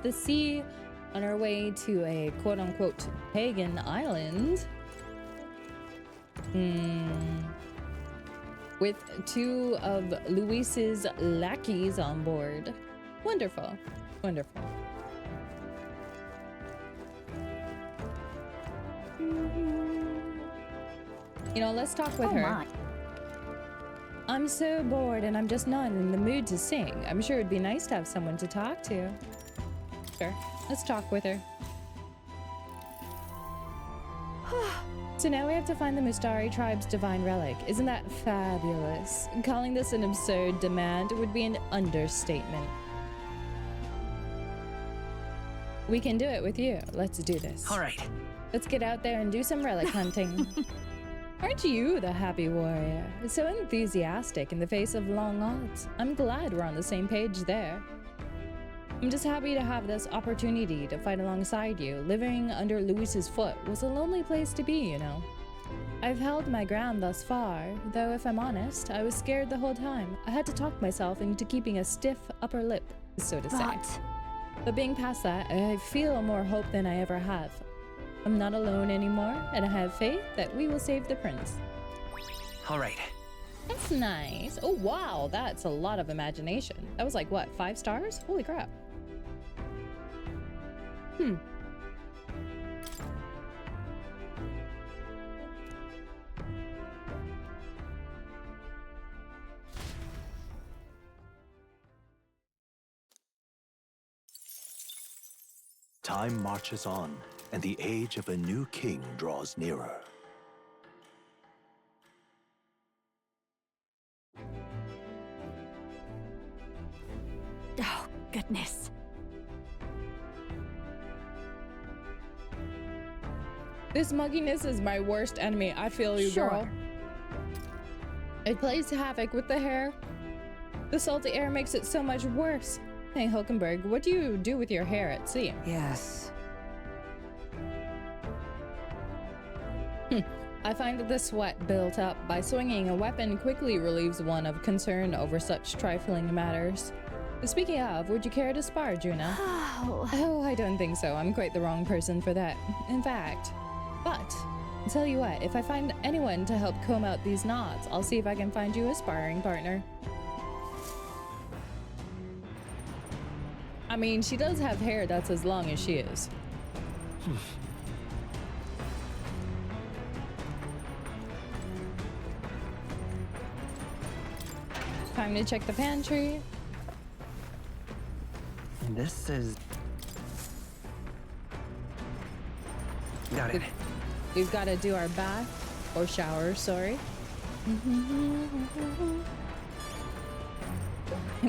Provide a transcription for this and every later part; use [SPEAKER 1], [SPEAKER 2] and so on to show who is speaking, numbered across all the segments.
[SPEAKER 1] the sea on our way to a quote-unquote pagan island. With two of Luis's lackeys on board. Wonderful. Wonderful. You know, let's talk with her.
[SPEAKER 2] My.
[SPEAKER 1] I'm so bored and I'm just not in the mood to sing. I'm sure it'd be nice to have someone to talk to. Sure, let's talk with her. So now we have to find the Mustari tribe's divine relic. Isn't that fabulous? Calling this an absurd demand would be an understatement. We can do it with you. Let's do this.
[SPEAKER 3] All right.
[SPEAKER 1] Let's get out there and do some relic hunting. Aren't you the happy warrior? So enthusiastic in the face of long odds. I'm glad we're on the same page there. I'm just happy to have this opportunity to fight alongside you. Living under Luis's foot was a lonely place to be, you know. I've held my ground thus far, though if I'm honest, I was scared the whole time. I had to talk myself into keeping a stiff upper lip, so to say. But being past that, I feel more hope than I ever have. I'm not alone anymore, and I have faith that we will save the prince.
[SPEAKER 3] All right.
[SPEAKER 1] That's nice. Oh, wow, that's a lot of imagination. That was like, what, 5 stars? Holy crap.
[SPEAKER 4] Time marches on, and the age of a new king draws nearer.
[SPEAKER 2] Oh, goodness.
[SPEAKER 1] This mugginess is my worst enemy. I feel you,
[SPEAKER 2] Sure.
[SPEAKER 1] girl. It plays havoc with the hair. The salty air makes it so much worse. Hey, Hulkenberg, what do you do with your hair at sea?
[SPEAKER 3] Yes.
[SPEAKER 1] I find that the sweat built up by swinging a weapon quickly relieves one of concern over such trifling matters. Speaking of, would you care to spar, Juna? Oh, I don't think so. I'm quite the wrong person for that. In fact, but I'll tell you what, if I find anyone to help comb out these knots, I'll see if I can find you a sparring partner. I mean, she does have hair that's as long as she is. Time to check the pantry.
[SPEAKER 3] This is... Got it.
[SPEAKER 1] We've got to do our bath or shower, sorry.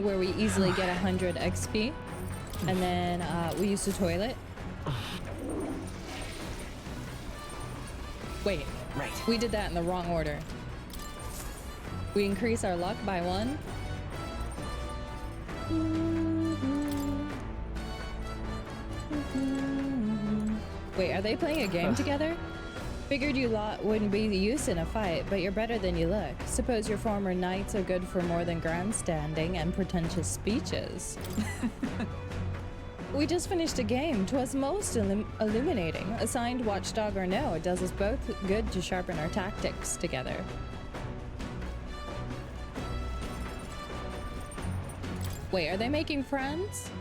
[SPEAKER 1] Where we easily get 100 XP. And then we use the toilet. Wait,
[SPEAKER 3] Right.
[SPEAKER 1] we did that in the wrong order. We increase our luck by 1. Wait, are they playing a game together? Figured you lot wouldn't be the use in a fight, but you're better than you look. Suppose your former knights are good for more than grandstanding and pretentious speeches. We just finished a game. 'Twas most illuminating. Assigned watchdog or no, it does us both good to sharpen our tactics together. Wait, are they making friends?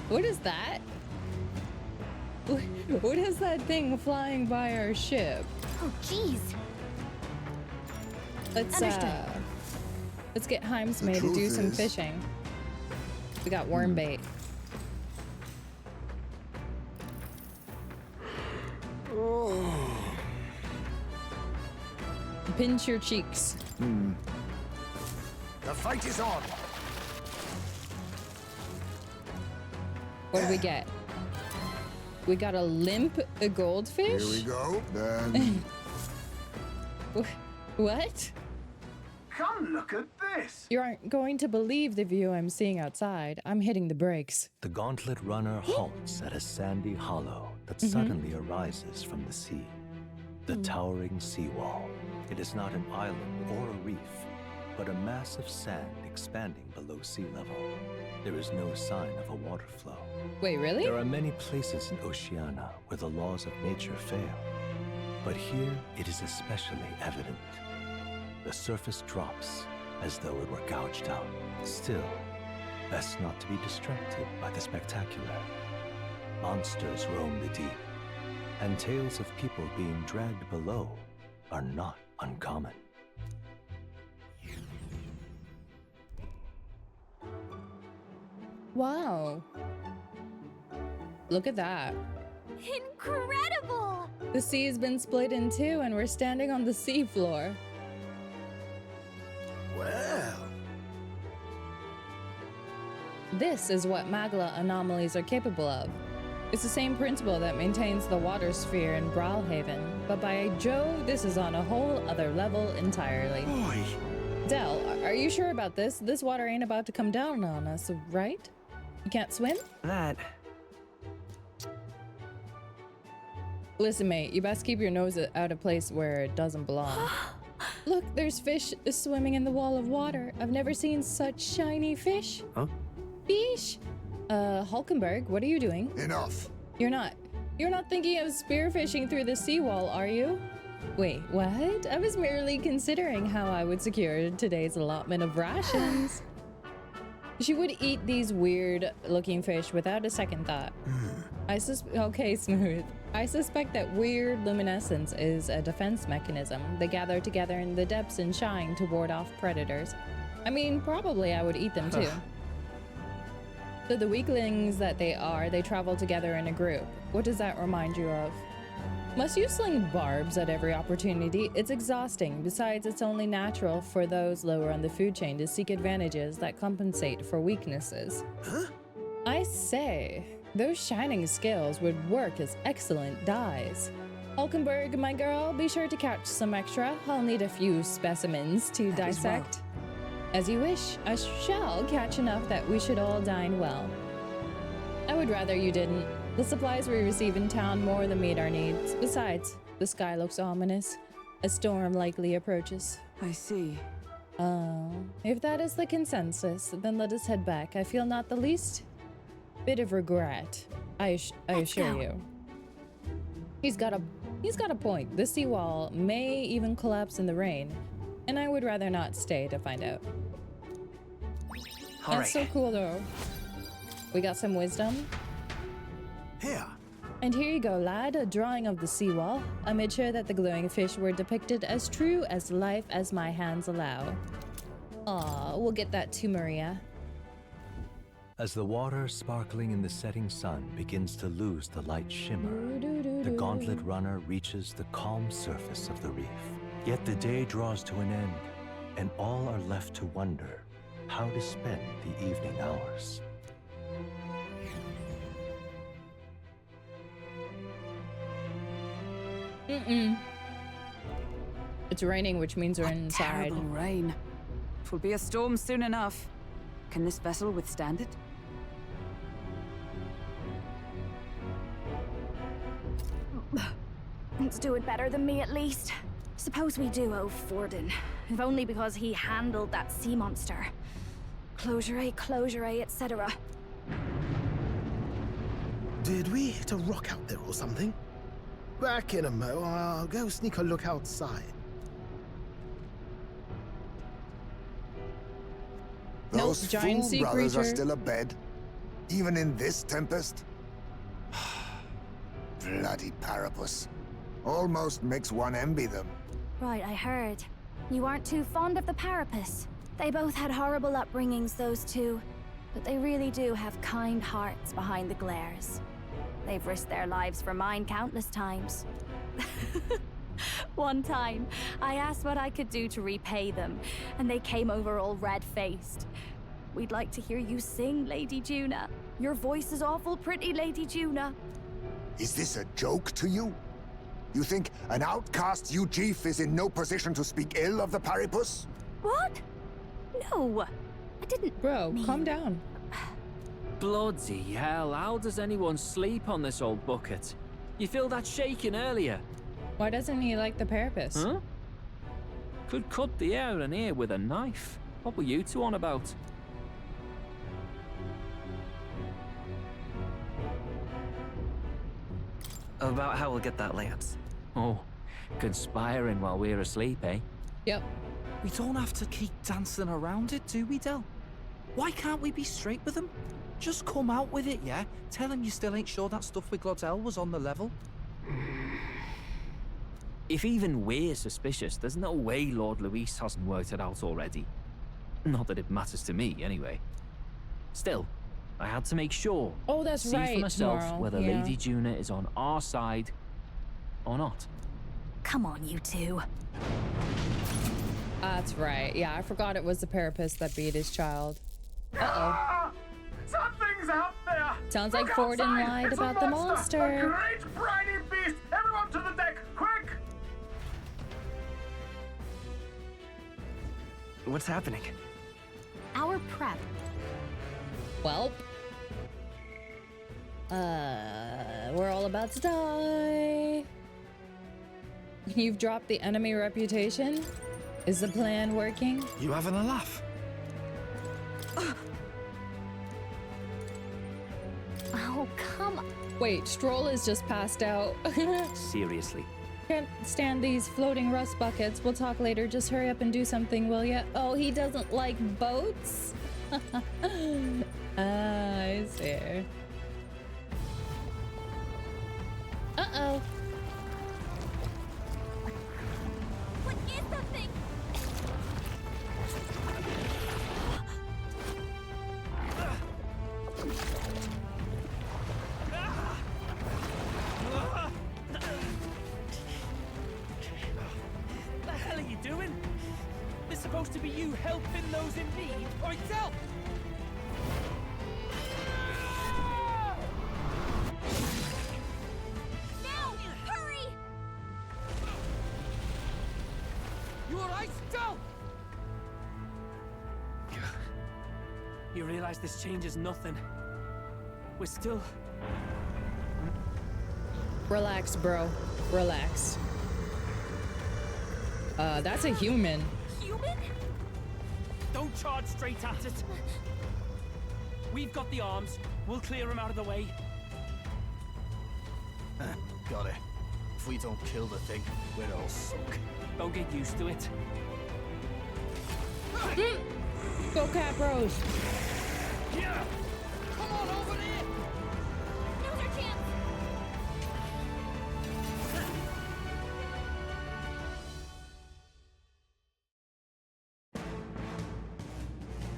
[SPEAKER 1] What is that? What is that thing flying by our ship?
[SPEAKER 2] Oh, jeez.
[SPEAKER 1] Let's get Heimsmay to
[SPEAKER 5] truth
[SPEAKER 1] do some
[SPEAKER 5] is-
[SPEAKER 1] fishing. We got worm bait. Pinch your cheeks.
[SPEAKER 5] The fight is on.
[SPEAKER 1] What do we get? We got a limp goldfish?
[SPEAKER 5] Here we go. Then
[SPEAKER 1] What?
[SPEAKER 6] Come look at this.
[SPEAKER 1] You aren't going to believe the view I'm seeing outside. I'm hitting the brakes.
[SPEAKER 4] The gauntlet runner halts at a sandy hollow that suddenly arises from the sea. The towering seawall. It is not an island or a reef. but a mass of sand expanding below sea level. There is no sign of a water flow.
[SPEAKER 1] Wait, really?
[SPEAKER 4] There are many places in Oceania where the laws of nature fail, but here it is especially evident. The surface drops as though it were gouged out. Still, best not to be distracted by the spectacular. Monsters roam the deep, and tales of people being dragged below are not uncommon.
[SPEAKER 1] Wow. Look at that.
[SPEAKER 2] Incredible!
[SPEAKER 1] The sea has been split in two and we're standing on the seafloor.
[SPEAKER 5] Well,
[SPEAKER 1] This is what Magla anomalies are capable of. It's the same principle that maintains the water sphere in Brawlhaven, but by Jove, this is on a whole other level entirely.
[SPEAKER 5] boy.
[SPEAKER 1] Del, are you sure about this? This water ain't about to come down on us, right? You can't swim?
[SPEAKER 3] That.
[SPEAKER 1] Listen, mate, you best keep your nose out of place where it doesn't belong. Look, there's fish swimming in the wall of water. I've never seen such shiny fish.
[SPEAKER 3] Huh?
[SPEAKER 1] Fish? Hulkenberg, what are you doing?
[SPEAKER 5] Enough.
[SPEAKER 1] You're not thinking of spearfishing through the seawall, are you? Wait, what? I was merely considering how I would secure today's allotment of rations. She would eat these weird-looking fish without a second thought. Okay, Smooth. I suspect that weird luminescence is a defense mechanism. They gather together in the depths and shine to ward off predators. I mean, probably I would eat them too. So the weaklings that they are, they travel together in a group. What does that remind you of? Must you sling barbs at every opportunity? It's exhausting. Besides, it's only natural for those lower on the food chain to seek advantages that compensate for weaknesses. I say, those shining scales would work as excellent dyes. Hulkenberg, my girl, be sure to catch some extra. I'll need a few specimens to dissect. As you wish, I shall catch enough that we should all dine well. I would rather you didn't. The supplies we receive in town more than meet our needs. Besides, the sky looks ominous. A storm likely approaches.
[SPEAKER 7] I see.
[SPEAKER 1] If that is the consensus, then let us head back. I feel not the least bit of regret. I assure you. He's got a point. The seawall may even collapse in the rain, and I would rather not stay to find out.
[SPEAKER 3] All
[SPEAKER 1] That's
[SPEAKER 3] right.
[SPEAKER 1] so cool, though. We got some wisdom.
[SPEAKER 5] Here.
[SPEAKER 1] And here you go, lad, a drawing of the seawall. I made sure that the glowing fish were depicted as true as life as my hands allow. Aw, we'll get that to Maria.
[SPEAKER 4] As the water sparkling in the setting sun begins to lose the light shimmer, the gauntlet runner reaches the calm surface of the reef. Yet the day draws to an end, and all are left to wonder how to spend the evening hours.
[SPEAKER 1] It's raining, which means we're inside.
[SPEAKER 7] Terrible rain. It will be a storm soon enough. Can this vessel withstand it?
[SPEAKER 2] It's doing better than me, at least. Suppose we do owe Forden, if only because he handled that sea monster. Closure, etc.
[SPEAKER 8] Did we hit a rock out there or something? Back in a mo, I'll go sneak a look outside.
[SPEAKER 1] Nope,
[SPEAKER 5] Those
[SPEAKER 1] giant
[SPEAKER 5] fool
[SPEAKER 1] sea
[SPEAKER 5] brothers are
[SPEAKER 1] creature.
[SPEAKER 5] still abed, even in this tempest. Bloody Parapus. Almost makes one envy them.
[SPEAKER 2] Right, I heard. You aren't too fond of the Parapus. They both had horrible upbringings, those two. But they really do have kind hearts behind the glares. They've risked their lives for mine countless times. One time, I asked what I could do to repay them, and they came over all red-faced. We'd like to hear you sing, Lady Juna. Your voice is awful pretty, Lady Juna.
[SPEAKER 5] Is this a joke to you? You think an outcast Uchief is in no position to speak ill of the Paripus?
[SPEAKER 2] What? No, I didn't.
[SPEAKER 1] Bro, calm down.
[SPEAKER 9] Bloody hell, how does anyone sleep on this old bucket? You feel that shaking earlier?
[SPEAKER 1] Why doesn't he like the Parapus?
[SPEAKER 9] Huh? Could cut the air in here with a knife. What were you two on about?
[SPEAKER 3] About how we'll get that lance.
[SPEAKER 9] Oh, conspiring while we're asleep, eh?
[SPEAKER 1] Yep.
[SPEAKER 10] We don't have to keep dancing around it, do we, Del? Why can't we be straight with him? Just come out with it, yeah? Tell him you still ain't sure that stuff with Glottel was on the level.
[SPEAKER 9] If even we're suspicious, there's no way Lord Luis hasn't worked it out already. Not that it matters to me, anyway. Still, I had to make sure.
[SPEAKER 1] Oh, that's
[SPEAKER 9] See
[SPEAKER 1] right,
[SPEAKER 9] for myself
[SPEAKER 1] Morrow.
[SPEAKER 9] whether
[SPEAKER 1] Yeah.
[SPEAKER 9] Lady Juna is on our side or not.
[SPEAKER 2] Come on, you two.
[SPEAKER 1] That's right. Yeah, I forgot it was the Parapus that beat his child. Uh-oh.
[SPEAKER 6] Ah! Something's out there!
[SPEAKER 1] Sounds like
[SPEAKER 6] Look
[SPEAKER 1] Forden
[SPEAKER 6] outside!
[SPEAKER 1] lied
[SPEAKER 6] It's a
[SPEAKER 1] about the
[SPEAKER 6] A
[SPEAKER 1] monster.
[SPEAKER 6] great briny beast! Everyone to the deck, quick!
[SPEAKER 3] What's happening?
[SPEAKER 2] Our prep.
[SPEAKER 1] Welp. We're all about to die. You've dropped the enemy reputation? Is the plan working?
[SPEAKER 8] You having a laugh?
[SPEAKER 2] Oh, come on.
[SPEAKER 1] Wait, Stroll is just passed out.
[SPEAKER 9] Seriously.
[SPEAKER 1] Can't stand these floating rust buckets. We'll talk later. Just hurry up and do something, will ya? Oh, he doesn't like boats? I see. Uh-oh.
[SPEAKER 2] What is the thing?
[SPEAKER 10] What the hell are you doing? This is supposed to be you helping those in need. Oi, Del!
[SPEAKER 2] Now! Hurry!
[SPEAKER 10] You alright, Del? You realize this changes nothing. We're still...
[SPEAKER 1] Relax, bro. Relax. That's a human.
[SPEAKER 2] Human?
[SPEAKER 10] Don't charge straight at it. We've got the arms. We'll clear him out of the way.
[SPEAKER 8] Got it. If we don't kill the thing, we're all sunk.
[SPEAKER 10] Don't get used to it.
[SPEAKER 1] Go Capros.
[SPEAKER 10] Yeah! Come on over here!
[SPEAKER 2] Now's our chance!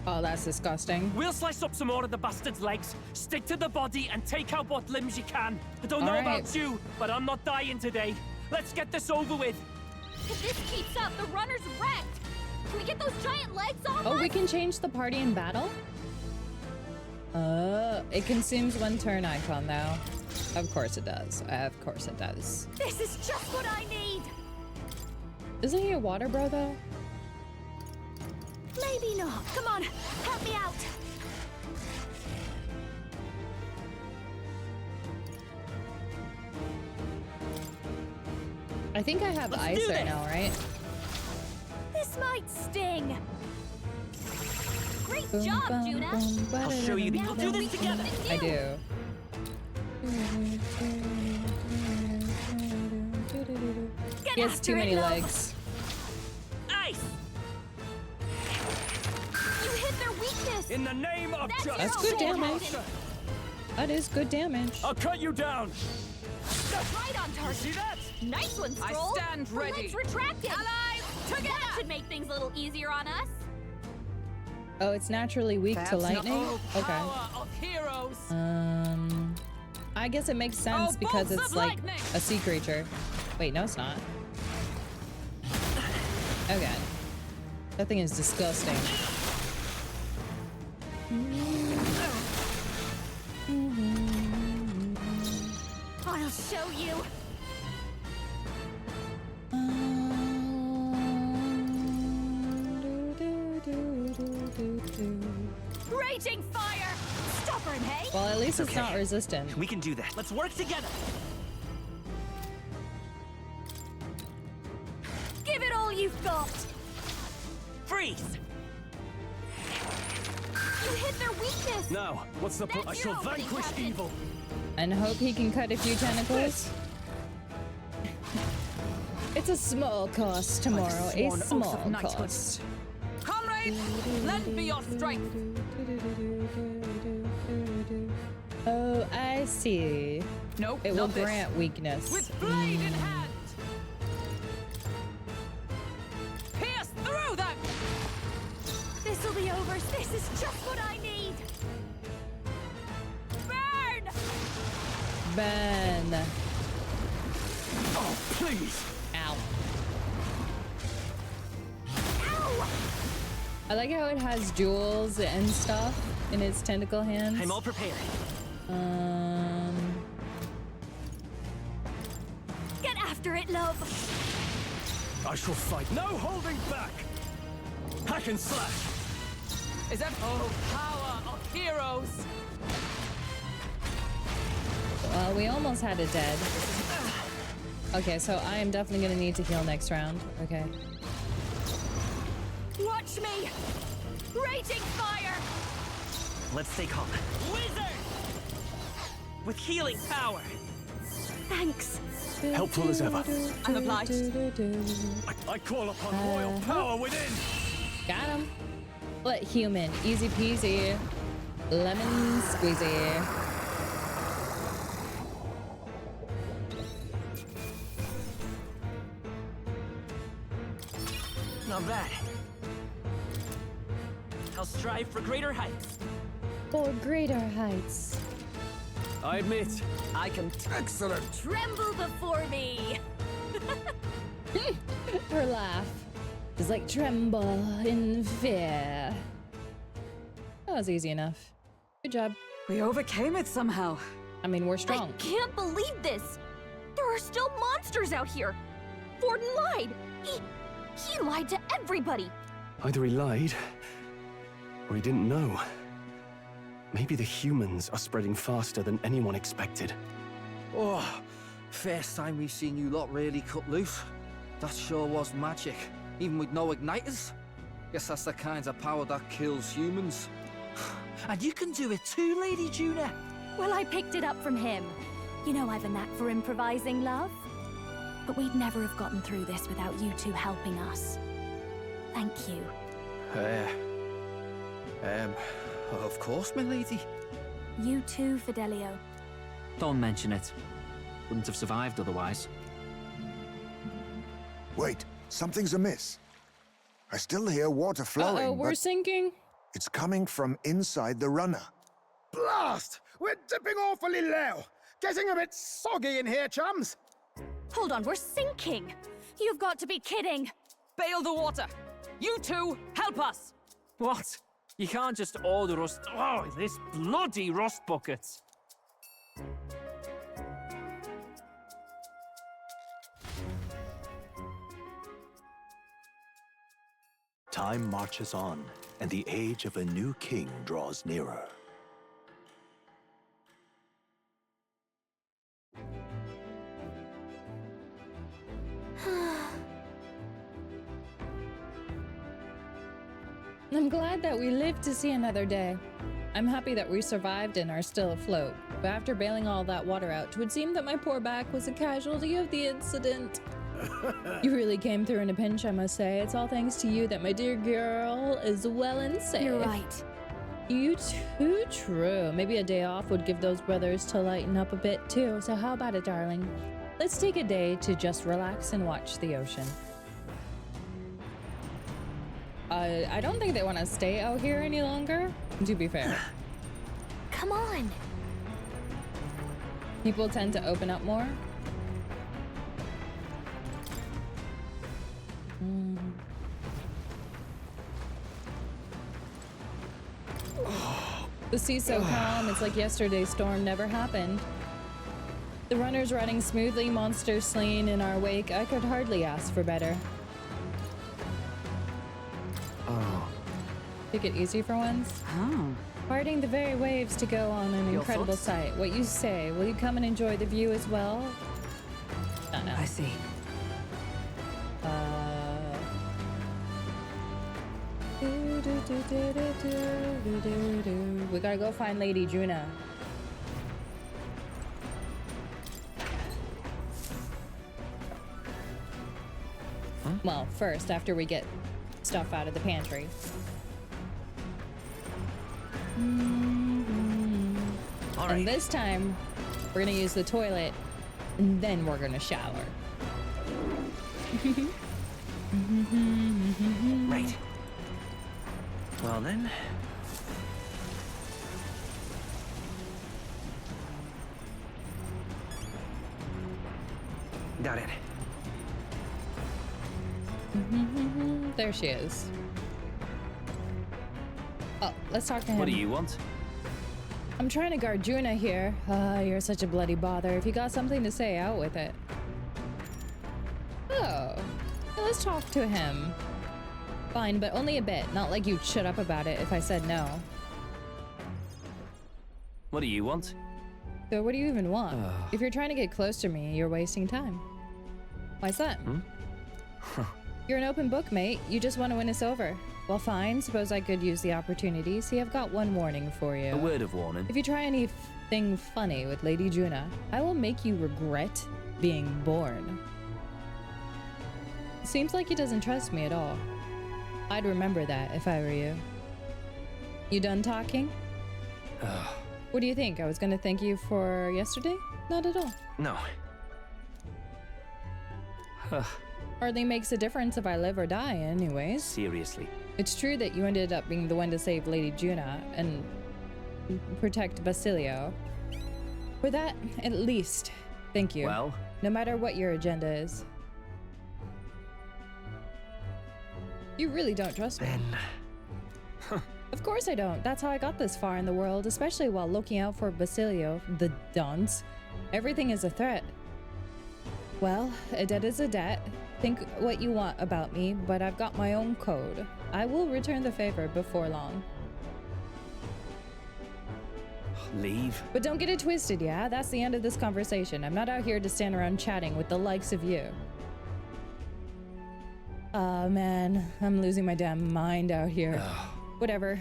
[SPEAKER 1] Oh, that's disgusting.
[SPEAKER 10] We'll slice up some more of the bastard's legs, stick to the body, and take out what limbs you can. I don't know
[SPEAKER 1] All right.
[SPEAKER 10] about you, but I'm not dying today. Let's get this over with.
[SPEAKER 2] If this keeps up, the runner's wrecked! Can we get those giant legs off
[SPEAKER 1] Oh,
[SPEAKER 2] us?
[SPEAKER 1] we can change the party in battle? It consumes one turn icon, though. Of course it does. Of course it does.
[SPEAKER 2] This is just what I need!
[SPEAKER 1] Isn't he a water bro, though?
[SPEAKER 2] Maybe not. Come on, help me out!
[SPEAKER 1] I think I have ice right now, right?
[SPEAKER 2] This might sting! Great
[SPEAKER 1] Boom,
[SPEAKER 2] job,
[SPEAKER 1] bum,
[SPEAKER 2] Juna!
[SPEAKER 1] boom,
[SPEAKER 3] I'll show you the-
[SPEAKER 2] Now
[SPEAKER 10] We'll do this
[SPEAKER 2] we can
[SPEAKER 10] together.
[SPEAKER 2] something
[SPEAKER 1] I
[SPEAKER 2] new.
[SPEAKER 1] do.
[SPEAKER 2] Get
[SPEAKER 1] He has
[SPEAKER 2] after
[SPEAKER 1] too
[SPEAKER 2] it,
[SPEAKER 1] many
[SPEAKER 2] love.
[SPEAKER 1] legs.
[SPEAKER 10] Ice!
[SPEAKER 2] You hit their weakness!
[SPEAKER 10] In the name of
[SPEAKER 2] That's
[SPEAKER 10] justice!
[SPEAKER 1] That's good damage. That is good damage.
[SPEAKER 10] I'll cut you down!
[SPEAKER 2] Right on
[SPEAKER 10] You
[SPEAKER 2] target!
[SPEAKER 10] see that?
[SPEAKER 2] Nice one,
[SPEAKER 7] I
[SPEAKER 2] Stroll!
[SPEAKER 7] stand
[SPEAKER 2] Her
[SPEAKER 7] ready.
[SPEAKER 2] legs retracted! Allies, together! That should make things a little easier on us.
[SPEAKER 1] Oh, it's naturally weak to
[SPEAKER 7] Perhaps not
[SPEAKER 1] lightning?
[SPEAKER 10] Oh,
[SPEAKER 1] Okay.
[SPEAKER 10] power of heroes!
[SPEAKER 1] I guess it makes sense
[SPEAKER 10] Oh,
[SPEAKER 1] because
[SPEAKER 10] bolts
[SPEAKER 1] it's
[SPEAKER 10] of
[SPEAKER 1] like
[SPEAKER 10] lightning!
[SPEAKER 1] a sea creature. Wait, no, it's not. Okay. That thing is disgusting.
[SPEAKER 2] I'll show you! Raging fire! Stubborn, hey?
[SPEAKER 1] Well, at least it's
[SPEAKER 3] Okay.
[SPEAKER 1] not resistant.
[SPEAKER 3] We can do that.
[SPEAKER 10] Let's work together!
[SPEAKER 2] Give it all you've got!
[SPEAKER 11] freeze!
[SPEAKER 2] You hit their weakness!
[SPEAKER 4] Now, what's the point? I shall vanquish evil.
[SPEAKER 1] And hope he can cut a few tentacles. It's a small cost tomorrow. A small cost.
[SPEAKER 7] Comrades, lend me your strength.
[SPEAKER 1] Oh, I see.
[SPEAKER 7] Nope,
[SPEAKER 1] It will
[SPEAKER 7] not this.
[SPEAKER 1] grant weakness.
[SPEAKER 7] With blade in hand. Pierce through them.
[SPEAKER 2] This'll be over. This is just what I need. Burn!
[SPEAKER 1] Ben.
[SPEAKER 4] Oh, please!
[SPEAKER 1] Ow.
[SPEAKER 2] Ow!
[SPEAKER 1] I like how it has jewels and stuff in its tentacle hands.
[SPEAKER 11] I'm all prepared.
[SPEAKER 2] Get after it, love.
[SPEAKER 4] I shall fight. No holding back! Hack and slash!
[SPEAKER 7] Is that power of heroes?
[SPEAKER 1] Well, we almost had it dead. Okay, so I am definitely gonna need to heal next round. Okay.
[SPEAKER 2] Watch me. Raging fire.
[SPEAKER 11] Let's stay calm. Wizard! With healing power.
[SPEAKER 2] Thanks.
[SPEAKER 4] Helpful as ever.
[SPEAKER 7] I'm obliged.
[SPEAKER 4] I call upon royal power within!
[SPEAKER 1] Got him. What human? Easy peasy. Lemon squeezy.
[SPEAKER 11] Not bad. I'll strive for greater heights.
[SPEAKER 1] For greater heights.
[SPEAKER 4] I admit,
[SPEAKER 11] I can.
[SPEAKER 5] Excellent.
[SPEAKER 2] Tremble before me.
[SPEAKER 1] Her laugh is like tremble in fear. That was easy enough. Good job.
[SPEAKER 7] We overcame it somehow.
[SPEAKER 1] I mean, we're strong.
[SPEAKER 2] I can't believe this. There are still monsters out here. Forden lied. He lied to everybody.
[SPEAKER 4] either he lied, or he didn't know. Maybe the humans are spreading faster than anyone expected.
[SPEAKER 10] Oh, first time we've seen you lot really cut loose. That sure was magic, even with no igniters. Guess that's the kind of power that kills humans. And you can do it too, Lady Juna.
[SPEAKER 2] Well, I picked it up from him. You know I've a knack for improvising, love. But we'd never have gotten through this without you two helping us. Thank you.
[SPEAKER 10] Of course, my lady.
[SPEAKER 2] You too, Fidelio.
[SPEAKER 9] Don't mention it. Wouldn't have survived otherwise.
[SPEAKER 5] Wait, something's amiss. I still hear water flowing,
[SPEAKER 1] Uh-oh, we're
[SPEAKER 5] but
[SPEAKER 1] sinking.
[SPEAKER 5] it's coming from inside the runner.
[SPEAKER 8] Blast! We're dipping awfully low. Getting a bit soggy in here, chums.
[SPEAKER 2] Hold on, we're sinking. You've got to be kidding.
[SPEAKER 7] Bail the water. You two, help us.
[SPEAKER 9] What? You can't just order us. Oh, this bloody rust bucket.
[SPEAKER 4] Time marches on, and the age of a new king draws nearer.
[SPEAKER 1] I'm glad that we lived to see another day. I'm happy that we survived and are still afloat. But after bailing all that water out, it would seem that my poor back was a casualty of the incident. You really came through in a pinch, I must say. It's all thanks to you that my dear girl is well and safe.
[SPEAKER 2] You're right.
[SPEAKER 1] You too true. Maybe a day off would give those brothers to lighten up a bit too. So how about it, darling? Let's take a day to just relax and watch the ocean. I don't think they want to stay out here any longer, to be fair.
[SPEAKER 2] Come on.
[SPEAKER 1] People tend to open up more. The sea's so calm, it's like yesterday's storm never happened. The runners running smoothly, monsters slain in our wake. I could hardly ask for better.
[SPEAKER 9] Oh.
[SPEAKER 1] Take it easy for once.
[SPEAKER 7] Oh.
[SPEAKER 1] Parting the very waves to go on an
[SPEAKER 7] Your
[SPEAKER 1] incredible
[SPEAKER 7] thoughts?
[SPEAKER 1] sight. What you say? Will you come and enjoy the view as well? No.
[SPEAKER 7] I see.
[SPEAKER 1] We gotta go find Lady Juna.
[SPEAKER 9] Huh?
[SPEAKER 1] Well, first, after we get stuff out of the pantry.
[SPEAKER 3] All
[SPEAKER 1] And
[SPEAKER 3] right.
[SPEAKER 1] this time, we're gonna use the toilet, and then we're gonna shower.
[SPEAKER 3] Right. Well then. Got it.
[SPEAKER 1] There she is. Oh, let's talk to him.
[SPEAKER 9] What do you want?
[SPEAKER 1] I'm trying to guard Juna here. You're such a bloody bother. If you got something to say, out with it. Oh. Well, let's talk to him. Fine, but only a bit. Not like you'd shut up about it if I said no.
[SPEAKER 9] What do you want?
[SPEAKER 1] So what do you even want? If you're trying to get close to me, you're wasting time. Why's that? You're an open book, mate. You just want to win us over. Well, fine. Suppose I could use the opportunity. See, I've got one warning for you.
[SPEAKER 9] A word of warning.
[SPEAKER 1] If you try anything funny with Lady Juna, I will make you regret being born. Seems like he doesn't trust me at all. I'd remember that if I were you. You done talking? What do you think? I was gonna thank you for yesterday? Not at all.
[SPEAKER 3] No.
[SPEAKER 1] Hardly makes a difference if I live or die anyways.
[SPEAKER 9] Seriously.
[SPEAKER 1] It's true that you ended up being the one to save Lady Juna and protect Basilio. For that, at least, thank you.
[SPEAKER 9] Well?
[SPEAKER 1] No matter what your agenda is. You really don't trust me. Of course I don't. That's how I got this far in the world, especially while looking out for Basilio, the dunce. Everything is a threat. Well, a debt is a debt. Think what you want about me, but I've got my own code. I will return the favor before long.
[SPEAKER 9] Leave?
[SPEAKER 1] But don't get it twisted, yeah? That's the end of this conversation. I'm not out here to stand around chatting with the likes of you. Oh man, I'm losing my damn mind out here. Whatever.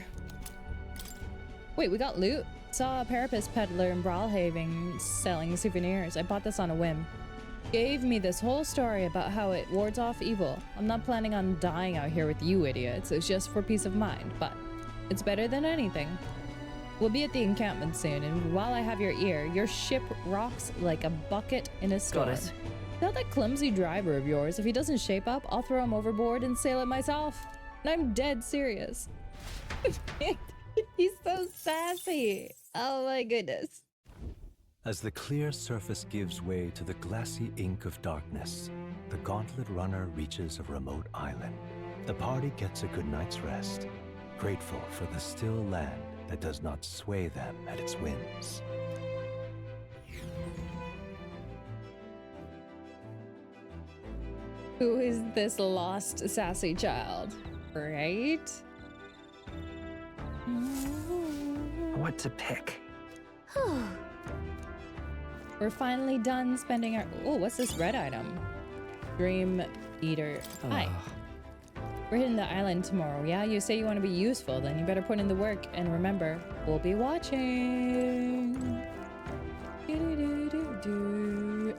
[SPEAKER 1] Wait, we got loot? Saw a Parapus peddler in Brawlhaven selling souvenirs. I bought this on a whim. Gave me this whole story about how it wards off evil. I'm not planning on dying out here with you idiots. It's just for peace of mind, but it's better than anything. We'll be at the encampment soon, and while I have your ear, your ship rocks like a bucket in a storm.
[SPEAKER 3] Got it.
[SPEAKER 1] Tell that clumsy driver of yours, if he doesn't shape up, I'll throw him overboard and sail it myself. And I'm dead serious. He's so sassy. Oh my goodness.
[SPEAKER 4] As the clear surface gives way to the glassy ink of darkness, the gauntlet runner reaches a remote island. The party gets a good night's rest, grateful for the still land that does not sway them at its whims.
[SPEAKER 1] Who is this lost sassy child? Right?
[SPEAKER 3] What to pick?
[SPEAKER 1] We're finally done spending our... Oh, what's this red item? Dream Eater. Hi. We're hitting the island tomorrow, yeah? You say you want to be useful, then you better put in the work. And remember, we'll be watching.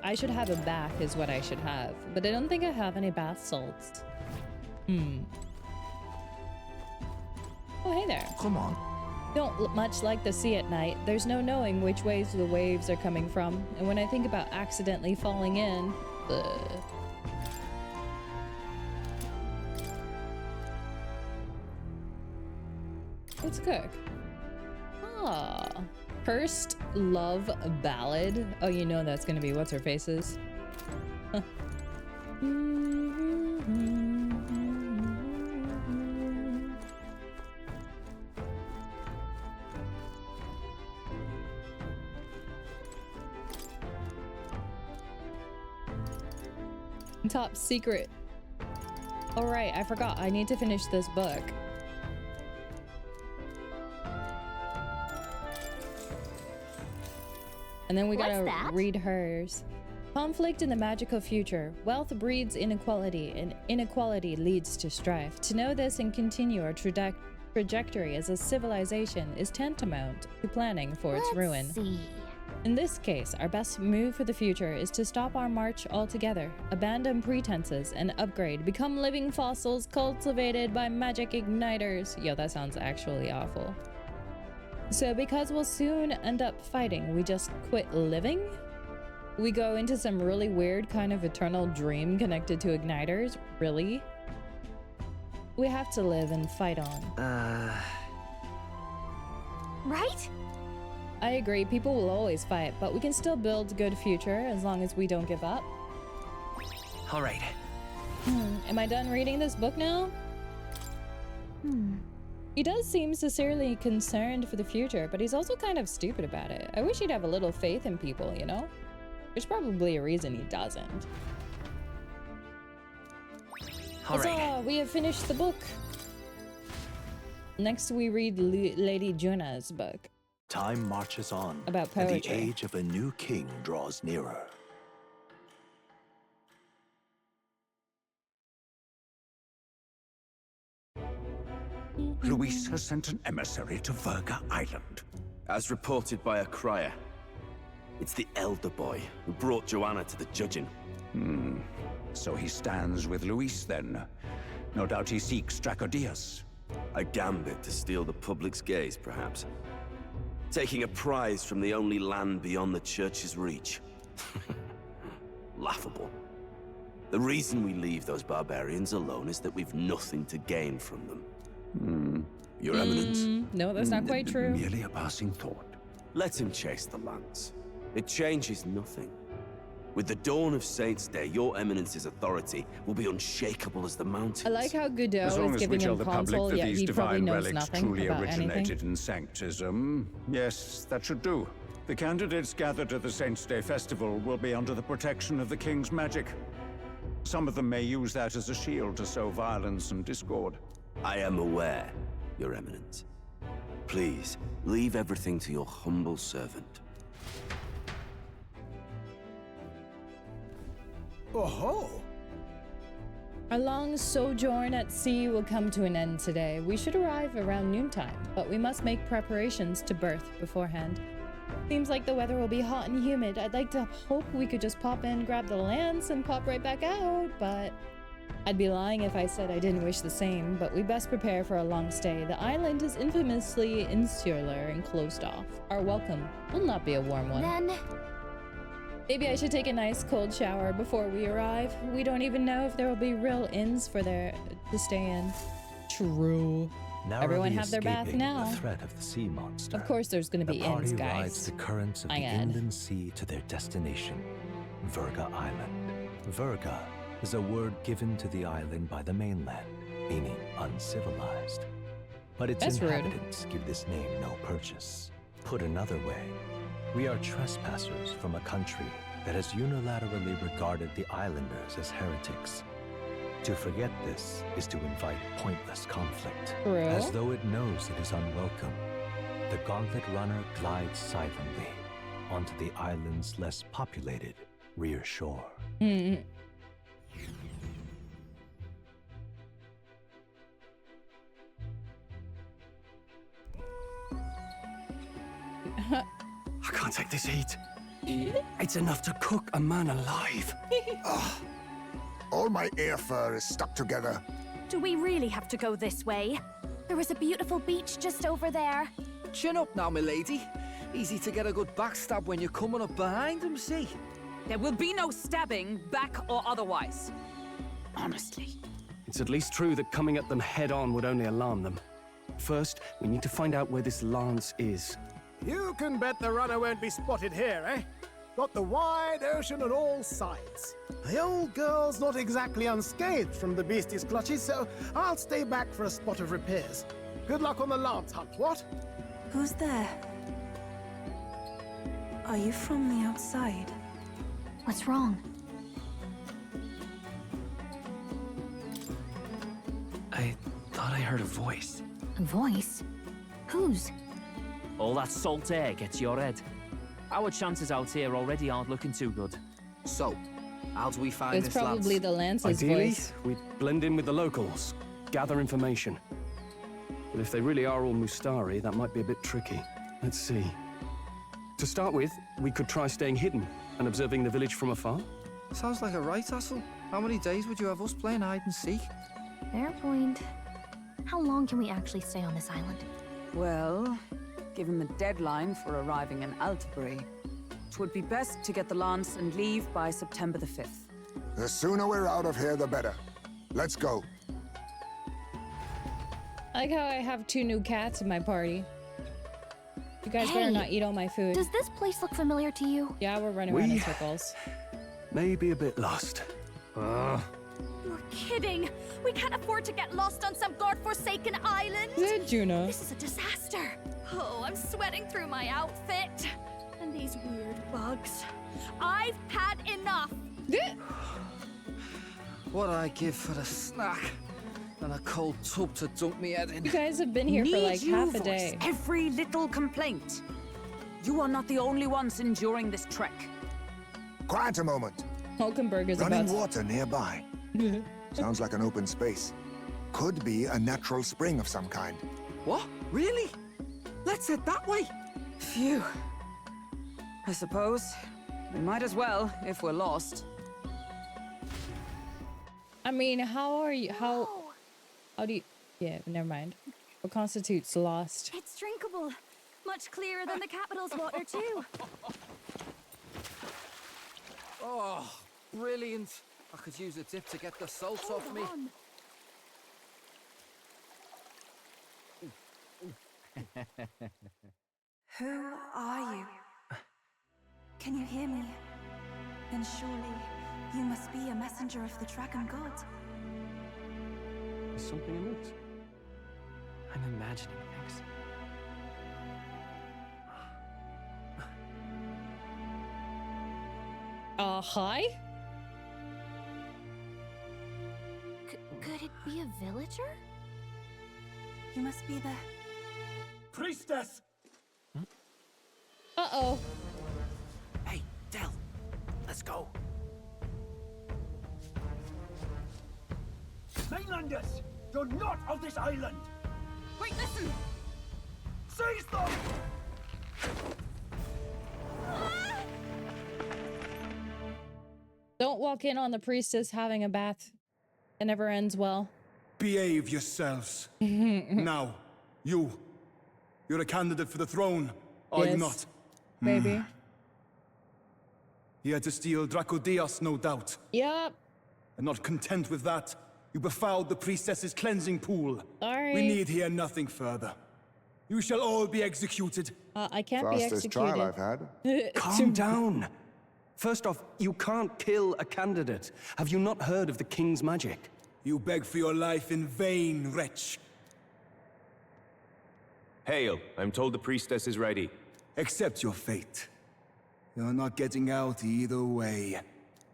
[SPEAKER 1] I should have a bath is what I should have. But I don't think I have any bath salts. Oh, hey there.
[SPEAKER 3] Come on.
[SPEAKER 1] Don't much like the sea at night. There's no knowing which ways the waves are coming from. And when I think about accidentally falling in... Let's cook. Ah. First love ballad. Oh, you know that's gonna be what's her faces. Top secret. All right, I forgot. I need to finish this book. And then we gotta read hers. Conflict in the magical future. Wealth breeds inequality, and inequality leads to strife. To know this and continue our trajectory as a civilization is tantamount to planning for its ruin.
[SPEAKER 2] Let's see.
[SPEAKER 1] In this case, our best move for the future is to stop our march altogether, abandon pretenses, and upgrade, become living fossils cultivated by magic igniters. Yo, that sounds actually awful. So because we'll soon end up fighting, we just quit living? We go into some really weird kind of eternal dream connected to igniters? Really? We have to live and fight on.
[SPEAKER 2] Right?
[SPEAKER 1] I agree, people will always fight, but we can still build a good future as long as we don't give up.
[SPEAKER 3] All right.
[SPEAKER 1] Am I done reading this book now? He does seem sincerely concerned for the future, but he's also kind of stupid about it. I wish he'd have a little faith in people, you know? There's probably a reason he doesn't.
[SPEAKER 3] All right.
[SPEAKER 1] Huzzah, we have finished the book. Next we read Lady Juna's book.
[SPEAKER 4] Time marches on,
[SPEAKER 1] About
[SPEAKER 4] and the
[SPEAKER 1] poetry.
[SPEAKER 4] age of a new king draws nearer.
[SPEAKER 12] Luis has sent an emissary to Verga Island.
[SPEAKER 13] As reported by a crier. It's the elder boy who brought Joanna to the judging.
[SPEAKER 12] So he stands with Luis then. No doubt he seeks Dracodius.
[SPEAKER 13] A gambit to steal the public's gaze, perhaps. Taking a prize from the only land beyond the church's reach. Laughable. The reason we leave those barbarians alone is that we've nothing to gain from them. Your Eminence?
[SPEAKER 1] No, that's not quite true.
[SPEAKER 12] Merely a passing thought.
[SPEAKER 13] Let him chase the lance. It changes nothing. With the dawn of Saints' Day, your Eminence's authority will be unshakable as the mountains.
[SPEAKER 1] I like how Godot
[SPEAKER 12] As long
[SPEAKER 1] is
[SPEAKER 12] as
[SPEAKER 1] giving
[SPEAKER 12] we tell
[SPEAKER 1] him
[SPEAKER 12] the public
[SPEAKER 1] console,
[SPEAKER 12] that
[SPEAKER 1] yet
[SPEAKER 12] these
[SPEAKER 1] he probably
[SPEAKER 12] divine
[SPEAKER 1] knows
[SPEAKER 12] relics
[SPEAKER 1] nothing
[SPEAKER 12] truly
[SPEAKER 1] about
[SPEAKER 12] originated
[SPEAKER 1] anything.
[SPEAKER 12] in Sanctism, yes, that should do. The candidates gathered at the Saints' Day festival will be under the protection of the King's magic. Some of them may use that as a shield to sow violence and discord.
[SPEAKER 13] I am aware, Your Eminence. Please, leave everything to your humble servant.
[SPEAKER 8] Oh-ho!
[SPEAKER 1] Our long sojourn at sea will come to an end today. We should arrive around noontime, but we must make preparations to berth beforehand. Seems like the weather will be hot and humid. I'd like to hope we could just pop in, grab the lance, and pop right back out, but I'd be lying if I said I didn't wish the same, but we best prepare for a long stay. The island is infamously insular and closed off. Our welcome will not be a warm one.
[SPEAKER 2] Then
[SPEAKER 1] Maybe I should take a nice cold shower before we arrive. We don't even know if there will be real inns for there to stay in. True.
[SPEAKER 4] Narrowly
[SPEAKER 1] Everyone have their bath
[SPEAKER 4] escaping
[SPEAKER 1] now.
[SPEAKER 4] the threat of the sea monster.
[SPEAKER 1] Of course there's gonna be
[SPEAKER 4] the party
[SPEAKER 1] inns, guys.
[SPEAKER 4] rides the currents of the
[SPEAKER 1] I add.
[SPEAKER 4] inland sea to their destination, Verga Island. Verga is a word given to the island by the mainland, meaning uncivilized. But its
[SPEAKER 1] That's rude.
[SPEAKER 4] inhabitants give this name no purchase. Put another way, we are trespassers from a country that has unilaterally regarded the islanders as heretics. To forget this is to invite pointless conflict,
[SPEAKER 1] True.
[SPEAKER 4] as though it knows it is unwelcome. The gauntlet runner glides silently onto the island's less populated rear shore.
[SPEAKER 12] I can't take this heat. It's enough to cook a man alive.
[SPEAKER 5] All my air fur is stuck together.
[SPEAKER 2] do we really have to go this way? There was a beautiful beach just over there.
[SPEAKER 10] Chin up now, milady. Easy to get a good backstab when you're coming up behind them, see?
[SPEAKER 7] There will be no stabbing, back or otherwise.
[SPEAKER 11] Honestly. It's at least true that coming at them head-on would only alarm them. First, we need to find out where this lance is.
[SPEAKER 8] You can bet the runner won't be spotted here, eh? Got the wide ocean on all sides. The old girl's not exactly unscathed from the beastie's clutches, so I'll stay back for a spot of repairs. Good luck on the lance hunt, what?
[SPEAKER 14] Who's there? Are you from the outside?
[SPEAKER 2] What's wrong?
[SPEAKER 11] I thought I heard a voice.
[SPEAKER 2] A voice? Whose?
[SPEAKER 9] All that salt air gets your head. Our chances out here already aren't looking too good.
[SPEAKER 10] So, how do we find
[SPEAKER 1] It's
[SPEAKER 10] this lance?
[SPEAKER 1] probably the Lance's
[SPEAKER 11] Ideally,
[SPEAKER 1] voice.
[SPEAKER 11] we'd blend in with the locals, gather information. But if they really are all Mustari, that might be a bit tricky. Let's see. To start with, we could try staying hidden and observing the village from afar.
[SPEAKER 10] Sounds like a right hassle. How many days would you have us playing hide and seek?
[SPEAKER 2] Fair point. How long can we actually stay on this island?
[SPEAKER 7] Well, given the deadline for arriving in Altabury, it would be best to get the lance and leave by September the 5th.
[SPEAKER 5] The sooner we're out of here, the better. Let's go.
[SPEAKER 1] I like how I have 2 new cats in my party. You guys better not eat all my food.
[SPEAKER 2] Does this place look familiar to you?
[SPEAKER 1] Yeah, we're running around in circles.
[SPEAKER 11] Maybe a bit lost.
[SPEAKER 2] You're kidding! We can't afford to get lost on some godforsaken island!
[SPEAKER 1] Juno.
[SPEAKER 2] This is a disaster! Oh, I'm sweating through my outfit! And these weird bugs. I've had enough!
[SPEAKER 10] What I give for a snack and a cold tub to dump me head in.
[SPEAKER 1] You guys have been here for like half a day.
[SPEAKER 7] Every little complaint. You are not the only ones enduring this trek.
[SPEAKER 5] Quiet a moment.
[SPEAKER 1] Hulkenberg is
[SPEAKER 5] Running
[SPEAKER 1] about
[SPEAKER 5] water nearby. Sounds like an open space. Could be a natural spring of some kind.
[SPEAKER 10] What? Really? Let's head that way.
[SPEAKER 7] Phew. I suppose we might as well if we're lost.
[SPEAKER 1] I mean, how do you... Yeah, never mind. What constitutes lost?
[SPEAKER 2] It's drinkable. Much clearer than the capital's water, too.
[SPEAKER 10] Oh, brilliant. I could use a dip to get the salt off me.
[SPEAKER 14] Who are you? Can you hear me? Then surely you must be a messenger of the Dragon God.
[SPEAKER 11] Is something amiss?
[SPEAKER 3] I'm imagining things.
[SPEAKER 1] Hi?
[SPEAKER 2] Could it be a villager?
[SPEAKER 14] You must be the...
[SPEAKER 6] Priestess!
[SPEAKER 1] Uh-oh.
[SPEAKER 3] Hey, Del, let's go.
[SPEAKER 6] Mainlanders! You're not of this island!
[SPEAKER 7] Wait, listen!
[SPEAKER 6] Seize them!
[SPEAKER 1] Don't walk in on the priestess having a bath. It never ends well.
[SPEAKER 15] Behave yourselves. Now, you're a candidate for the throne, are you not?
[SPEAKER 1] Maybe.
[SPEAKER 15] You had to steal Draco Dios, no doubt.
[SPEAKER 1] Yep.
[SPEAKER 15] And not content with that, you befouled the priestess's cleansing pool.
[SPEAKER 1] Sorry.
[SPEAKER 15] We need hear nothing further. You shall all be executed.
[SPEAKER 1] I can't be executed.
[SPEAKER 5] Fastest trial I've had.
[SPEAKER 11] Calm down. First off, you can't kill a candidate. Have you not heard of the king's magic?
[SPEAKER 15] You beg for your life in vain, wretch.
[SPEAKER 13] Hail, I'm told the priestess is ready.
[SPEAKER 15] Accept your fate. You're not getting out either way.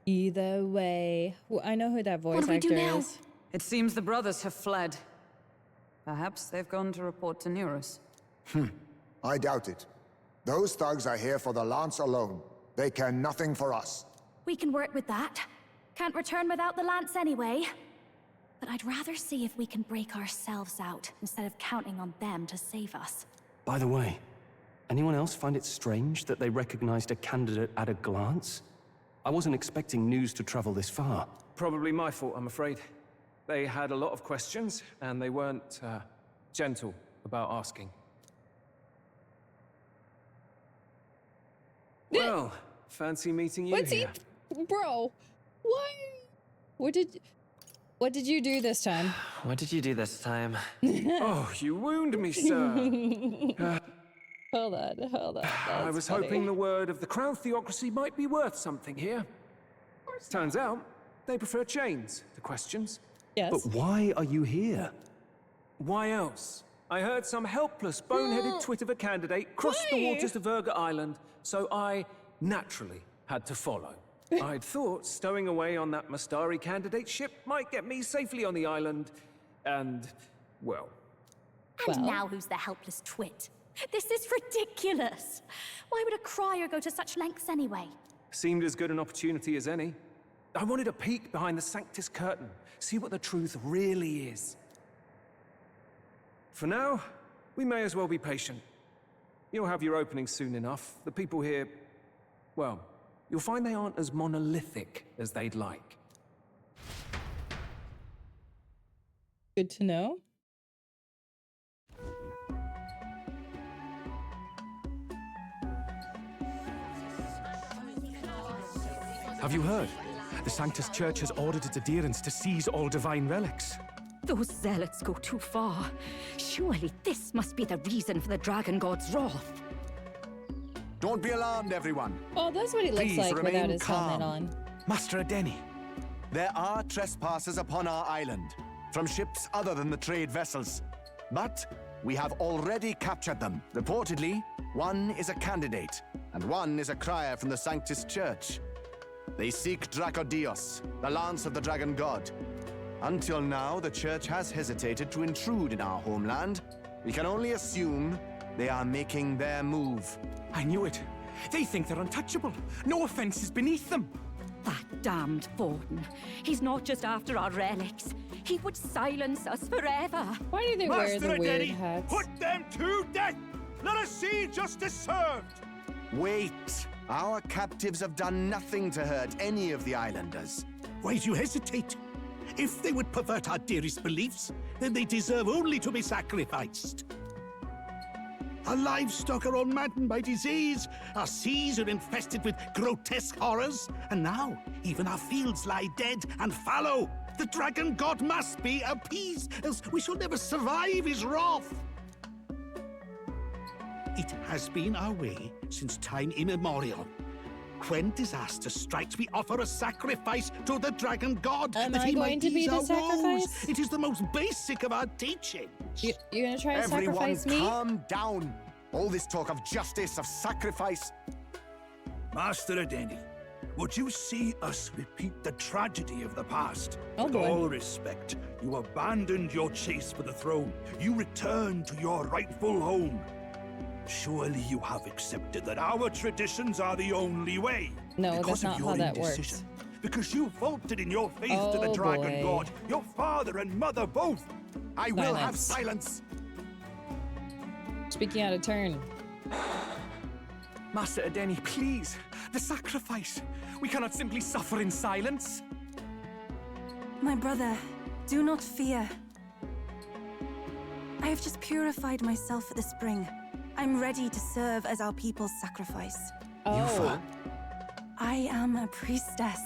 [SPEAKER 1] Either way. Well, I know who that voice actor is.
[SPEAKER 7] It seems the brothers have fled. Perhaps they've gone to report to Neurus.
[SPEAKER 5] I doubt it. Those thugs are here for the lance alone. They care nothing for us.
[SPEAKER 2] We can work with that. Can't return without the lance anyway. But I'd rather see if we can break ourselves out instead of counting on them to save us.
[SPEAKER 11] By the way, anyone else find it strange that they recognized a candidate at a glance? I wasn't expecting news to travel this far.
[SPEAKER 9] Probably my fault, I'm afraid. They had a lot of questions, and they weren't gentle about asking. Well, fancy meeting you here.
[SPEAKER 1] Bro, why? What did you do this time?
[SPEAKER 3] What did you do this time?
[SPEAKER 9] Oh, you wound me, sir.
[SPEAKER 1] Hold on.
[SPEAKER 9] I was hoping the word of the Crown Theocracy might be worth something here. Turns out, they prefer chains to questions.
[SPEAKER 1] Yes.
[SPEAKER 11] But why are you here?
[SPEAKER 9] Why else? I heard some helpless, boneheaded twit of a candidate crossed the waters of Virga Island, so I naturally had to follow. I'd thought stowing away on that Mustari candidate ship might get me safely on the island, and, well...
[SPEAKER 2] And now who's the helpless twit? This is ridiculous! Why would a crier go to such lengths anyway?
[SPEAKER 9] Seemed as good an opportunity as any. I wanted a peek behind the Sanctus curtain, see what the truth really is. For now, we may as well be patient. You'll have your opening soon enough. The people here, well, you'll find they aren't as monolithic as they'd like.
[SPEAKER 1] Good to know.
[SPEAKER 11] Have you heard? The Sanctus Church has ordered its adherents to seize all divine relics.
[SPEAKER 16] Those zealots go too far. Surely this must be the reason for the Dragon God's wrath.
[SPEAKER 17] Don't be alarmed, everyone.
[SPEAKER 1] Oh, that's what he looks
[SPEAKER 17] Please
[SPEAKER 1] like
[SPEAKER 17] remain
[SPEAKER 1] without his
[SPEAKER 17] calm.
[SPEAKER 1] helmet on.
[SPEAKER 17] Master Adeni, there are trespassers upon our island, from ships other than the trade vessels. But we have already captured them. Reportedly, one is a candidate, and one is a crier from the Sanctus Church. They seek Dracodios, the lance of the Dragon God. Until now, the Church has hesitated to intrude in our homeland. We can only assume they are making their move.
[SPEAKER 11] I knew it. They think they're untouchable. No offense is beneath them.
[SPEAKER 16] That damned Borden. He's not just after our relics. He would silence us forever.
[SPEAKER 1] Why do they wear the weird hats?
[SPEAKER 6] Put them to death! Let us see justice served!
[SPEAKER 17] Wait! Our captives have done nothing to hurt any of the islanders.
[SPEAKER 18] Why do you hesitate? If they would pervert our dearest beliefs, then they deserve only to be sacrificed. Our livestock are all maddened by disease, our seas are infested with grotesque horrors, and now even our fields lie dead and fallow. The Dragon God must be appeased, else we shall never survive his wrath. It has been our way since time immemorial. When disaster strikes, we offer a sacrifice to the Dragon God that he might ease our woes. It is the most basic of our teachings.
[SPEAKER 1] You gonna try to
[SPEAKER 17] Everyone
[SPEAKER 1] sacrifice me?
[SPEAKER 17] calm down. All this talk of justice, of sacrifice.
[SPEAKER 18] Master Adeni, would you see us repeat the tragedy of the past?
[SPEAKER 1] Oh,
[SPEAKER 18] With
[SPEAKER 1] boy.
[SPEAKER 18] all respect, you abandoned your chase for the throne. You returned to your rightful home. Surely you have accepted that our traditions are the only way.
[SPEAKER 1] No,
[SPEAKER 18] because
[SPEAKER 1] that's not
[SPEAKER 18] of your
[SPEAKER 1] how that
[SPEAKER 18] indecision.
[SPEAKER 1] works.
[SPEAKER 18] Because you vaulted in your faith to the
[SPEAKER 1] Oh,
[SPEAKER 18] Dragon
[SPEAKER 1] boy.
[SPEAKER 18] God, your father and mother both.
[SPEAKER 17] I will have silence.
[SPEAKER 1] Speaking out of turn.
[SPEAKER 11] Master Adeni, please. The sacrifice. We cannot simply suffer in silence.
[SPEAKER 14] My brother, do not fear. I have just purified myself for the spring. I'm ready to serve as our people's sacrifice.
[SPEAKER 1] Oh.
[SPEAKER 14] I am a priestess.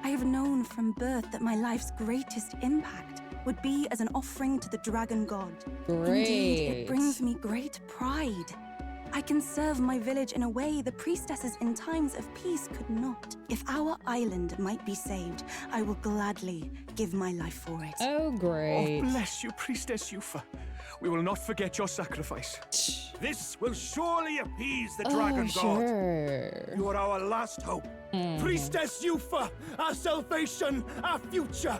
[SPEAKER 14] I have known from birth that my life's greatest impact would be as an offering to the Dragon God. Indeed, it
[SPEAKER 1] Great.
[SPEAKER 14] brings me great pride. I can serve my village in a way the priestesses in times of peace could not. If our island might be saved, I will gladly give my life for it.
[SPEAKER 1] Oh, great.
[SPEAKER 11] Oh, bless you, Priestess Yufa. We will not forget your sacrifice.
[SPEAKER 18] This will surely appease the
[SPEAKER 1] Oh,
[SPEAKER 18] Dragon God.
[SPEAKER 1] sure.
[SPEAKER 18] You are our last hope. Priestess Yufa, our salvation, our future.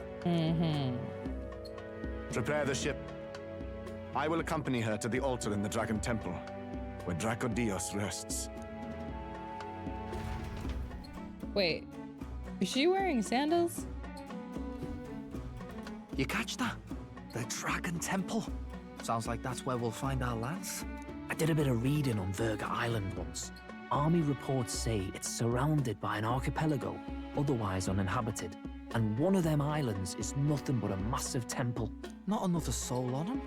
[SPEAKER 17] Prepare the ship. I will accompany her to the altar in the Dragon Temple, where Dracodios rests.
[SPEAKER 1] Wait. Is she wearing sandals?
[SPEAKER 10] You catch that? The Dragon Temple. Sounds like that's where we'll find our lance.
[SPEAKER 19] I did a bit of reading on Verga Island once. Army reports say it's surrounded by an archipelago, otherwise uninhabited. And one of them islands is nothing but a massive temple.
[SPEAKER 10] Not another soul on them.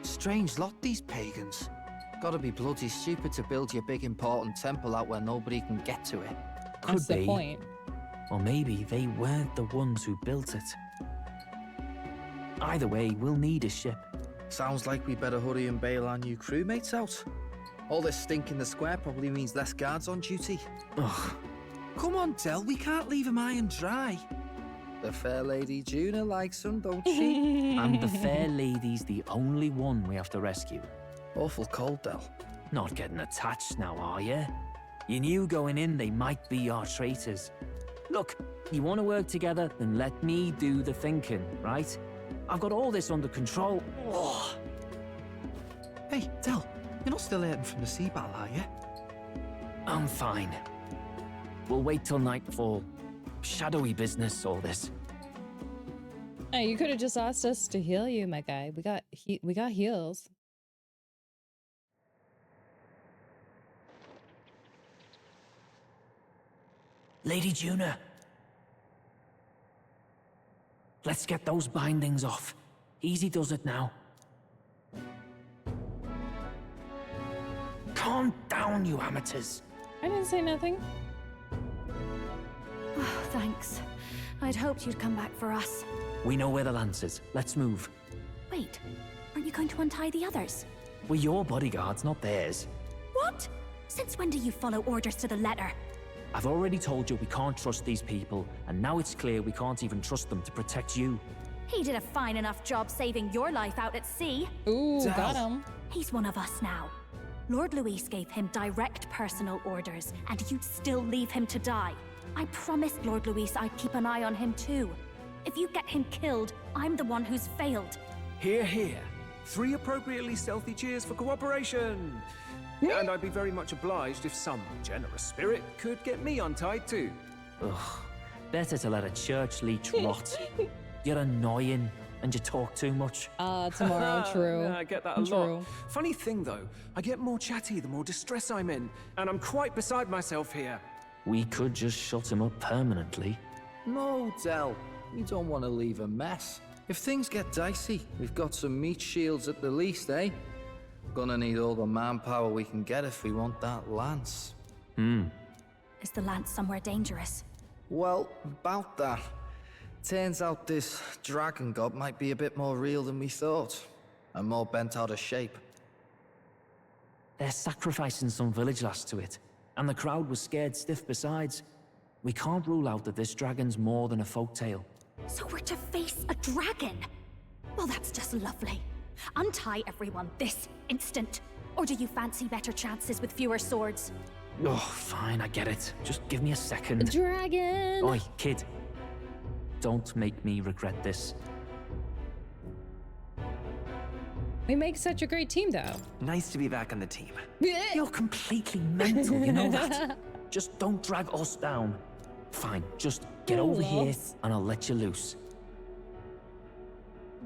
[SPEAKER 10] Strange lot, these pagans. Gotta be bloody stupid to build your big important temple out where nobody can get to it.
[SPEAKER 19] Could
[SPEAKER 1] That's the
[SPEAKER 19] be.
[SPEAKER 1] point.
[SPEAKER 19] Or maybe they weren't the ones who built it. Either way, we'll need a ship.
[SPEAKER 10] Sounds like we better hurry and bail our new crewmates out. All this stink in the square probably means less guards on duty.
[SPEAKER 19] Ugh.
[SPEAKER 10] Come on, Del, we can't leave him high and dry. The fair lady Juna likes him, don't she?
[SPEAKER 19] And the fair lady's the only one we have to rescue.
[SPEAKER 10] Awful cold, Del.
[SPEAKER 19] Not getting attached now, are you? You knew going in they might be our traitors. Look, you want to work together, then let me do the thinking, right? I've got all this under control. Ugh.
[SPEAKER 10] Hey, Del, you're not still hurting from the sea battle, are you?
[SPEAKER 19] I'm fine. We'll wait till nightfall. Shadowy business, all this.
[SPEAKER 1] Hey, you could have just asked us to heal you, my guy. We got heals.
[SPEAKER 19] Lady Juna. Let's get those bindings off. Easy does it now. Calm down, you amateurs.
[SPEAKER 1] I didn't say nothing.
[SPEAKER 2] Oh, thanks. I'd hoped you'd come back for us.
[SPEAKER 19] We know where the lance is. Let's move.
[SPEAKER 2] Wait, aren't you going to untie the others?
[SPEAKER 19] We're your bodyguards, not theirs.
[SPEAKER 2] What? Since when do you follow orders to the letter?
[SPEAKER 19] I've already told you we can't trust these people, and now it's clear we can't even trust them to protect you.
[SPEAKER 2] He did a fine enough job saving your life out at sea.
[SPEAKER 1] Ooh, got him.
[SPEAKER 2] He's one of us now. Lord Luis gave him direct personal orders, and you'd still leave him to die. I promised Lord Luis I'd keep an eye on him too. If you get him killed, I'm the one who's failed.
[SPEAKER 9] Hear, hear. 3 appropriately stealthy cheers for cooperation. And I'd be very much obliged if some generous spirit could get me untied too.
[SPEAKER 19] Ugh, better to let a church leech rot. You're annoying, and you talk too much.
[SPEAKER 1] Tomorrow, true.
[SPEAKER 9] Yeah, I get that a lot. Funny thing though, I get more chatty the more distress I'm in, and I'm quite beside myself here.
[SPEAKER 19] We could just shut him up permanently.
[SPEAKER 10] No, Del. We don't want to leave a mess. If things get dicey, we've got some meat shields at the least, eh? Gonna need all the manpower we can get if we want that lance.
[SPEAKER 2] Is the lance somewhere dangerous?
[SPEAKER 10] Well, about that. Turns out this dragon god might be a bit more real than we thought. And more bent out of shape.
[SPEAKER 19] They're sacrificing some village lass to it, and the crowd was scared stiff besides. We can't rule out that this dragon's more than a folktale.
[SPEAKER 2] So we're to face a dragon? Well, that's just lovely. Untie everyone this instant. Or do you fancy better chances with fewer swords?
[SPEAKER 19] Oh, fine, I get it. Just give me a second.
[SPEAKER 1] Dragon!
[SPEAKER 19] Oi, kid. Don't make me regret this.
[SPEAKER 1] We make such a great team, though.
[SPEAKER 3] Nice to be back on the team.
[SPEAKER 19] You're completely mental, you know that? Just don't drag us down. Fine, just get over here and I'll let you loose.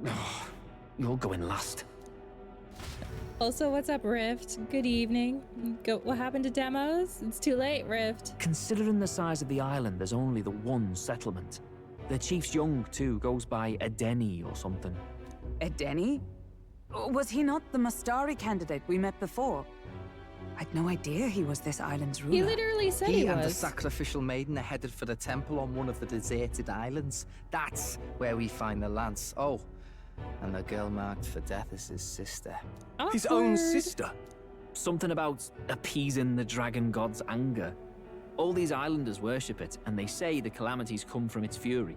[SPEAKER 19] Oh, you're going last.
[SPEAKER 1] Also, what's up, Rift? Good evening. What happened to demos? It's too late, Rift.
[SPEAKER 19] Considering the size of the island, there's only the one settlement. The chief's young, too, goes by Edeni or something.
[SPEAKER 7] Edeni? Was he not the Mastari candidate we met before? I'd no idea he was this island's ruler.
[SPEAKER 1] He literally said he
[SPEAKER 10] and
[SPEAKER 1] was.
[SPEAKER 10] the sacrificial maiden are headed for the temple on one of the deserted islands. That's where we find the lance. Oh, and the girl marked for death is his sister.
[SPEAKER 19] His own sister? Something about appeasing the dragon god's anger. All these islanders worship it, and they say the calamities come from its fury.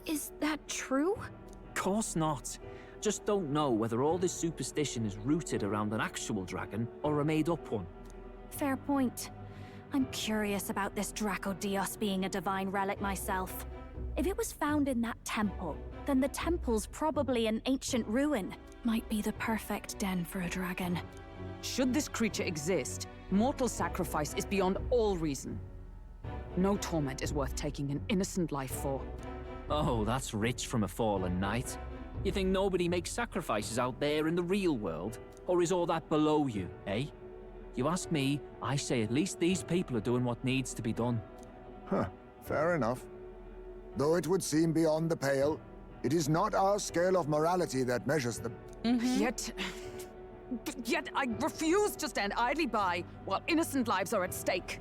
[SPEAKER 2] Is that true?
[SPEAKER 19] Course not. Just don't know whether all this superstition is rooted around an actual dragon or a made-up one.
[SPEAKER 2] Fair point. I'm curious about this Draco Dios being a divine relic myself. If it was found in that temple, then the temple's probably an ancient ruin. Might be the perfect den for a dragon.
[SPEAKER 7] Should this creature exist, mortal sacrifice is beyond all reason. No torment is worth taking an innocent life for.
[SPEAKER 19] Oh, that's rich from a fallen knight. You think nobody makes sacrifices out there in the real world? Or is all that below you, eh? You ask me, I say at least these people are doing what needs to be done.
[SPEAKER 5] Huh, fair enough. Though it would seem beyond the pale, it is not our scale of morality that measures them.
[SPEAKER 7] Yet I refuse to stand idly by while innocent lives are at stake.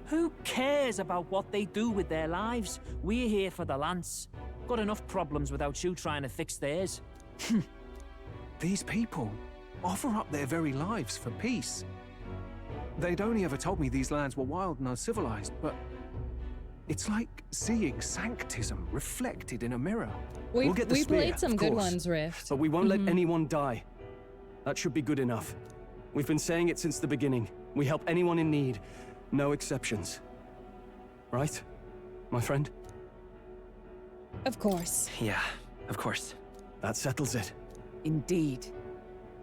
[SPEAKER 19] Who cares about what they do with their lives? We're here for the lance. Got enough problems without you trying to fix theirs.
[SPEAKER 9] These people offer up their very lives for peace. They'd only ever told me these lands were wild and uncivilized, but it's like seeing sanctism reflected in a mirror.
[SPEAKER 1] We
[SPEAKER 11] get the spear,
[SPEAKER 1] played some
[SPEAKER 11] of
[SPEAKER 1] good
[SPEAKER 11] course,
[SPEAKER 1] ones, Rift.
[SPEAKER 11] But we won't let anyone die. That should be good enough. We've been saying it since the beginning. We help anyone in need. No exceptions. Right, my friend?
[SPEAKER 1] Of course.
[SPEAKER 3] Yeah, of course.
[SPEAKER 11] That settles it.
[SPEAKER 7] Indeed.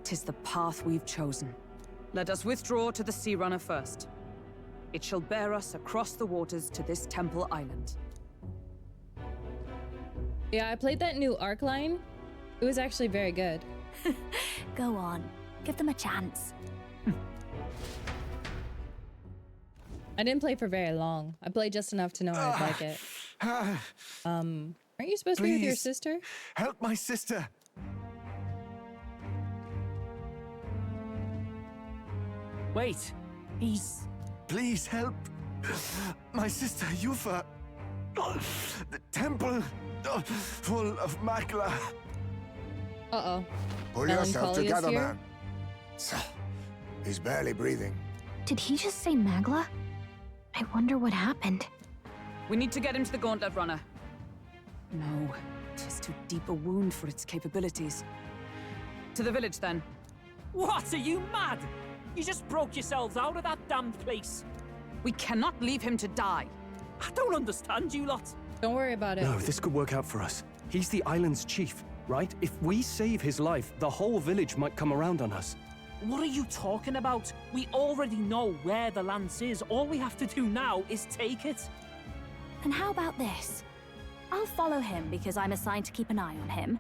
[SPEAKER 7] 'Tis the path we've chosen. Let us withdraw to the Sea Runner first. It shall bear us across the waters to this temple island.
[SPEAKER 1] Yeah, I played that new arc line. It was actually very good.
[SPEAKER 2] Go on. Give them a chance.
[SPEAKER 1] I didn't play for very long. I played just enough to know I'd like it. Aren't you supposed to be with your sister?
[SPEAKER 17] Help my sister!
[SPEAKER 19] Wait, he's...
[SPEAKER 17] Please help! My sister, Yufa! The temple full of Magla.
[SPEAKER 1] Uh-oh.
[SPEAKER 5] Pull yourself together, man. He's barely breathing.
[SPEAKER 2] Did he just say Magla? I wonder what happened.
[SPEAKER 7] We need to get him to the Gauntlet Runner. No, just too deep a wound for its capabilities. To the village, then.
[SPEAKER 19] What, are you mad? You just broke yourselves out of that damned place.
[SPEAKER 7] We cannot leave him to die.
[SPEAKER 19] I don't understand you lot.
[SPEAKER 1] Don't worry about it.
[SPEAKER 11] No, this could work out for us. He's the island's chief, right? If we save his life, the whole village might come around on us.
[SPEAKER 19] What are you talking about? We already know where the lance is. All we have to do now is take it.
[SPEAKER 2] And how about this? I'll follow him because I'm assigned to keep an eye on him.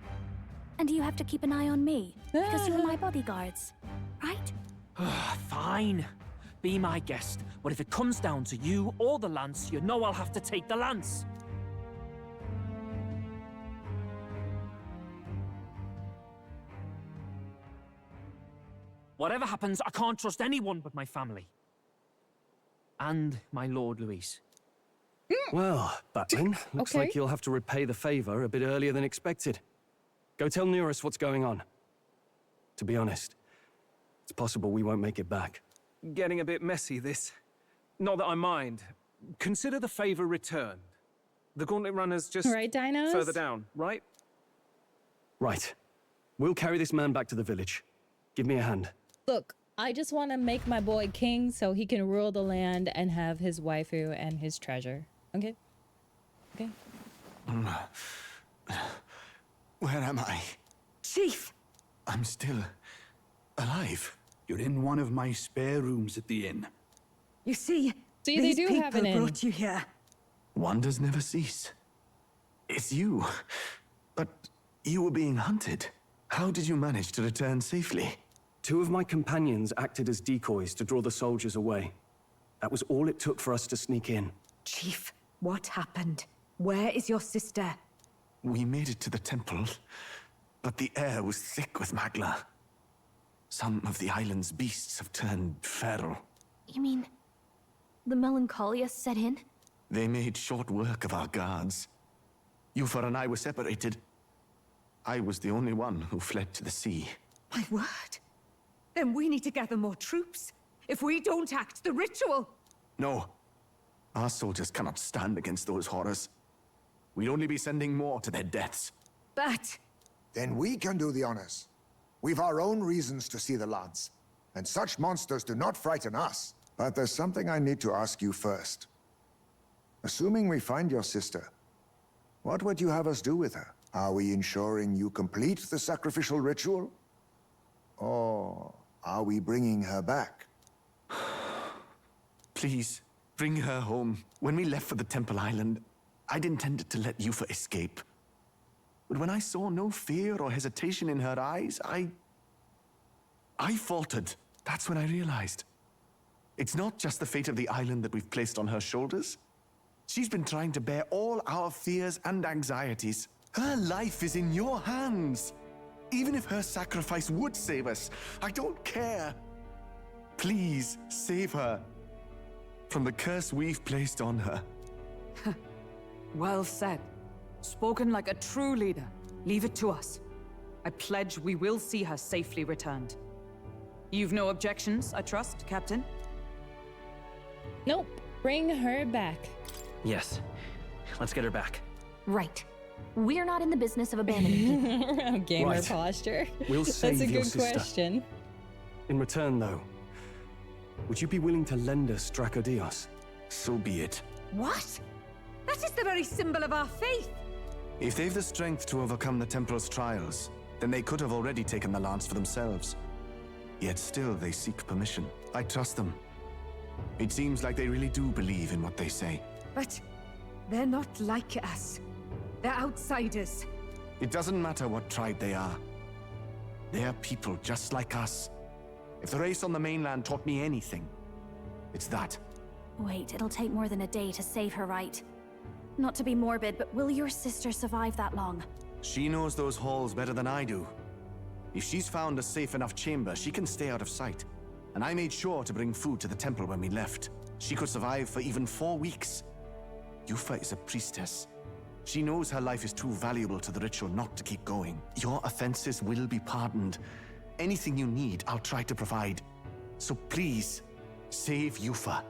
[SPEAKER 2] And you have to keep an eye on me because you're my bodyguards, right?
[SPEAKER 19] Fine. Be my guest. But if it comes down to you or the lance, you know I'll have to take the lance. Whatever happens, I can't trust anyone but my family. And my Lord Luis.
[SPEAKER 11] Well, Batlin, looks like you'll have to repay the favor a bit earlier than expected. Go tell Neurus what's going on. To be honest, it's possible we won't make it back.
[SPEAKER 9] Getting a bit messy, this. Not that I mind. Consider the favor returned. The Gauntlet Runner's just
[SPEAKER 1] right, Dinos?
[SPEAKER 9] further down, right?
[SPEAKER 11] Right. We'll carry this man back to the village. Give me a hand.
[SPEAKER 1] Look, I just want to make my boy king so he can rule the land and have his waifu and his treasure. Okay? Okay?
[SPEAKER 17] Where am I?
[SPEAKER 14] Chief!
[SPEAKER 17] I'm still alive.
[SPEAKER 18] You're in one of my spare rooms at the inn.
[SPEAKER 14] You see,
[SPEAKER 1] they
[SPEAKER 14] these
[SPEAKER 1] do have an
[SPEAKER 14] people
[SPEAKER 1] inn.
[SPEAKER 14] brought you here.
[SPEAKER 17] Wonders never cease. It's you. But you were being hunted. How did you manage to return safely?
[SPEAKER 11] 2 of my companions acted as decoys to draw the soldiers away. That was all it took for us to sneak in.
[SPEAKER 14] Chief, what happened? Where is your sister?
[SPEAKER 17] We made it to the temple, but the air was thick with Magla. Some of the island's beasts have turned feral.
[SPEAKER 2] You mean the melancholia set in?
[SPEAKER 17] They made short work of our guards. Yufa and I were separated. I was the only one who fled to the sea.
[SPEAKER 14] My word. Then we need to gather more troops. If we don't act, the ritual...
[SPEAKER 17] No. Our soldiers cannot stand against those horrors. We'd only be sending more to their deaths.
[SPEAKER 14] But...
[SPEAKER 5] Then we can do the honors. We've our own reasons to see the lance. And such monsters do not frighten us. But there's something I need to ask you first. Assuming we find your sister, what would you have us do with her? Are we ensuring you complete the sacrificial ritual? Or are we bringing her back?
[SPEAKER 17] Please, bring her home. When we left for the Temple Island, I'd intended to let Yufa escape. But when I saw no fear or hesitation in her eyes, I faltered. That's when I realized. It's not just the fate of the island that we've placed on her shoulders. She's been trying to bear all our fears and anxieties. Her life is in your hands. Even if her sacrifice would save us, I don't care. Please, save her from the curse we've placed on her.
[SPEAKER 7] Well said. Spoken like a true leader. Leave it to us. I pledge we will see her safely returned. You've no objections, I trust, Captain?
[SPEAKER 1] Nope. Bring her back.
[SPEAKER 3] Yes. Let's get her back.
[SPEAKER 2] Right. We're not in the business of abandoning people.
[SPEAKER 1] Gamer
[SPEAKER 11] Right.
[SPEAKER 1] posture.
[SPEAKER 11] We'll save
[SPEAKER 1] That's a
[SPEAKER 11] your
[SPEAKER 1] good
[SPEAKER 11] sister.
[SPEAKER 1] question.
[SPEAKER 11] In return, though, would you be willing to lend us Dracodios?
[SPEAKER 17] So be it.
[SPEAKER 14] What? That is the very symbol of our faith.
[SPEAKER 17] If they've the strength to overcome the Templar's trials, then they could have already taken the lance for themselves. Yet still they seek permission. I trust them. It seems like they really do believe in what they say.
[SPEAKER 14] But they're not like us.
[SPEAKER 7] They're outsiders.
[SPEAKER 17] It doesn't matter what tribe they are. They're people just like us. If the race on the mainland taught me anything, it's that.
[SPEAKER 2] Wait, it'll take more than a day to save her, right? Not to be morbid, but will your sister survive that long?
[SPEAKER 17] She knows those halls better than I do. If she's found a safe enough chamber, she can stay out of sight. And I made sure to bring food to the temple when we left. She could survive for even 4 weeks. Yufa is a priestess. She knows her life is too valuable to the ritual not to keep going. Your offenses will be pardoned. Anything you need, I'll try to provide. So please, save Yufa.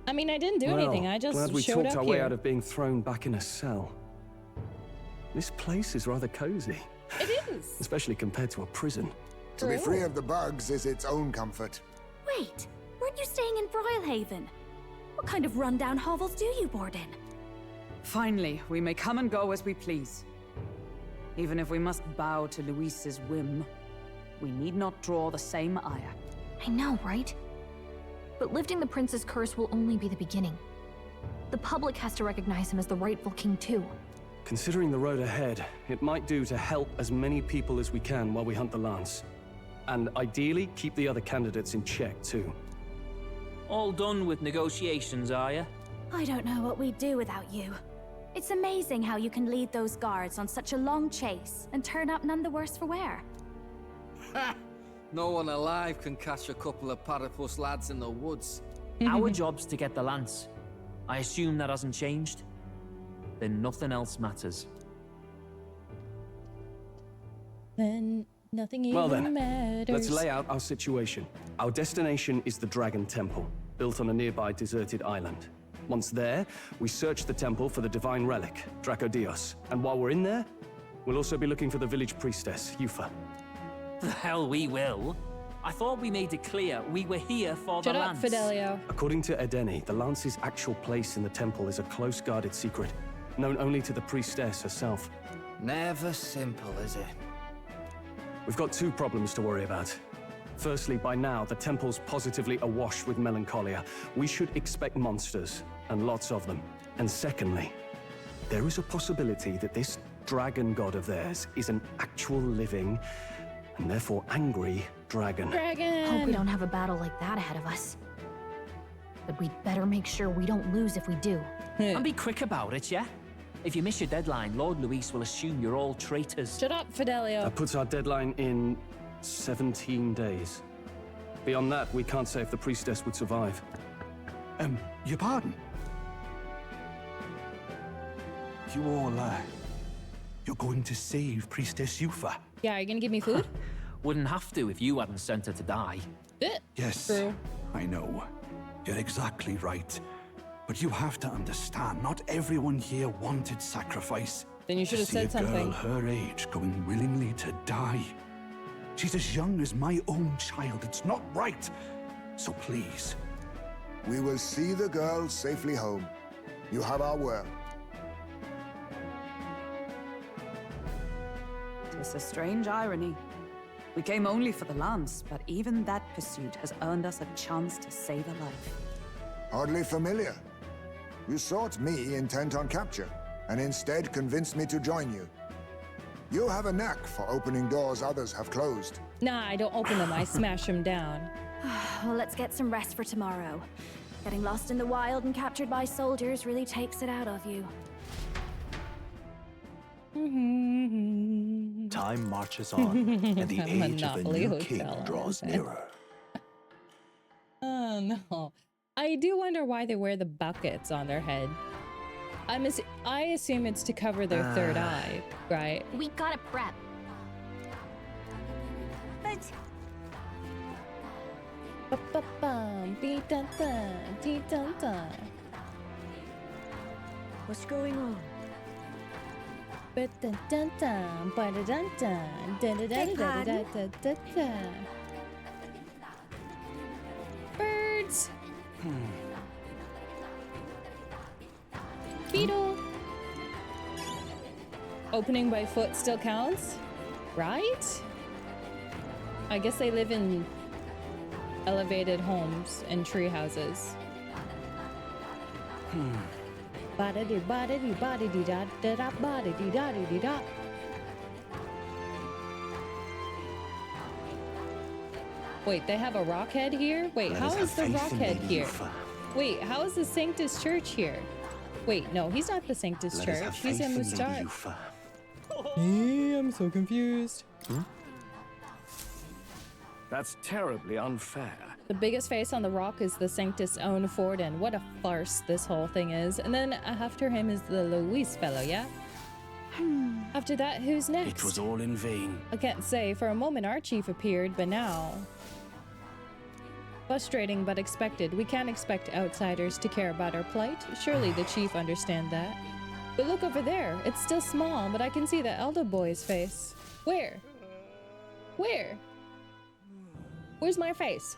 [SPEAKER 1] I mean, I didn't do anything. I just
[SPEAKER 11] glad we
[SPEAKER 1] showed
[SPEAKER 11] talked
[SPEAKER 1] up
[SPEAKER 11] our way
[SPEAKER 1] here.
[SPEAKER 11] out of being thrown back in a cell. This place is rather cozy.
[SPEAKER 1] It is.
[SPEAKER 11] Especially compared to a prison.
[SPEAKER 5] To be free of the bugs is its own comfort.
[SPEAKER 2] Wait, weren't you staying in Broilhaven? What kind of rundown hovels do you board in?
[SPEAKER 7] Finally, we may come and go as we please. Even if we must bow to Luis's whim, we need not draw the same ire.
[SPEAKER 20] I know, right? But lifting the prince's curse will only be the beginning. The public has to recognize him as the rightful king too.
[SPEAKER 11] Considering the road ahead, it might do to help as many people as we can while we hunt the Lance. And ideally, keep the other candidates in check too.
[SPEAKER 19] All done with negotiations, are you?
[SPEAKER 2] I don't know what we'd do without you. It's amazing how you can lead those guards on such a long chase and turn up none the worse for wear.
[SPEAKER 10] Ha! No one alive can catch a couple of platypus lads in the woods.
[SPEAKER 19] Our job's to get the lance. I assume that hasn't changed? Then nothing else matters.
[SPEAKER 1] Then nothing
[SPEAKER 11] Well
[SPEAKER 1] even
[SPEAKER 11] then,
[SPEAKER 1] matters.
[SPEAKER 11] let's lay out our situation. Our destination is the Dragon Temple, built on a nearby deserted island. Once there, we search the temple for the divine relic, Dracodios. And while we're in there, we'll also be looking for the village priestess, Yufa.
[SPEAKER 19] The hell we will. I thought we made it clear we were here for the lance.
[SPEAKER 1] Shut up, Fidelio.
[SPEAKER 11] According to Edeni, the lance's actual place in the temple is a close guarded secret, known only to the priestess herself.
[SPEAKER 10] Never simple, is it?
[SPEAKER 11] We've got 2 problems to worry about. Firstly, by now, the temple's positively awash with melancholia. We should expect monsters, and lots of them. And secondly, there is a possibility that this dragon god of theirs is an actual living, and therefore angry, dragon.
[SPEAKER 20] Hope we don't have a battle like that ahead of us. But we'd better make sure we don't lose if we do.
[SPEAKER 19] And be quick about it, yeah? If you miss your deadline, Lord Luis will assume you're all traitors.
[SPEAKER 1] Shut up, Fidelio.
[SPEAKER 11] That puts our deadline in 17 days. Beyond that, we can't say if the priestess would survive.
[SPEAKER 15] Your pardon? You all, you're going to save Priestess Yufa?
[SPEAKER 1] Yeah, are you gonna give me food?
[SPEAKER 19] Wouldn't have to if you hadn't sent her to die.
[SPEAKER 15] Yes,
[SPEAKER 1] True.
[SPEAKER 15] I know. You're exactly right. But you have to understand, not everyone here wanted sacrifice.
[SPEAKER 1] Then you should have said
[SPEAKER 15] To see a girl
[SPEAKER 1] something.
[SPEAKER 15] her age going willingly to die. She's as young as my own child. It's not right. So please.
[SPEAKER 5] We will see the girl safely home. You have our word.
[SPEAKER 7] It's a strange irony. We came only for the lance, but even that pursuit has earned us a chance to save a life.
[SPEAKER 5] Oddly familiar. You sought me intent on capture, and instead convinced me to join you. You have a knack for opening doors others have closed.
[SPEAKER 1] Nah, I don't open them. I smash them down.
[SPEAKER 2] Well, let's get some rest for tomorrow. Getting lost in the wild and captured by soldiers really takes it out of you.
[SPEAKER 4] Time marches on, and the age of the new king draws nearer.
[SPEAKER 1] Oh no. I do wonder why they wear the buckets on their head. I assume it's to cover their third eye, right?
[SPEAKER 20] We gotta prep.
[SPEAKER 2] But
[SPEAKER 20] what's going on?
[SPEAKER 1] Birds. Beetle. Opening by foot still counts, right? I guess they live in elevated homes and tree houses. Ba-da-dee-ba-da-dee-ba-da-dee-da-da-da-ba-da-dee-da-dee-da. Wait, they have a rockhead here? Wait, how is the rockhead here? Wait, how is the Sanctus Church here? Wait, no, he's not the Sanctus Church. He's in Mustar. I'm so confused.
[SPEAKER 11] That's terribly unfair.
[SPEAKER 1] The biggest face on the rock is the Sanctus own Forden. What a farce this whole thing is. And then after him is the Luis fellow, yeah? After that, who's next?
[SPEAKER 11] It was all in vain.
[SPEAKER 1] I can't say. For a moment, our chief appeared, but now... Frustrating, but expected. We can't expect outsiders to care about our plight. Surely the chief understands that. But look over there. It's still small, but I can see the elder boy's face. Where? Where? Where's my face?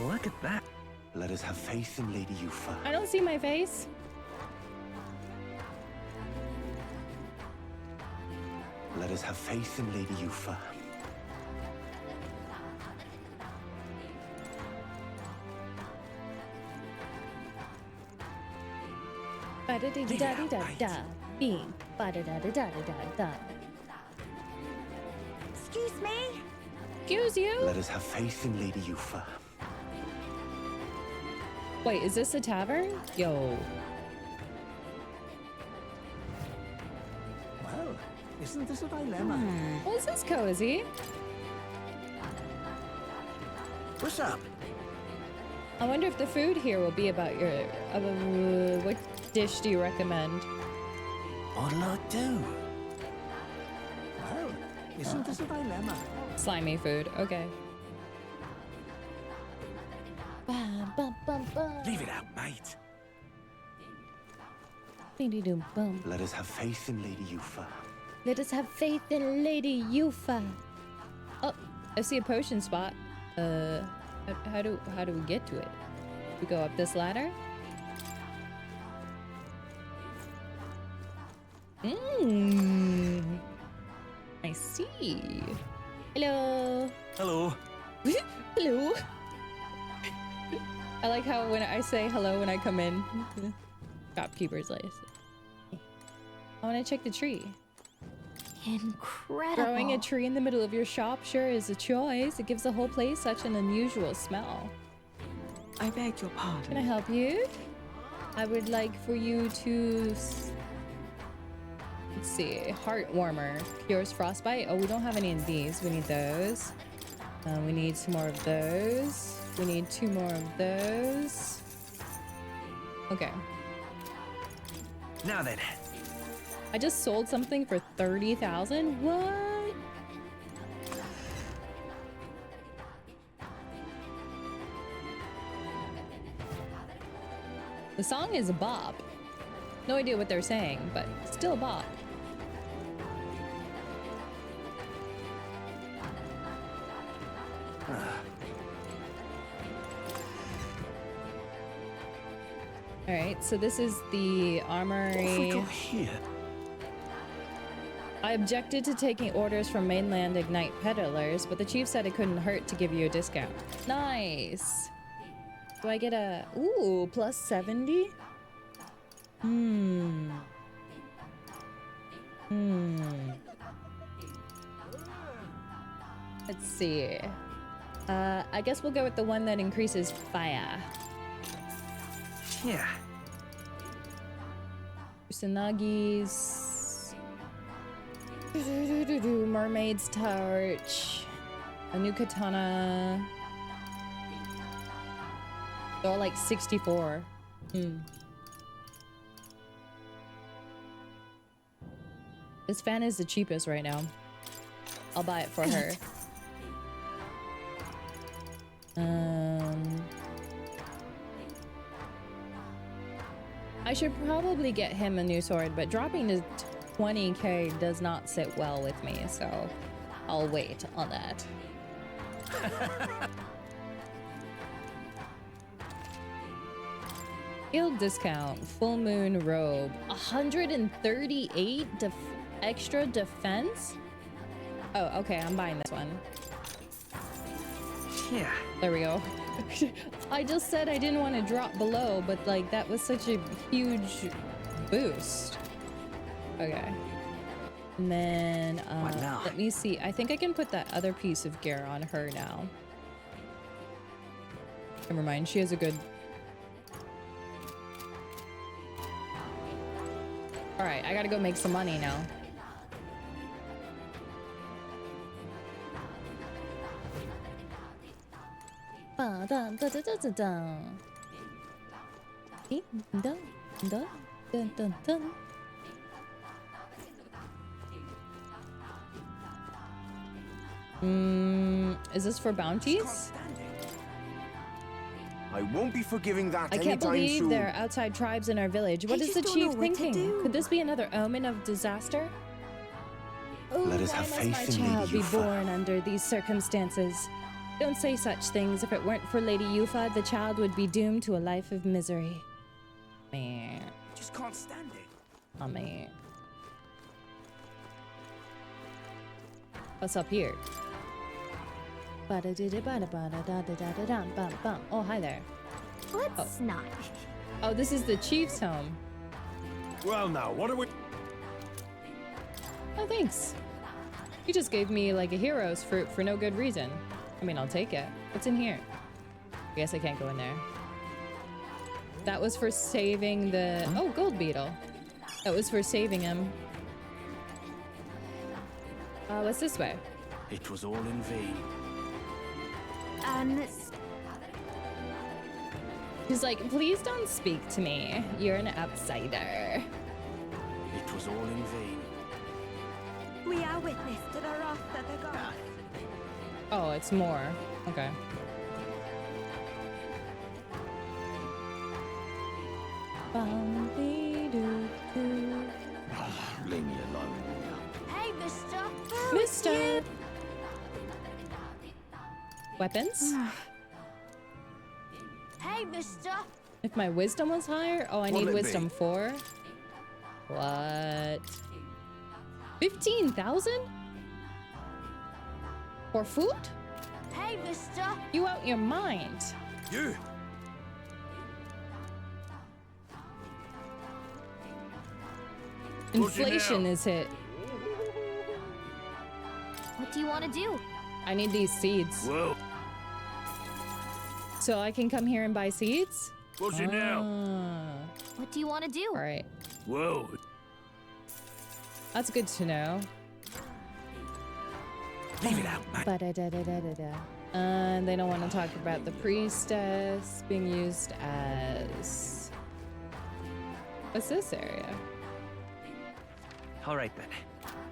[SPEAKER 13] Look at that. Let us have faith in Lady Yufa.
[SPEAKER 1] I don't see my face.
[SPEAKER 13] Let us have faith in Lady Yufa.
[SPEAKER 1] Ba-da-dee-da-dee-da-da. Bing. Ba-da-da-da-da-da-da.
[SPEAKER 2] Excuse me?
[SPEAKER 1] Excuse you?
[SPEAKER 13] Let us have faith in Lady Yufa.
[SPEAKER 1] Wait, is this a tavern? Yo.
[SPEAKER 18] Well, isn't this a dilemma?
[SPEAKER 1] Well, this is cozy.
[SPEAKER 18] What's up?
[SPEAKER 1] I wonder if the food here will be about your... what dish do you recommend?
[SPEAKER 18] What'll I do? Well, isn't this a dilemma?
[SPEAKER 1] Slimy food, okay. Bum, bum, bum, bum.
[SPEAKER 18] Leave it out, mate.
[SPEAKER 1] Bing-dee-doom-bum.
[SPEAKER 13] Let us have faith in Lady Yufa.
[SPEAKER 1] Let us have faith in Lady Yufa. Oh, I see a potion spot. How do we get to it? We go up this ladder? I see. Hello.
[SPEAKER 11] Hello.
[SPEAKER 1] Hello. I like how when I say hello when I come in. Shopkeeper's list. I want to check the tree.
[SPEAKER 20] Incredible.
[SPEAKER 1] Growing a tree in the middle of your shop sure is a choice. It gives the whole place such an unusual smell.
[SPEAKER 21] I beg your pardon.
[SPEAKER 1] Can I help you? I would like for you to... Let's see. Heart warmer. Cures frostbite. Oh, we don't have any of these. We need those. We need some more of those. We need 2 more of those. Okay.
[SPEAKER 13] Now then.
[SPEAKER 1] I just sold something for 30,000? What? The song is a bop. No idea what they're saying, but still a bop. All right, so this is the armory.
[SPEAKER 13] What have we got here?
[SPEAKER 1] I objected to taking orders from mainland Ignite peddlers, but the chief said it couldn't hurt to give you a discount. Nice. Do I get a... Ooh, plus 70? Let's see. I guess we'll go with the one that increases fire.
[SPEAKER 13] Yeah.
[SPEAKER 1] Usanagi's... Mermaid's Torch. A new katana. They're all like 64. This fan is the cheapest right now. I'll buy it for her. I should probably get him a new sword, but dropping to 20k does not sit well with me, so I'll wait on that. Guild discount, full moon robe, 138 extra defense? Oh, okay, I'm buying this one.
[SPEAKER 19] Yeah.
[SPEAKER 1] There we go. I just said I didn't want to drop below, but like that was such a huge boost. Okay. And then
[SPEAKER 19] What now?
[SPEAKER 1] let me see. I think I can put that other piece of gear on her now. Never mind. She has a good... All right. I got to go make some money now. Is this for bounties?
[SPEAKER 17] I won't be forgiving that
[SPEAKER 1] I can't
[SPEAKER 17] anytime
[SPEAKER 1] believe
[SPEAKER 17] soon.
[SPEAKER 1] there are outside tribes in our village. What is the chief thinking? Could this be another omen of disaster? Oh,
[SPEAKER 4] Let us
[SPEAKER 1] why
[SPEAKER 4] have
[SPEAKER 1] must
[SPEAKER 4] faith
[SPEAKER 1] my
[SPEAKER 4] in
[SPEAKER 1] child
[SPEAKER 4] Lady
[SPEAKER 1] be
[SPEAKER 4] Yufa.
[SPEAKER 1] born under these circumstances? Don't say such things. If it weren't for Lady Yufa, the child would be doomed to a life of misery. Man.
[SPEAKER 13] Just can't stand it.
[SPEAKER 1] Oh, man. What's up here? Oh, hi there.
[SPEAKER 2] Let's not.
[SPEAKER 1] Oh, this is the chief's home.
[SPEAKER 6] Well, now, what are we...
[SPEAKER 1] Oh, thanks. You just gave me like a hero's fruit for no good reason. I mean, I'll take it. What's in here? I guess I can't go in there. That was for saving the... Oh, gold beetle. That was for saving him. What's this way?
[SPEAKER 13] It was all in vain.
[SPEAKER 1] He's like, please don't speak to me. You're an outsider.
[SPEAKER 13] It was all in vain.
[SPEAKER 2] We are witness to the wrath of the gods.
[SPEAKER 1] Oh, it's more. Okay.
[SPEAKER 13] Leave me alone.
[SPEAKER 2] Hey, mister.
[SPEAKER 1] Mister. Weapons?
[SPEAKER 2] Hey, mister.
[SPEAKER 1] If my wisdom was higher? Oh, I need
[SPEAKER 2] What'll it
[SPEAKER 1] wisdom
[SPEAKER 2] be?
[SPEAKER 1] 4? What? 15,000? For food?
[SPEAKER 2] Hey, mister.
[SPEAKER 1] You out your mind.
[SPEAKER 6] You.
[SPEAKER 1] Inflation is hit.
[SPEAKER 20] What do you want to do?
[SPEAKER 1] I need these seeds.
[SPEAKER 6] Whoa.
[SPEAKER 1] So I can come here and buy seeds?
[SPEAKER 6] What's it now?
[SPEAKER 20] What do you want to do?
[SPEAKER 1] All right.
[SPEAKER 6] Whoa.
[SPEAKER 1] That's good to know.
[SPEAKER 13] Leave it out, man.
[SPEAKER 1] They don't want to talk about the priestess being used as... What's this area?
[SPEAKER 3] All right, then.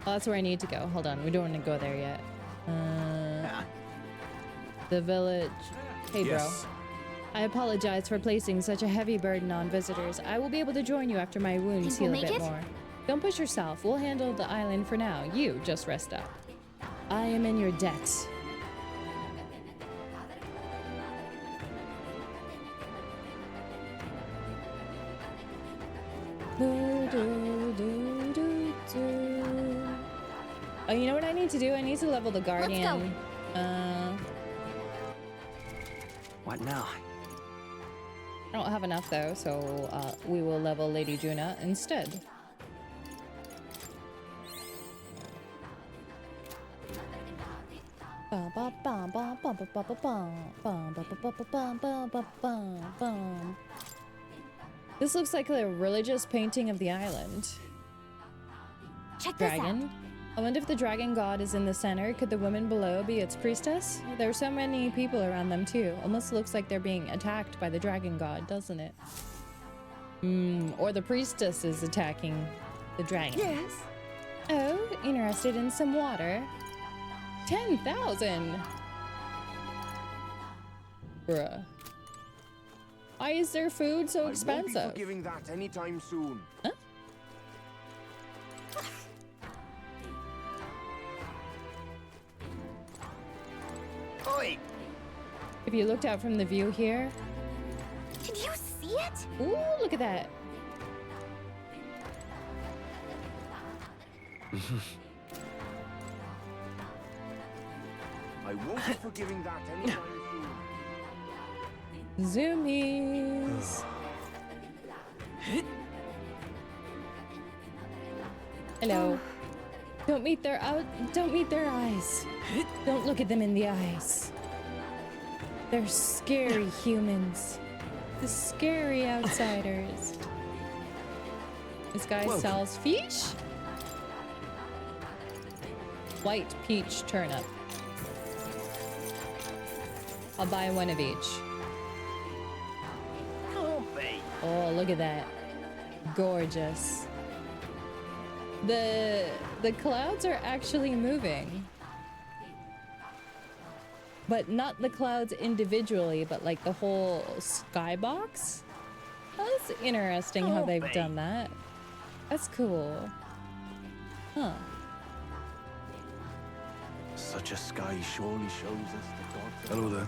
[SPEAKER 1] Oh, that's where I need to go. Hold on, we don't want to go there yet. The village. Hey,
[SPEAKER 6] Yes.
[SPEAKER 1] bro. I apologize for placing such a heavy burden on visitors. I will be able to join you after my wounds
[SPEAKER 20] Think
[SPEAKER 1] heal
[SPEAKER 20] we'll
[SPEAKER 1] a bit
[SPEAKER 20] make it?
[SPEAKER 1] more. Don't push yourself. We'll handle the island for now. You just rest up. I am in your debt. Oh, you know what I need to do? I need to level the guardian.
[SPEAKER 3] What now?
[SPEAKER 1] I don't have enough though, so we will level Lady Juna instead. This looks like a religious painting of the island.
[SPEAKER 2] Check this
[SPEAKER 1] Dragon?
[SPEAKER 2] out.
[SPEAKER 1] I wonder if the dragon god is in the center. Could the woman below be its priestess? There are so many people around them too. Almost looks like they're being attacked by the dragon god, doesn't it? Or the priestess is attacking the dragon.
[SPEAKER 2] Yes.
[SPEAKER 1] Oh, interested in some water? 10,000! Bruh. Why is their food so
[SPEAKER 17] I won't be
[SPEAKER 1] expensive?
[SPEAKER 17] forgiving that anytime soon.
[SPEAKER 1] Huh?
[SPEAKER 17] Oi!
[SPEAKER 1] If you looked out from the view here...
[SPEAKER 2] Did you see it?
[SPEAKER 1] Ooh, look at that.
[SPEAKER 13] I won't be forgiving that anytime soon.
[SPEAKER 1] Zoomies. Hello. Don't meet their eyes. Don't look at them in the eyes. They're scary humans. The scary outsiders. This guy sells fish? White peach turnip. I'll buy one of each. Oh, look at that. Gorgeous. The clouds are actually moving. But not the clouds individually, but like the whole skybox. That's interesting how they've done that. That's cool. Huh.
[SPEAKER 4] Such a sky surely shows us the thoughts.
[SPEAKER 15] Hello there.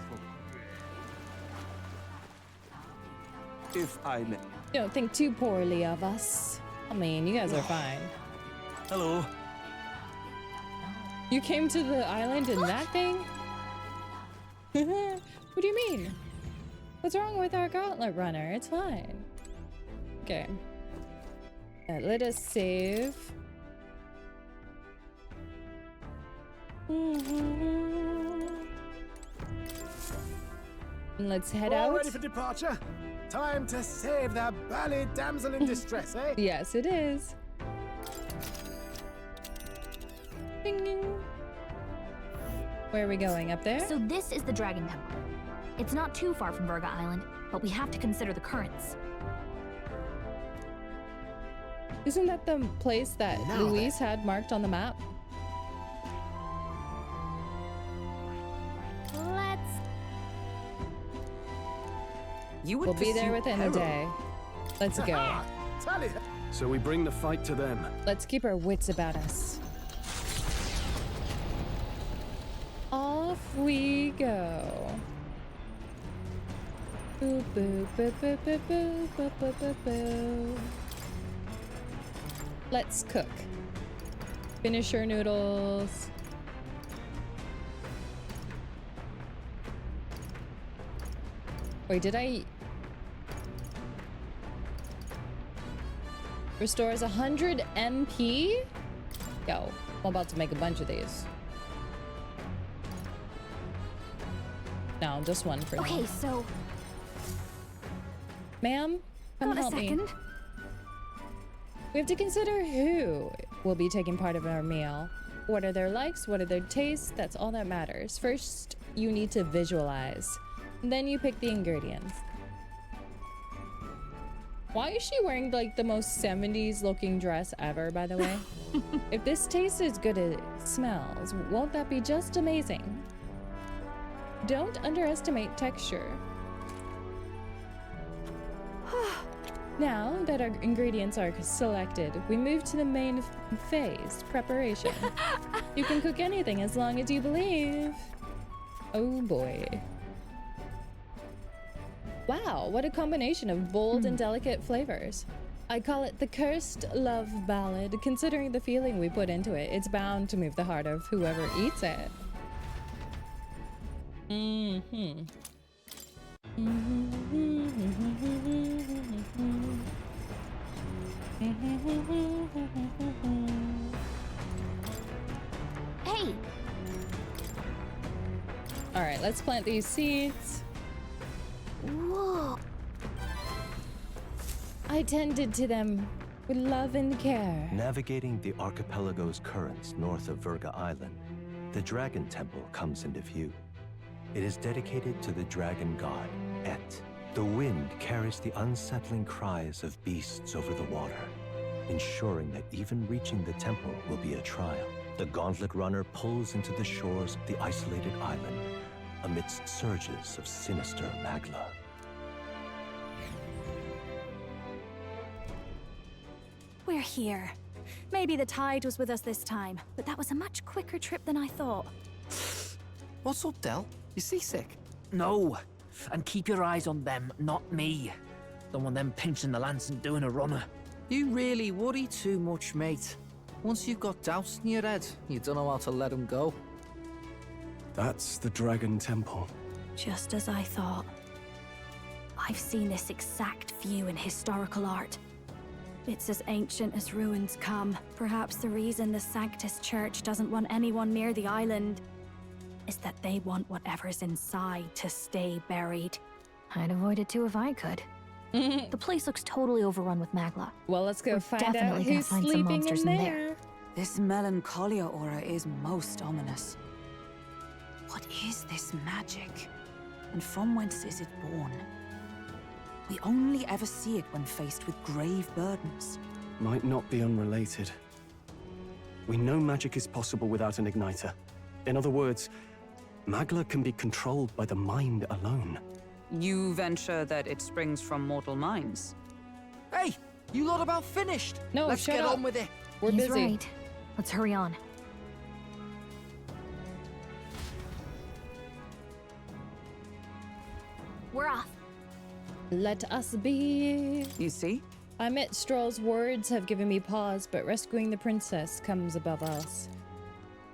[SPEAKER 13] If I may.
[SPEAKER 1] Don't think too poorly of us. I mean, you guys are fine.
[SPEAKER 15] Hello.
[SPEAKER 1] You came to the island in that thing? What do you mean? What's wrong with our gauntlet runner? It's fine. Okay. Let us save. Let's head out.
[SPEAKER 8] All ready for departure? Time to save the burly damsel in distress, eh?
[SPEAKER 1] Yes, it is. Ding ding. Where are we going? Up there?
[SPEAKER 20] So this is the Dragon Temple. It's not too far from Verga Island, but we have to consider the currents.
[SPEAKER 1] Isn't that the place that Louise had marked on the map? We'll be there within a day. Let's go.
[SPEAKER 11] So we bring the fight to them.
[SPEAKER 1] Let's keep our wits about us. Off we go. Boo, boo, boo, boo, boo, boo, boo, boo, boo, boo. Let's cook. Finisher noodles. Wait, did I... Restores 100 MP? Yo, I'm about to make a bunch of these. No, just one for now.
[SPEAKER 20] Okay, so...
[SPEAKER 1] Ma'am, come help me. We have to consider who will be taking part of our meal. What are their likes? What are their tastes? That's all that matters. First, you need to visualize. Then you pick the ingredients. Why is she wearing like the most 70s looking dress ever, by the way? If this tastes as good as it smells, won't that be just amazing? Don't underestimate texture. Now that our ingredients are selected, we move to the main phase, preparation. You can cook anything as long as you believe. Oh boy. Wow, what a combination of bold and delicate flavors. I call it the cursed love ballad. Considering the feeling we put into it, it's bound to move the heart of whoever eats it.
[SPEAKER 20] Hey!
[SPEAKER 1] All right, let's plant these seeds.
[SPEAKER 20] Whoa!
[SPEAKER 1] I tended to them with love and care.
[SPEAKER 4] Navigating the archipelago's currents north of Verga Island, the Dragon Temple comes into view. It is dedicated to the dragon god, Et. The wind carries the unsettling cries of beasts over the water, ensuring that even reaching the temple will be a trial. The gauntlet runner pulls into the shores of the isolated island amidst surges of sinister magla.
[SPEAKER 2] We're here. Maybe the tide was with us this time, but that was a much quicker trip than I thought.
[SPEAKER 10] What's up, Del? You seasick?
[SPEAKER 19] No. And keep your eyes on them, not me. Don't want them pinching the lance and doing a runner.
[SPEAKER 10] You really worry too much, mate. Once you've got doubts in your head, you don't know how to let them go.
[SPEAKER 11] That's the Dragon Temple.
[SPEAKER 2] Just as I thought. I've seen this exact view in historical art. It's as ancient as ruins come. Perhaps the reason the Sanctus Church doesn't want anyone near the island is that they want whatever's inside to stay buried.
[SPEAKER 20] I'd avoid it too if I could. The place looks totally overrun with Magla.
[SPEAKER 1] Well, let's go find out
[SPEAKER 20] definitely gonna
[SPEAKER 1] who's
[SPEAKER 20] find some
[SPEAKER 1] sleeping
[SPEAKER 20] monsters
[SPEAKER 1] in
[SPEAKER 20] in
[SPEAKER 1] there.
[SPEAKER 7] This melancholia aura is most ominous. What is this magic? And from whence is it born? We only ever see it when faced with grave burdens.
[SPEAKER 11] Might not be unrelated. We know magic is possible without an igniter. In other words, Magla can be controlled by the mind alone.
[SPEAKER 7] You venture that it springs from mortal minds?
[SPEAKER 10] Hey, you lot about finished?
[SPEAKER 1] No,
[SPEAKER 10] let's
[SPEAKER 1] shut
[SPEAKER 10] get
[SPEAKER 1] up.
[SPEAKER 10] on with it.
[SPEAKER 1] We're
[SPEAKER 20] He's
[SPEAKER 1] busy.
[SPEAKER 20] right. Let's hurry on.
[SPEAKER 2] We're off.
[SPEAKER 1] Let us be.
[SPEAKER 7] You see?
[SPEAKER 1] I admit Stroll's words have given me pause, but rescuing the princess comes above us.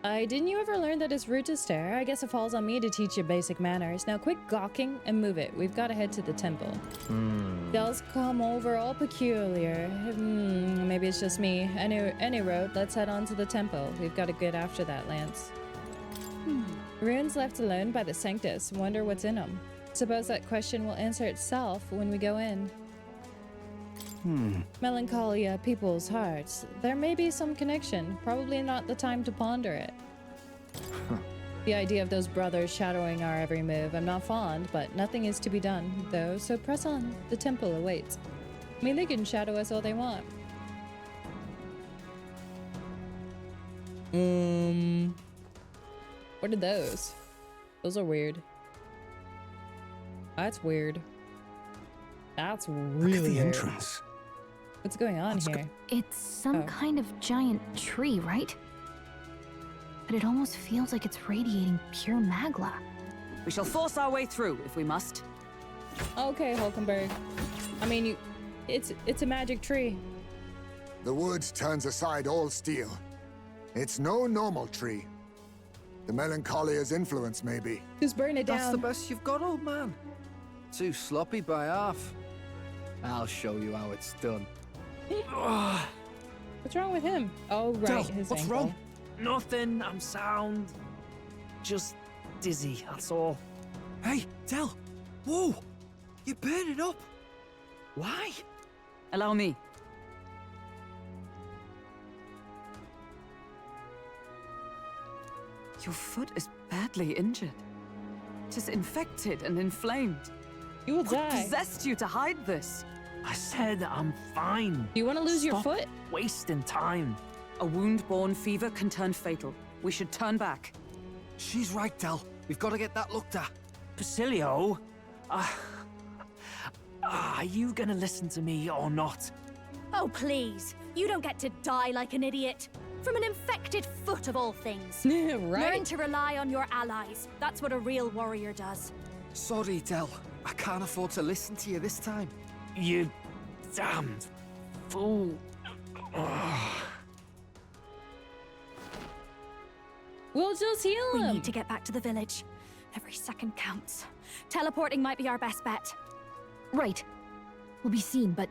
[SPEAKER 1] Didn't you ever learn that it's rude to stare? I guess it falls on me to teach you basic manners. Now quit gawking and move it. We've got to head to the temple. They'll come over all peculiar. Maybe it's just me. Any road, let's head on to the temple. We've got to get after that, Lance. Ruins left alone by the Sanctus. Wonder what's in them. Suppose that question will answer itself when we go in. Melancholia, people's hearts. There may be some connection. Probably not the time to ponder it. The idea of those brothers shadowing our every move. I'm not fond, but nothing is to be done, though, so press on. The temple awaits. I mean, they can shadow us all they want. What are those? Those are weird. That's weird. That's really
[SPEAKER 11] Look at the
[SPEAKER 1] weird.
[SPEAKER 11] entrance.
[SPEAKER 1] What's going on here?
[SPEAKER 20] It's some kind of giant tree, right? But it almost feels like it's radiating pure Magla.
[SPEAKER 7] We shall force our way through if we must.
[SPEAKER 1] Okay, Hulkenberg. I mean, it's a magic tree.
[SPEAKER 5] The wood turns aside all steel. It's no normal tree. The Melancholia's influence, maybe.
[SPEAKER 1] Just burn it down.
[SPEAKER 10] That's the best you've got, old man. Too sloppy by half. I'll show you how it's done.
[SPEAKER 1] What's wrong with him? Oh, right.
[SPEAKER 19] Del,
[SPEAKER 1] his
[SPEAKER 19] what's
[SPEAKER 1] ankle.
[SPEAKER 19] wrong? Nothing. I'm sound. Just dizzy, that's all.
[SPEAKER 10] Hey, Del! Whoa! You're burning up! Why?
[SPEAKER 7] Allow me. Your foot is badly injured. It is infected and inflamed.
[SPEAKER 1] You will
[SPEAKER 7] What
[SPEAKER 1] die.
[SPEAKER 7] possessed you to hide this?
[SPEAKER 19] I said I'm fine.
[SPEAKER 1] Do you want to lose your foot?
[SPEAKER 19] Wasting time.
[SPEAKER 7] A wound-borne fever can turn fatal. We should turn back.
[SPEAKER 10] She's right, Del. We've got to get that looked at.
[SPEAKER 19] Basilio? Are you gonna listen to me or not?
[SPEAKER 2] Oh, please. You don't get to die like an idiot. From an infected foot of all things.
[SPEAKER 1] Right?
[SPEAKER 2] Learn to rely on your allies. That's what a real warrior does.
[SPEAKER 10] Sorry, Del. I can't afford to listen to you this time.
[SPEAKER 19] You damned fool.
[SPEAKER 1] We'll just heal
[SPEAKER 2] We
[SPEAKER 1] him.
[SPEAKER 2] need to get back to the village. Every second counts. Teleporting might be our best bet.
[SPEAKER 20] Right. We'll be seen, but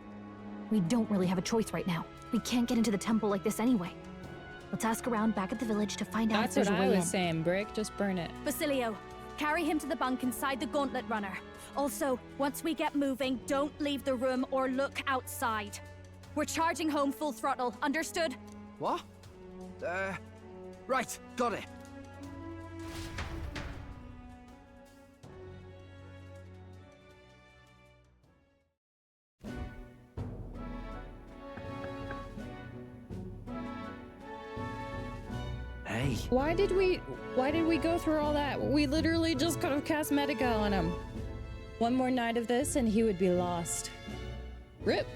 [SPEAKER 20] we don't really have a choice right now. We can't get into the temple like this anyway. Let's ask around back at the village to find out
[SPEAKER 1] That's
[SPEAKER 20] if there's
[SPEAKER 1] what
[SPEAKER 20] a
[SPEAKER 1] I
[SPEAKER 20] way
[SPEAKER 1] was
[SPEAKER 20] in.
[SPEAKER 1] saying, Brick. Just burn it.
[SPEAKER 2] Basilio, carry him to the bunk inside the gauntlet runner. Also, once we get moving, don't leave the room or look outside. We're charging home full throttle, understood?
[SPEAKER 10] What? Right, got it.
[SPEAKER 19] Hey.
[SPEAKER 1] Why did we go through all that? We literally just could have cast Medica on him. One more night of this and he would be lost. Rip.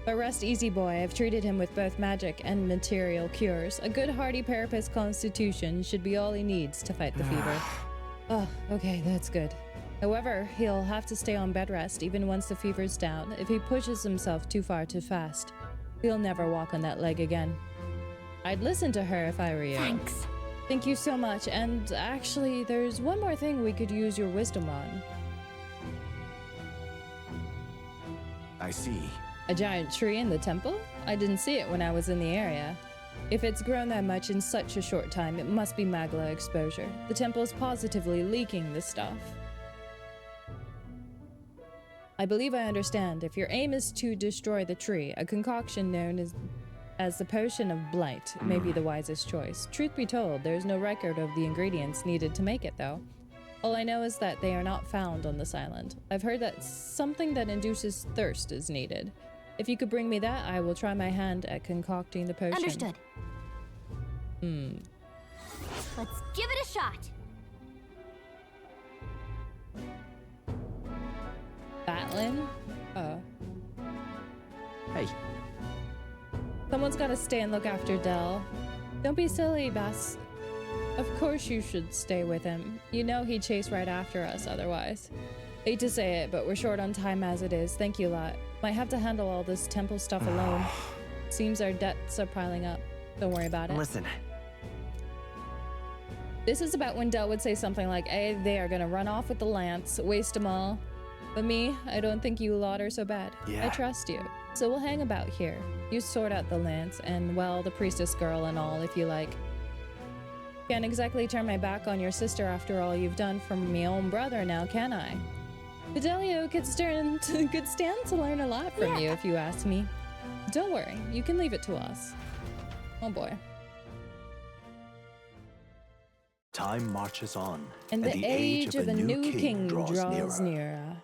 [SPEAKER 1] But rest easy, boy. I've treated him with both magic and material cures. A good hardy Parapus constitution should be all he needs to fight the fever. Oh, okay, that's good. However, he'll have to stay on bed rest even once the fever's down. If he pushes himself too far too fast, he'll never walk on that leg again. I'd listen to her if I were you.
[SPEAKER 2] Thanks.
[SPEAKER 1] Thank you so much. And actually, there's one more thing we could use your wisdom on.
[SPEAKER 17] I see.
[SPEAKER 1] A giant tree in the temple? I didn't see it when I was in the area. If it's grown that much in such a short time, it must be magma exposure. The temple is positively leaking the stuff. I believe I understand. If your aim is to destroy the tree, a concoction known as the Potion of Blight may be the wisest choice. Truth be told, there's no record of the ingredients needed to make it, though. All I know is that they are not found on this island. I've heard that something that induces thirst is needed. If you could bring me that, I will try my hand at concocting the potion.
[SPEAKER 20] Understood.
[SPEAKER 2] Let's give it a shot.
[SPEAKER 1] Batlin? Oh.
[SPEAKER 10] Hey.
[SPEAKER 1] Someone's gotta stay and look after Del. Don't be silly, Bess. Of course you should stay with him. You know he'd chase right after us otherwise. Hate to say it, but we're short on time as it is. Thank you, lot. Might have to handle all this temple stuff alone. Seems our debts are piling up. Don't worry about it.
[SPEAKER 3] Listen.
[SPEAKER 1] This is about when Del would say something like, hey, they are gonna run off with the lance, waste them all. But me, I don't think you lot are so bad.
[SPEAKER 3] Yeah.
[SPEAKER 1] I trust you. So we'll hang about here. You sort out the lance and, well, the priestess girl and all, if you like. Can't exactly turn my back on your sister after all you've done for me own brother now, can I? Fidelio could stand to learn a lot from you, if you ask me. Don't worry, you can leave it to us. Oh boy.
[SPEAKER 4] Time marches on,
[SPEAKER 1] And the age of a new king draws nearer.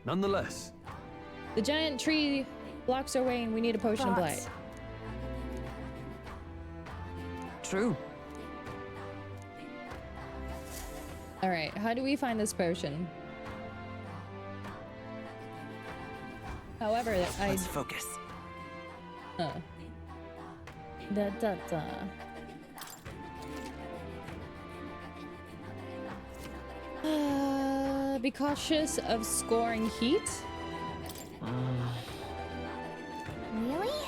[SPEAKER 11] Nonetheless.
[SPEAKER 1] The giant tree blocks our way and we need a potion of blight.
[SPEAKER 7] True.
[SPEAKER 1] Alright, how do we find this potion? However,
[SPEAKER 3] Let's focus.
[SPEAKER 1] Oh. Da. Be cautious of scoring heat.
[SPEAKER 2] Really?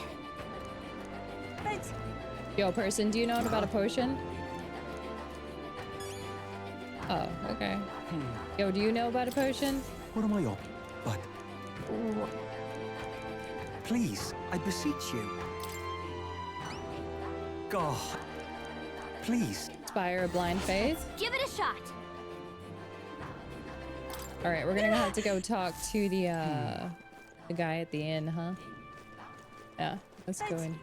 [SPEAKER 2] But
[SPEAKER 1] Yo, person, do you know about a potion? Oh, okay. Yo, do you know about a potion?
[SPEAKER 3] What am I up? But please, I beseech you. God, please.
[SPEAKER 1] Inspire a blind faith.
[SPEAKER 2] give it a shot.
[SPEAKER 1] All right, we're gonna have to go talk to the guy at the inn, huh? Yeah, let's go in.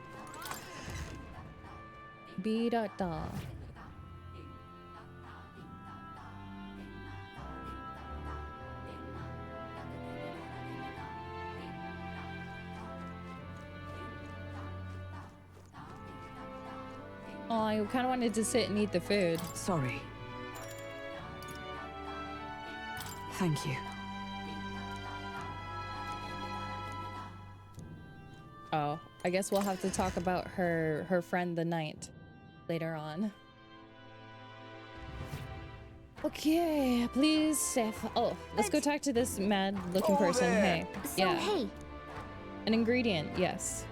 [SPEAKER 1] B.da. Oh, I kind of wanted to sit and eat the food.
[SPEAKER 7] Sorry. Thank you.
[SPEAKER 1] Oh, I guess we'll have to talk about her friend the knight later on. Okay, please, Seth. Oh, let's go talk to this mad-looking person. Hey,
[SPEAKER 2] So, hey,
[SPEAKER 1] an ingredient, yes.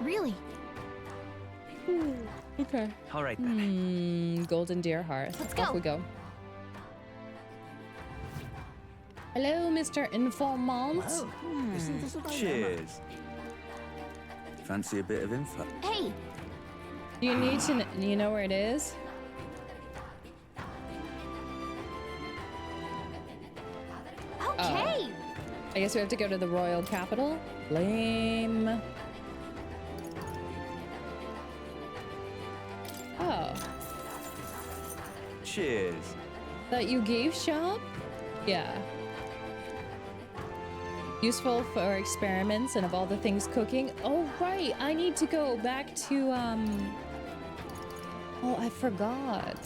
[SPEAKER 2] really?
[SPEAKER 1] Okay.
[SPEAKER 3] All right then.
[SPEAKER 1] Golden deer heart.
[SPEAKER 2] Let's
[SPEAKER 1] Off
[SPEAKER 2] go.
[SPEAKER 1] we go. Hello, Mr. Informant.
[SPEAKER 3] Isn't this a dilemma? Cheers. Fancy a bit of info?
[SPEAKER 2] Hey,
[SPEAKER 1] Do you need to? You know where it is?
[SPEAKER 2] okay.
[SPEAKER 1] I guess we have to go to the royal capital. Lame. Oh,
[SPEAKER 3] Cheers.
[SPEAKER 1] that you gave shop? Yeah. Useful for experiments and of all the things cooking. Oh, right. I need to go back to, oh, I forgot.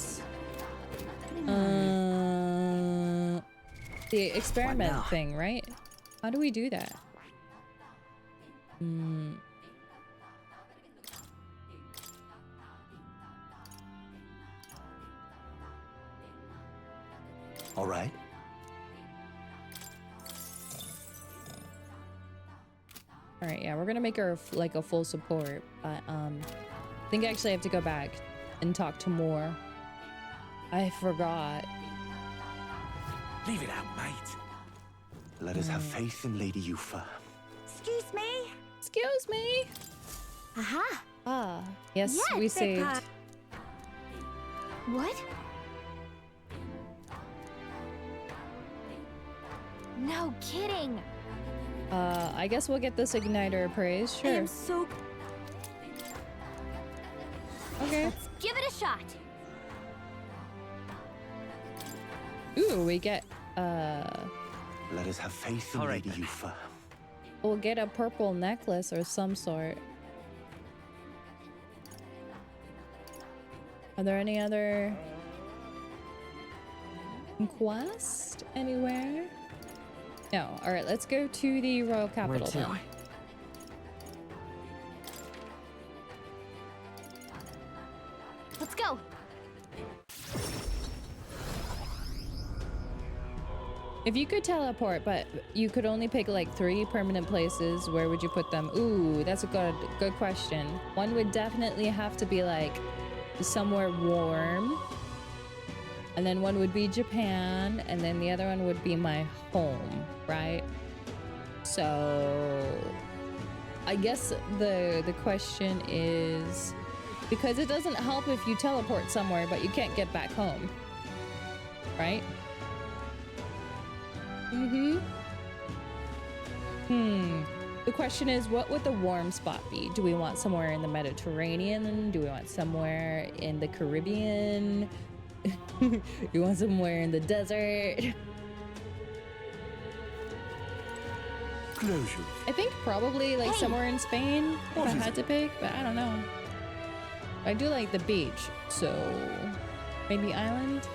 [SPEAKER 1] The experiment thing, right? How do we do that?
[SPEAKER 4] All right.
[SPEAKER 1] All right, yeah, we're gonna make her like a full support, but I think actually I have to go back and talk to more. I forgot.
[SPEAKER 15] Leave it out, mate.
[SPEAKER 4] Let us have faith in Lady Yufa.
[SPEAKER 2] Excuse me?
[SPEAKER 1] Excuse me?
[SPEAKER 2] Aha!
[SPEAKER 1] Ah, yes,
[SPEAKER 2] Yes,
[SPEAKER 1] we
[SPEAKER 2] they
[SPEAKER 1] saved.
[SPEAKER 2] What? No kidding.
[SPEAKER 1] I guess we'll get this igniter appraised.
[SPEAKER 2] I
[SPEAKER 1] Sure.
[SPEAKER 2] am so...
[SPEAKER 1] Okay.
[SPEAKER 2] Let's give it a shot.
[SPEAKER 1] Ooh, we get
[SPEAKER 4] Let us have faith in Lady Yufa.
[SPEAKER 1] we'll get a purple necklace or some sort. Are there any other quest anywhere? No. All right, let's go to the royal capital
[SPEAKER 19] to?
[SPEAKER 1] then.
[SPEAKER 2] Let's go.
[SPEAKER 1] If you could teleport, but you could only pick like 3 permanent places, where would you put them? Ooh, that's a good question. One would definitely have to be like somewhere warm. And then one would be Japan, and then the other one would be my home, right? So I guess the question is, because it doesn't help if you teleport somewhere but you can't get back home, right? The question is, what would the warm spot be? Do we want somewhere in the Mediterranean? Do we want somewhere in the Caribbean? You want somewhere in the desert?
[SPEAKER 15] Closure.
[SPEAKER 1] I think probably like somewhere in Spain if I had to pick, but I don't know. I do like the beach, so maybe island?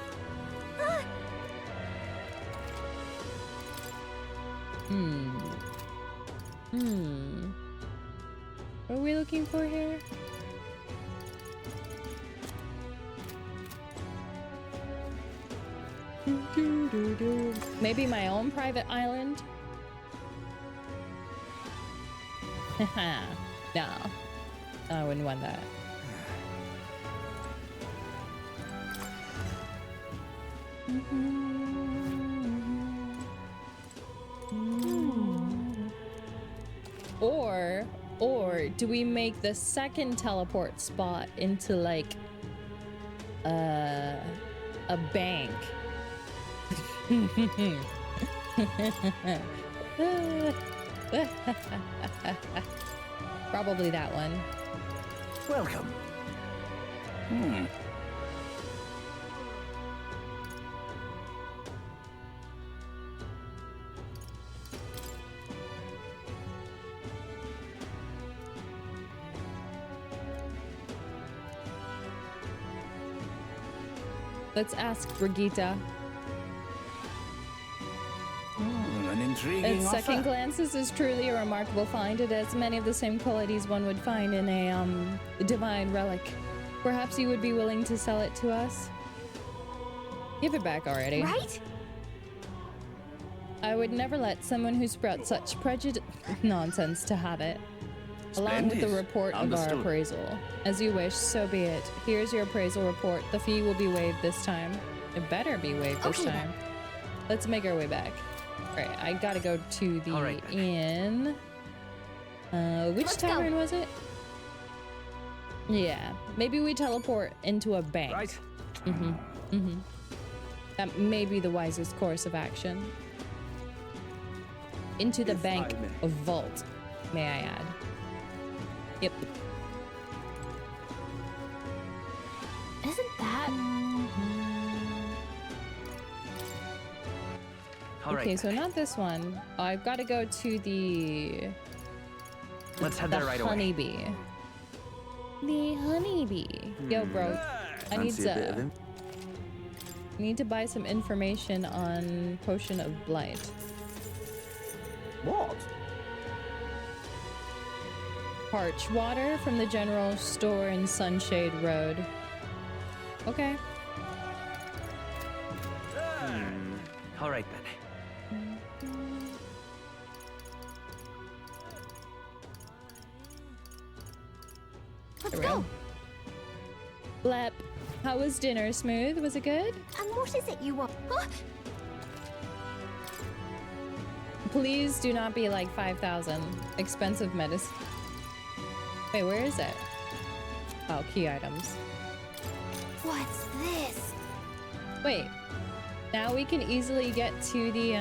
[SPEAKER 1] What are we looking for here? Maybe my own private island? No, I wouldn't want that. Or do we make the second teleport spot into like a bank? Probably that one.
[SPEAKER 15] Welcome.
[SPEAKER 1] Let's ask Brigitte.
[SPEAKER 15] An intriguing
[SPEAKER 1] At second
[SPEAKER 15] offer.
[SPEAKER 1] glance, this is truly a remarkable find. It has many of the same qualities one would find in a divine relic. Perhaps you would be willing to sell it to us? Give it back already.
[SPEAKER 2] Right?
[SPEAKER 1] I would never let someone who sprouts such nonsense to have it. Along with the report of our appraisal. As you wish, so be it. Here's your appraisal report. The fee will be waived this time. It better be waived this time. Let's make our way back. Alright, I gotta go to the inn. Which tavern was it? Yeah, maybe we teleport into a bank.
[SPEAKER 11] Right.
[SPEAKER 1] That may be the wisest course of action. Into the bank of vault, may I add. Yep.
[SPEAKER 2] Isn't that...
[SPEAKER 1] Okay, so not this one. I've got to go to the...
[SPEAKER 19] Let's head there right away.
[SPEAKER 1] Honeybee. The honeybee. Yo, bro. I need
[SPEAKER 3] Fancy a bit of
[SPEAKER 1] to...
[SPEAKER 3] him?
[SPEAKER 1] Need to buy some information on Potion of Blight.
[SPEAKER 3] What?
[SPEAKER 1] Parch water from the general store in Sunshade Road. Okay.
[SPEAKER 19] All right then.
[SPEAKER 1] Blep. How was dinner? Smooth? Was it good?
[SPEAKER 2] And what is it you want? Huh?
[SPEAKER 1] Please do not be like 5,000. Expensive medicine. Wait, where is it? Oh, key items.
[SPEAKER 2] What's this?
[SPEAKER 1] Wait. Now we can easily get to the,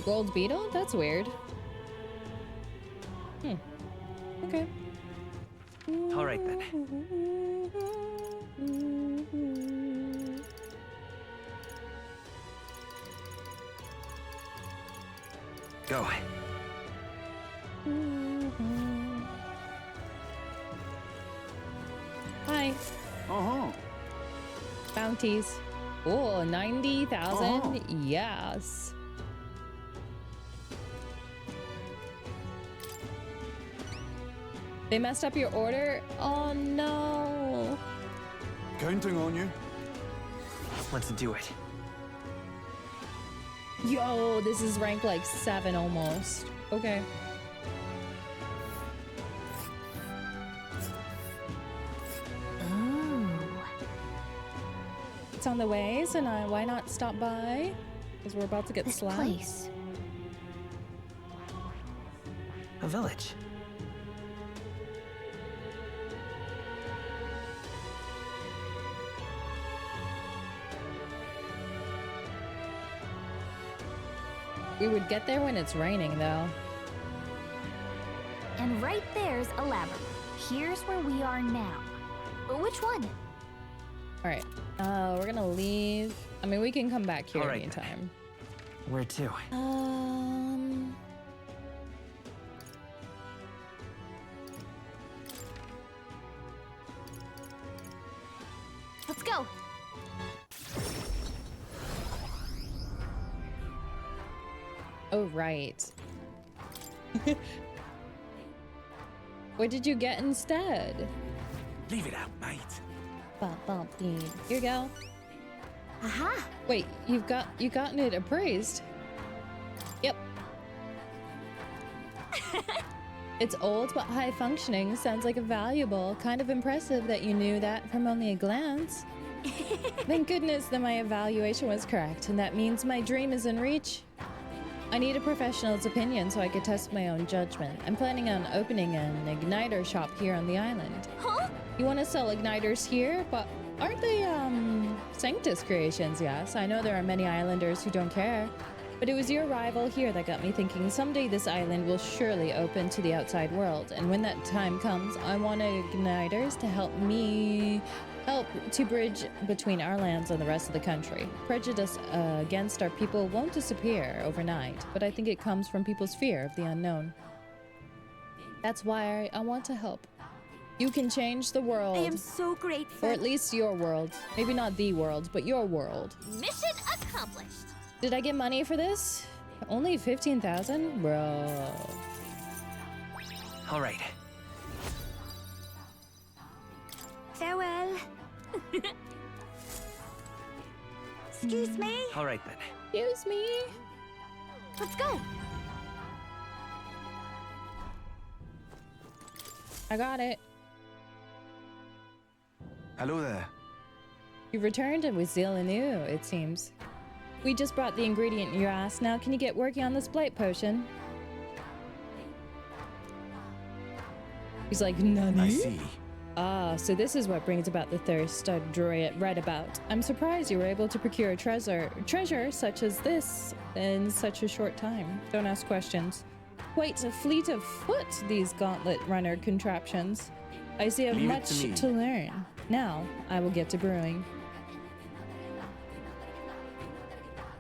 [SPEAKER 1] gold beetle? That's weird. Okay.
[SPEAKER 19] All right, then. Go.
[SPEAKER 1] Hi. Bounties. Oh, 90,000. Yes. They messed up your order? Oh no.
[SPEAKER 17] Counting on you.
[SPEAKER 19] Let's do it.
[SPEAKER 1] Yo, this is rank like 7 almost. Okay. It's on the way, so now why not stop by? Because we're about to get slapped.
[SPEAKER 20] Place.
[SPEAKER 19] A village.
[SPEAKER 1] We would get there when it's raining, though.
[SPEAKER 2] And right there's a labyrinth. Here's where we are now. Which one?
[SPEAKER 1] All right. We're gonna leave. I mean, we can come back here anytime.
[SPEAKER 19] Where to?
[SPEAKER 2] Let's go.
[SPEAKER 1] Oh, right. What did you get instead?
[SPEAKER 15] Leave it out, mate.
[SPEAKER 1] Here you go.
[SPEAKER 2] Aha!
[SPEAKER 1] Wait, you've gotten it appraised. Yep. It's old but high functioning. Sounds like a valuable. Kind of impressive that you knew that from only a glance. Thank goodness that my evaluation was correct, and that means my dream is in reach. I need a professional's opinion so I could test my own judgment. I'm planning on opening an igniter shop here on the island.
[SPEAKER 2] Huh?
[SPEAKER 1] You want to sell igniters here? But aren't they, Sanctus creations? Yes, I know there are many islanders who don't care. But it was your arrival here that got me thinking someday this island will surely open to the outside world. And when that time comes, I want igniters to help to bridge between our lands and the rest of the country. Prejudice against our people won't disappear overnight, but I think it comes from people's fear of the unknown. That's why I want to help. You can change the world.
[SPEAKER 2] I am so grateful.
[SPEAKER 1] Or at least your world. Maybe not the world, but your world.
[SPEAKER 2] Mission accomplished.
[SPEAKER 1] Did I get money for this? Only 15,000? Bro.
[SPEAKER 19] All right.
[SPEAKER 2] Farewell. Excuse me?
[SPEAKER 19] All right, then.
[SPEAKER 1] Excuse me?
[SPEAKER 2] Let's go.
[SPEAKER 1] I got it.
[SPEAKER 17] Hello there.
[SPEAKER 1] You returned and with zeal anew, it seems. We just brought the ingredient you asked. Now can you get working on this blight potion? He's like, nani?
[SPEAKER 17] I see.
[SPEAKER 1] Ah, so this is what brings about the thirst I read about. I'm surprised you were able to procure a treasure such as this in such a short time. Don't ask questions. Quite a fleet of foot, these gauntlet runner contraptions. I see you have much to learn. Now, I will get to brewing.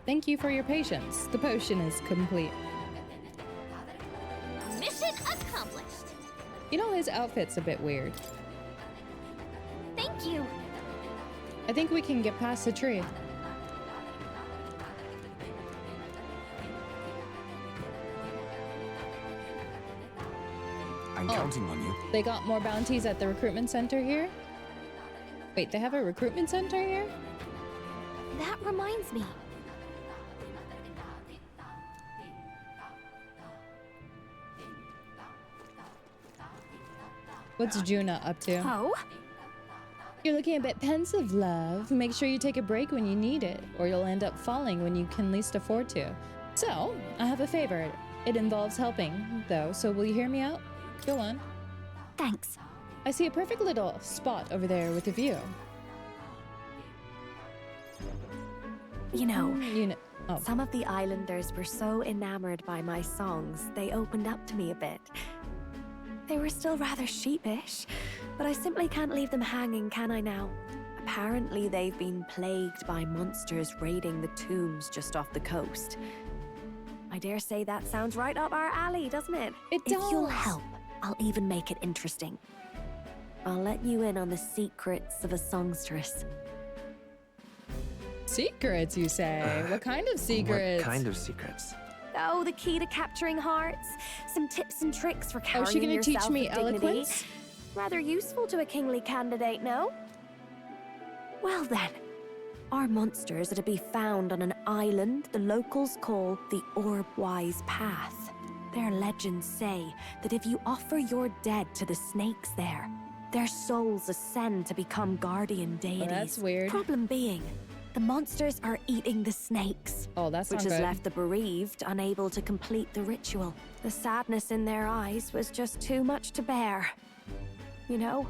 [SPEAKER 1] Thank you for your patience. The potion is complete.
[SPEAKER 2] Mission accomplished.
[SPEAKER 1] You know, his outfit's a bit weird.
[SPEAKER 2] Thank you.
[SPEAKER 1] I think we can get past the tree.
[SPEAKER 17] I'm counting on you.
[SPEAKER 1] They got more bounties at the recruitment center here? Wait, they have a recruitment center here?
[SPEAKER 2] That reminds me.
[SPEAKER 1] What's Juna up to?
[SPEAKER 2] Oh?
[SPEAKER 1] You're looking a bit pensive, love. Make sure you take a break when you need it, or you'll end up falling when you can least afford to. So, I have a favor. It involves helping, though, so will you hear me out? Go on.
[SPEAKER 20] Thanks.
[SPEAKER 1] I see a perfect little spot over there with a view.
[SPEAKER 12] You know,
[SPEAKER 1] oh.
[SPEAKER 12] Some of the islanders were so enamored by my songs, they opened up to me a bit. They were still rather sheepish, but I simply can't leave them hanging, can I now? Apparently they've been plagued by monsters raiding the tombs just off the coast. I dare say that sounds right up our alley, doesn't it?
[SPEAKER 1] It does.
[SPEAKER 12] If you'll help, I'll even make it interesting. I'll let you in on the secrets of a songstress.
[SPEAKER 1] Secrets, you say? What kind of secrets?
[SPEAKER 22] What kind of secrets?
[SPEAKER 12] Oh, the key to capturing hearts. Some tips and tricks for carrying
[SPEAKER 1] yourself with dignity.
[SPEAKER 12] Teach me eloquence? Rather useful to a kingly candidate, no? Well then, our monsters are to be found on an island the locals call the Orbwise Path. Their legends say that if you offer your dead to the snakes there, their souls ascend to become guardian deities.
[SPEAKER 1] Oh, that's weird.
[SPEAKER 12] Problem being, the monsters are eating the snakes.
[SPEAKER 1] Oh, that's
[SPEAKER 12] which
[SPEAKER 1] not
[SPEAKER 12] has
[SPEAKER 1] good.
[SPEAKER 12] left the bereaved unable to complete the ritual. The sadness in their eyes was just too much to bear. You know?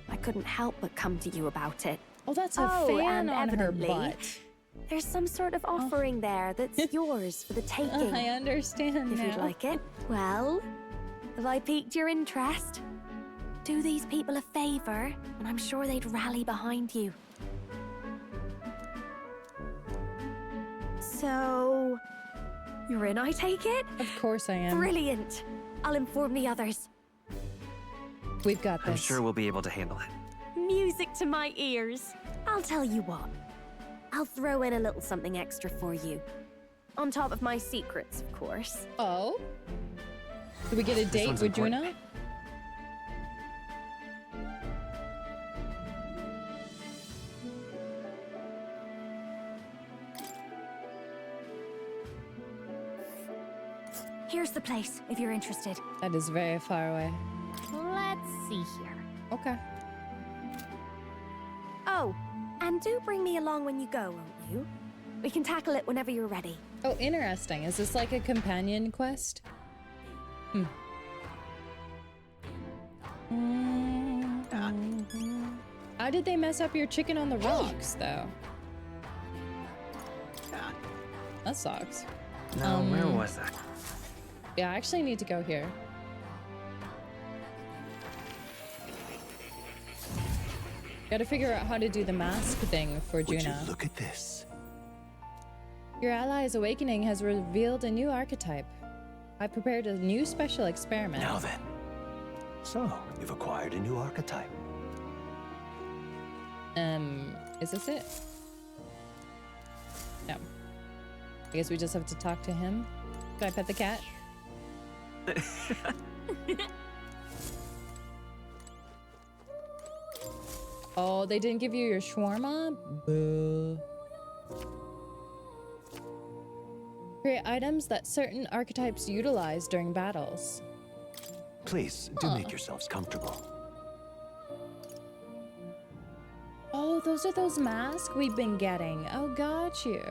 [SPEAKER 12] I couldn't help but come to you about it.
[SPEAKER 1] Oh, that's a fan
[SPEAKER 12] and
[SPEAKER 1] on her
[SPEAKER 12] evidently,
[SPEAKER 1] butt.
[SPEAKER 12] There's some sort of offering there that's yours for the taking.
[SPEAKER 1] I understand
[SPEAKER 12] If you'd
[SPEAKER 1] now.
[SPEAKER 12] like it. Well, have I piqued your interest? Do these people a favor, and I'm sure they'd rally behind you. So, you're in, I take it?
[SPEAKER 1] Of course I am.
[SPEAKER 12] Brilliant. I'll inform the others.
[SPEAKER 1] We've got this.
[SPEAKER 22] I'm sure we'll be able to handle it.
[SPEAKER 12] Music to my ears. I'll tell you what. I'll throw in a little something extra for you. On top of my secrets, of course.
[SPEAKER 1] Oh? Do we get a date with Juna?
[SPEAKER 20] Here's the place, if you're interested.
[SPEAKER 1] That is very far away.
[SPEAKER 20] Let's see here.
[SPEAKER 1] Okay.
[SPEAKER 12] Oh, and do bring me along when you go, won't you? We can tackle it whenever you're ready.
[SPEAKER 1] Oh, interesting. Is this like a companion quest? How did they mess up your chicken on the rocks, though? That sucks.
[SPEAKER 22] Now, where was that?
[SPEAKER 1] Yeah, I actually need to go here. Gotta figure out how to do the mask thing for Juna.
[SPEAKER 4] Look at this.
[SPEAKER 1] Your ally's awakening has revealed a new archetype. I prepared a new special experiment.
[SPEAKER 4] Now then. So, you've acquired a new archetype.
[SPEAKER 1] Is this it? No. I guess we just have to talk to him. Can I pet the cat? Oh, they didn't give you your shawarma? Boo. Create items that certain archetypes utilize during battles.
[SPEAKER 4] Please, do make yourselves comfortable.
[SPEAKER 1] Oh, those are those masks we've been getting. Oh, got you.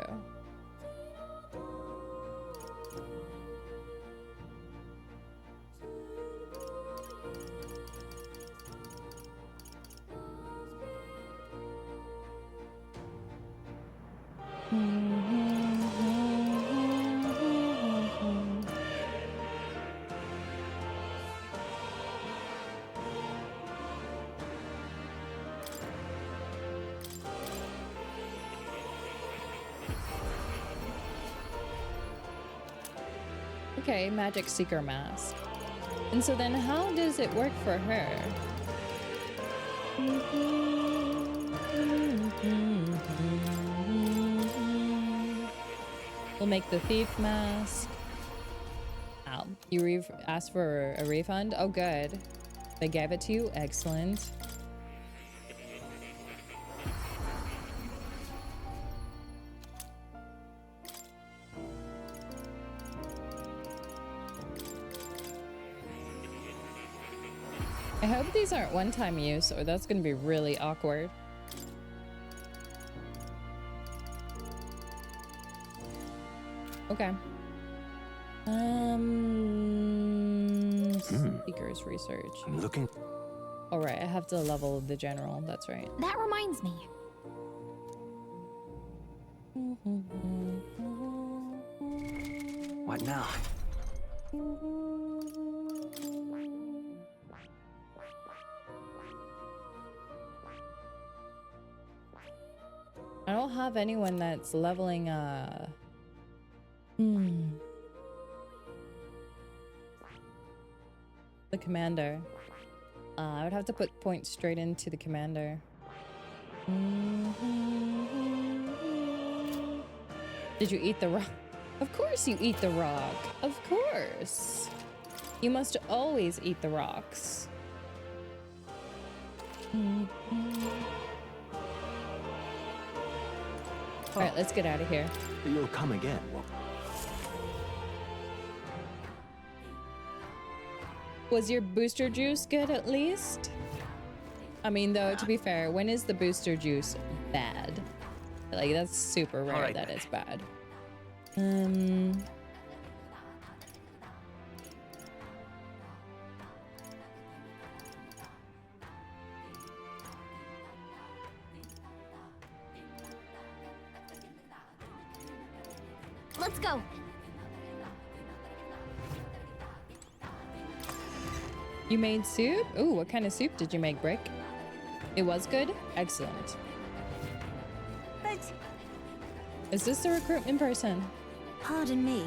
[SPEAKER 1] Okay, Magic Seeker Mask. And so then how does it work for her? We'll make the Thief Mask. Ow. You asked for a refund? Oh, good. They gave it to you? Excellent. I hope these aren't one-time use, or that's gonna be really awkward. Okay. Speakers research.
[SPEAKER 4] I'm looking.
[SPEAKER 1] All right, I have to level the general. That's right.
[SPEAKER 20] That reminds me.
[SPEAKER 22] What now?
[SPEAKER 1] I don't have anyone that's leveling the commander. I would have to put points straight into the commander. Did you eat the rock? Of course you eat the rock. Of course. You must always eat the rocks. All right, let's get out of here.
[SPEAKER 4] You'll come again.
[SPEAKER 1] Was your booster juice good at least? I mean, though, to be fair, when is the booster juice bad? Like, that's super rare that it's bad.
[SPEAKER 20] Let's go.
[SPEAKER 1] You made soup? Ooh, what kind of soup did you make, Brick? It was good? Excellent.
[SPEAKER 2] But...
[SPEAKER 1] Is this the recruitment person?
[SPEAKER 2] Pardon me.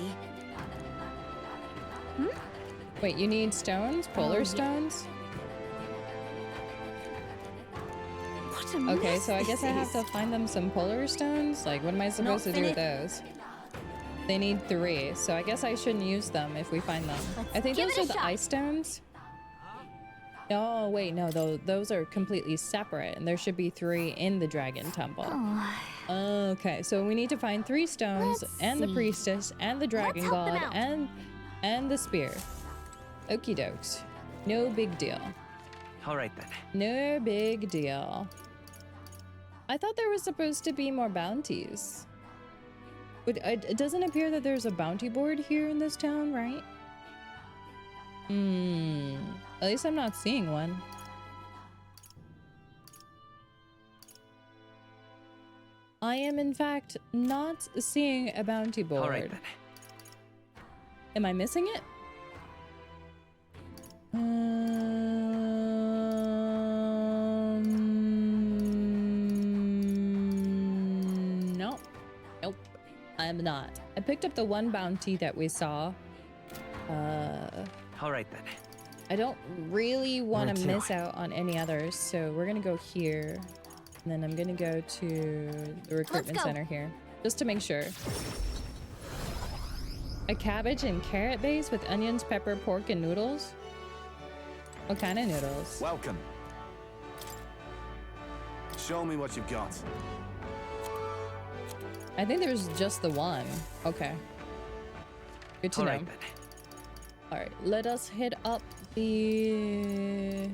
[SPEAKER 1] Wait, you need stones? Polar stones?
[SPEAKER 2] What a
[SPEAKER 1] Okay,
[SPEAKER 2] mess
[SPEAKER 1] so I guess I have
[SPEAKER 2] this
[SPEAKER 1] to find them some polar stones? Like, what am I supposed to do with those? They need 3, so I guess I shouldn't use them if we find them. I think those are the ice stones. Oh, wait, no, those are completely separate, and there should be 3 in the Dragon Temple. Okay, so we need to find 3 stones, and the priestess, and the dragon god, and the spear. Okie dokes. No big deal.
[SPEAKER 22] All right then.
[SPEAKER 1] No big deal. I thought there was supposed to be more bounties. But it doesn't appear that there's a bounty board here in this town, right? At least I'm not seeing one. I am, in fact, not seeing a bounty board.
[SPEAKER 22] All right then.
[SPEAKER 1] Am I missing it? No. Nope. I'm not. I picked up the one bounty that we saw.
[SPEAKER 22] All right then.
[SPEAKER 1] I don't really want
[SPEAKER 22] Where
[SPEAKER 1] to
[SPEAKER 22] to?
[SPEAKER 1] miss out on any others, so we're gonna go here. And then I'm gonna go to the recruitment center here, just to make sure. A cabbage and carrot base with onions, pepper, pork, and noodles? What kind of noodles?
[SPEAKER 17] Welcome. Show me what you've got.
[SPEAKER 1] I think there's just the one. Okay. Good to know.
[SPEAKER 22] All right then.
[SPEAKER 1] All right, let us hit up the...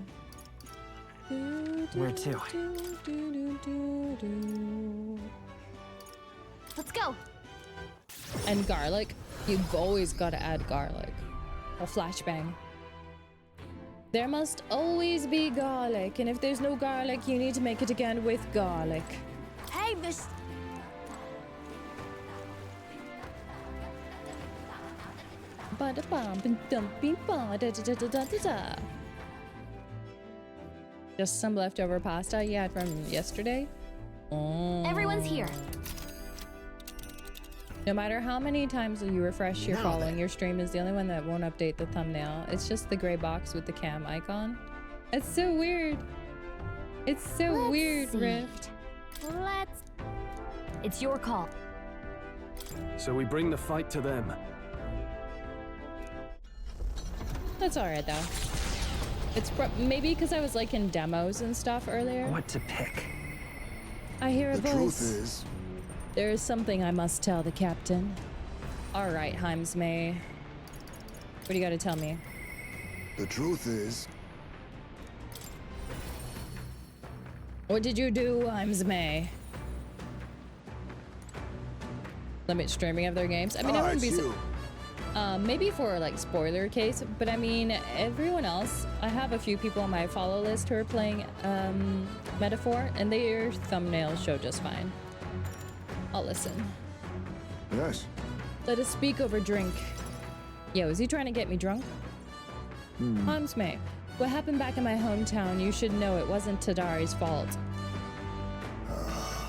[SPEAKER 22] Where to?
[SPEAKER 20] Let's go.
[SPEAKER 1] And garlic. You've always got to add garlic. Or flashbang. There must always be garlic, and if there's no garlic, you need to make it again with garlic.
[SPEAKER 2] Hey, Miss...
[SPEAKER 1] Just some leftover pasta you had from yesterday?
[SPEAKER 20] Everyone's here.
[SPEAKER 1] No matter how many times you refresh your
[SPEAKER 20] Now
[SPEAKER 1] following,
[SPEAKER 20] then.
[SPEAKER 1] your stream is the only one that won't update the thumbnail. It's just the gray box with the cam icon. It's so weird. It's so weird,
[SPEAKER 20] see.
[SPEAKER 1] Rift.
[SPEAKER 20] Let's... It's your call.
[SPEAKER 11] So we bring the fight to them.
[SPEAKER 1] That's alright though. It's maybe because I was like in demos and stuff earlier.
[SPEAKER 22] What to pick?
[SPEAKER 1] I hear a
[SPEAKER 5] The
[SPEAKER 1] voice.
[SPEAKER 5] truth is,
[SPEAKER 1] There is something I must tell the captain. Alright, Himes May. What do you gotta tell me?
[SPEAKER 5] the truth is,
[SPEAKER 1] What did you do, May? Limit streaming of their games. I mean, I wouldn't be maybe for like spoiler case, but I mean everyone else. I have a few people on my follow list who are playing Metaphor, and their thumbnails show just fine. I'll listen.
[SPEAKER 5] Yes.
[SPEAKER 1] Let us speak over drink. Yo, is he trying to get me drunk? May, what happened back in my hometown, you should know it wasn't Tadari's fault.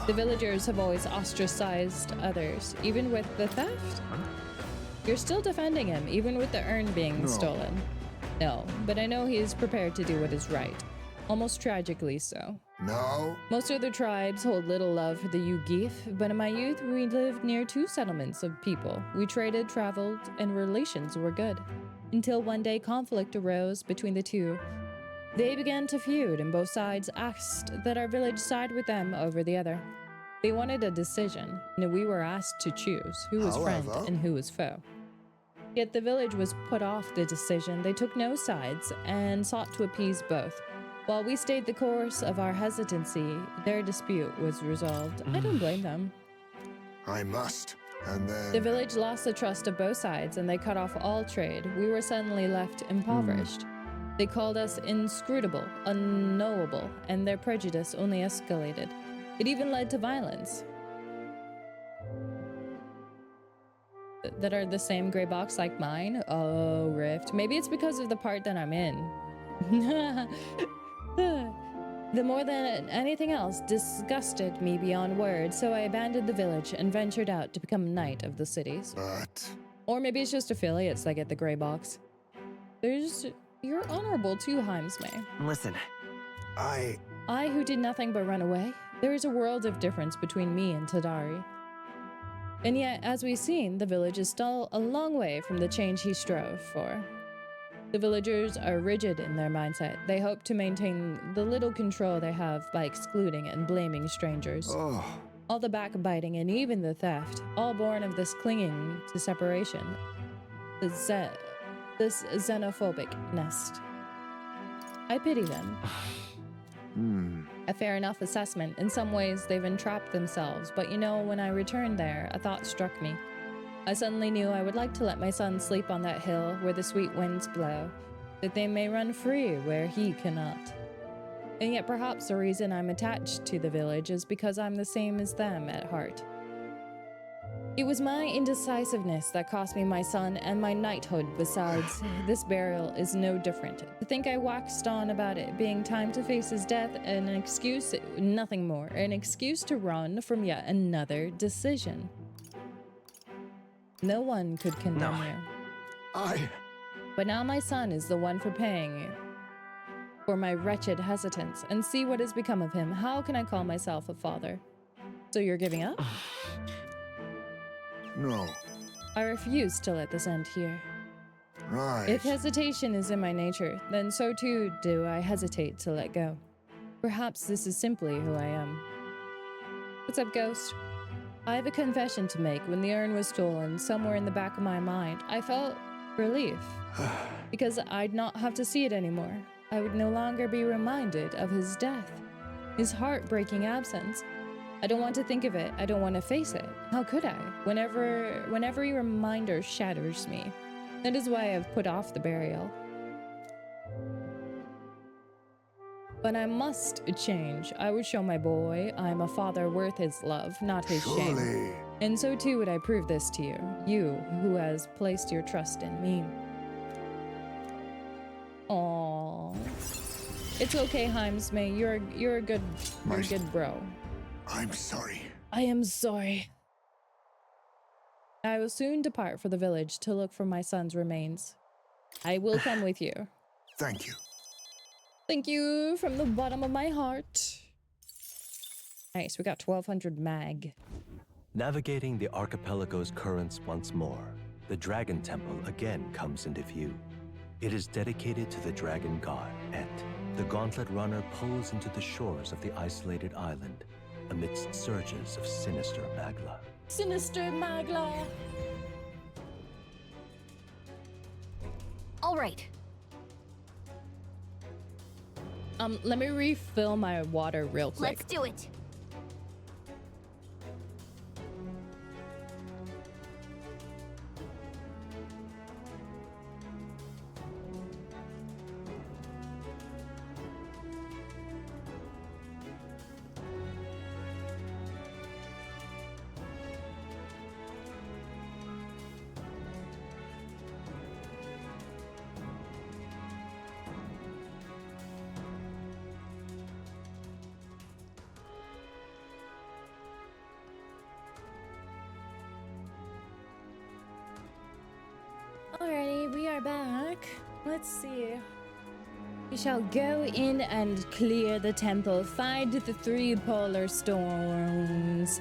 [SPEAKER 1] The villagers have always ostracized others, even with the theft. You're still defending him, even with the urn being stolen. No, but I know he is prepared to do what is right. Almost tragically so.
[SPEAKER 5] No.
[SPEAKER 1] Most other tribes hold little love for the Yugif, but in my youth we lived near 2 settlements of people. We traded, traveled, and relations were good. Until one day conflict arose between the two. They began to feud, and both sides asked that our village side with them over the other. They wanted a decision, and we were asked to choose who was friend and who was foe. Yet the village was put off the decision. They took no sides and sought to appease both. While we stayed the course of our hesitancy, their dispute was resolved. I don't blame them.
[SPEAKER 5] I must. And then...
[SPEAKER 1] The village lost the trust of both sides, and they cut off all trade. We were suddenly left impoverished. They called us inscrutable, unknowable, and their prejudice only escalated. It even led to violence. That are the same gray box like mine? Oh, Rift. Maybe it's because of the part that I'm in. The more than anything else disgusted me beyond words, so I abandoned the village and ventured out to become knight of the cities.
[SPEAKER 5] But...
[SPEAKER 1] Or maybe it's just affiliates that get the gray box. You're honorable too, May.
[SPEAKER 22] Listen.
[SPEAKER 1] I who did nothing but run away? There is a world of difference between me and Tadari. And yet, as we've seen, the village is still a long way from the change he strove for. The villagers are rigid in their mindset. They hope to maintain the little control they have by excluding and blaming strangers. All the backbiting and even the theft, all born of this clinging to separation. This xenophobic nest. I pity them. A fair enough assessment. In some ways, they've entrapped themselves, but you know, when I returned there, a thought struck me. I suddenly knew I would like to let my son sleep on that hill where the sweet winds blow, that they may run free where he cannot. And yet perhaps the reason I'm attached to the village is because I'm the same as them at heart. It was my indecisiveness that cost me my son and my knighthood. Besides, this burial is no different. To think I waxed on about it being time to face his death, an excuse, nothing more, an excuse to run from yet another decision. No one could condemn you. But now my son is the one for paying for my wretched hesitance, and see what has become of him. How can I call myself a father? So you're giving up?
[SPEAKER 5] No.
[SPEAKER 1] I refuse to let this end here.
[SPEAKER 5] Right.
[SPEAKER 1] If hesitation is in my nature, then so too do I hesitate to let go. Perhaps this is simply who I am. What's up, Ghost? I have a confession to make. When the urn was stolen, somewhere in the back of my mind, I felt relief. Because I'd not have to see it anymore. I would no longer be reminded of his death. His heartbreaking absence. I don't want to think of it. I don't want to face it. How could I? Whenever a reminder shatters me. That is why I've put off the burial. But I must change. I would show my boy I'm a father worth his love, not his shame. And so too would I prove this to you. You who has placed your trust in me. Aww. It's okay, May. You're a good bro.
[SPEAKER 5] I'm sorry.
[SPEAKER 1] I am sorry. I will soon depart for the village to look for my son's remains. I will come with you.
[SPEAKER 5] Thank you.
[SPEAKER 1] Thank you from the bottom of my heart. Nice, we got 1200 mag.
[SPEAKER 4] Navigating the archipelago's currents once more, the Dragon Temple again comes into view. It is dedicated to the dragon god, Et. The gauntlet runner pulls into the shores of the isolated island, amidst surges of sinister magla.
[SPEAKER 1] Sinister magla!
[SPEAKER 20] All right.
[SPEAKER 1] Let me refill my water real quick.
[SPEAKER 2] Let's do it.
[SPEAKER 1] Alrighty, we are back. Let's see. We shall go in and clear the temple, find the 3 polar storms,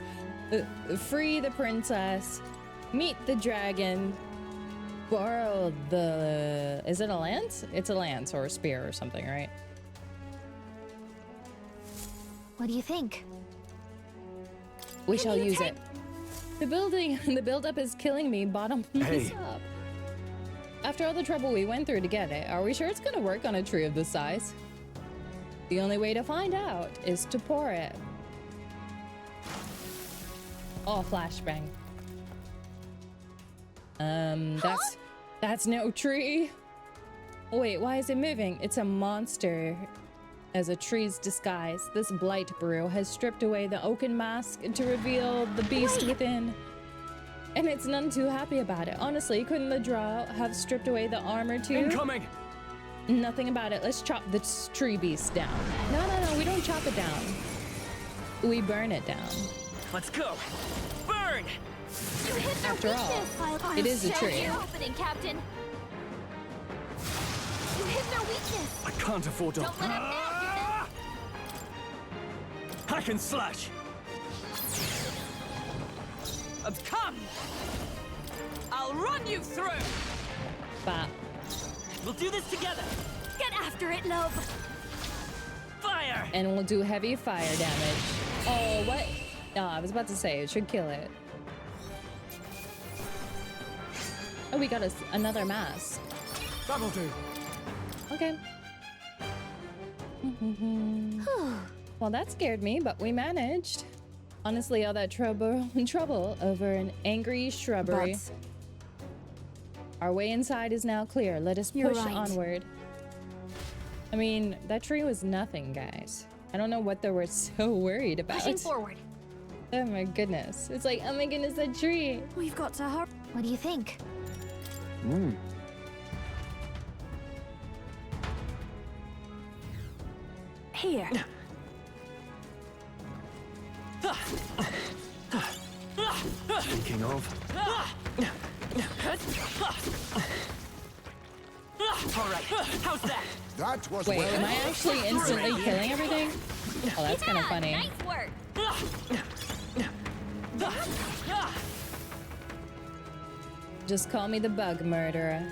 [SPEAKER 1] free the princess, meet the dragon, borrow the... Is it a lance? It's a lance or a spear or something, right?
[SPEAKER 20] What do you think?
[SPEAKER 1] We shall use it. The build-up is killing me. Bottom this up. After all the trouble we went through to get it, are we sure it's gonna work on a tree of this size? The only way to find out is to pour it. Oh, flashbang. That's no tree. Wait, why is it moving? It's a monster as a tree's disguise. This blight brew has stripped away the oaken mask to reveal the beast within. And it's none too happy about it. Honestly, couldn't the draw have stripped away the armor too?
[SPEAKER 11] Incoming!
[SPEAKER 1] Nothing about it. Let's chop this tree beast down. No, we don't chop it down. We burn it down.
[SPEAKER 19] Let's go. Burn!
[SPEAKER 2] You hit their
[SPEAKER 1] After all,
[SPEAKER 2] weakness.
[SPEAKER 1] it is a tree.
[SPEAKER 2] Your opening, Captain. You hit their weakness.
[SPEAKER 11] I can't afford to...
[SPEAKER 2] Don't let him nail
[SPEAKER 11] Hack and slash!
[SPEAKER 7] Come! I'll run you through!
[SPEAKER 1] Bop.
[SPEAKER 19] We'll do this together!
[SPEAKER 2] Get after it, Loeb!
[SPEAKER 19] Fire!
[SPEAKER 1] And we'll do heavy fire damage. Oh, what? No, I was about to say, it should kill it. Oh, we got another mask.
[SPEAKER 8] That'll do.
[SPEAKER 1] Okay. Well, that scared me, but we managed. Honestly, all that trouble over an angry shrubbery.
[SPEAKER 2] But
[SPEAKER 1] our way inside is now clear. Let us push onward. I mean, that tree was nothing, guys. I don't know what they were so worried about.
[SPEAKER 2] Pushing forward.
[SPEAKER 1] Oh my goodness. It's like, oh my goodness, that tree.
[SPEAKER 2] We've got to hurry.
[SPEAKER 20] What do you think?
[SPEAKER 2] Here.
[SPEAKER 11] Speaking of...
[SPEAKER 19] Alright, how's that?
[SPEAKER 5] That was
[SPEAKER 1] Wait,
[SPEAKER 5] well
[SPEAKER 1] am I actually instantly killing everything? Oh, that's kind of funny.
[SPEAKER 2] Nice work.
[SPEAKER 1] Just call me the bug murderer.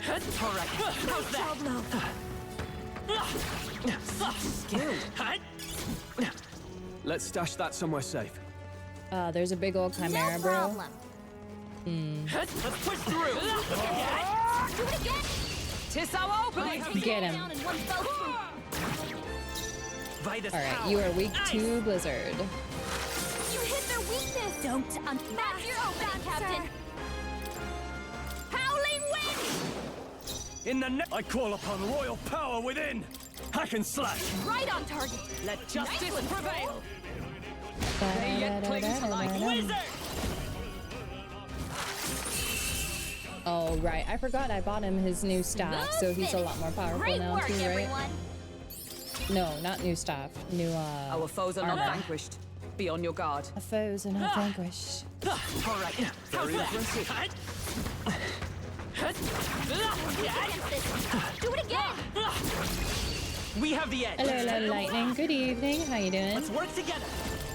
[SPEAKER 19] Alright, how's that?
[SPEAKER 7] Skilled.
[SPEAKER 11] Let's stash that somewhere safe.
[SPEAKER 1] There's a big old chimera, bro.
[SPEAKER 2] Problem.
[SPEAKER 19] Let's push through!
[SPEAKER 2] Do it again.
[SPEAKER 7] Tis our opening!
[SPEAKER 1] Get him.
[SPEAKER 2] Down in one fell swoop.
[SPEAKER 1] Alright, you are weak to Blizzard.
[SPEAKER 2] You hit their weakness. Don't That's your opening, Captain. Howling wind.
[SPEAKER 11] In the net, I call upon royal power within. Hack and slash.
[SPEAKER 2] Right on target.
[SPEAKER 7] Let justice
[SPEAKER 2] Nice one,
[SPEAKER 7] prevail! They yet cling to like wizards!
[SPEAKER 1] Oh, right. I forgot I bought him his new staff, so he's a lot more powerful
[SPEAKER 2] Great
[SPEAKER 1] now
[SPEAKER 2] work,
[SPEAKER 1] too, right?
[SPEAKER 2] everyone.
[SPEAKER 1] No, not new staff. New,
[SPEAKER 7] Our foes are not
[SPEAKER 1] armor.
[SPEAKER 7] vanquished. Be on your guard.
[SPEAKER 1] Our foes are not vanquished.
[SPEAKER 19] Alright,
[SPEAKER 11] Very impressive.
[SPEAKER 2] Do it again.
[SPEAKER 19] We have the edge.
[SPEAKER 1] Hello, Lightning. Good evening. How you doing?
[SPEAKER 19] Let's work together.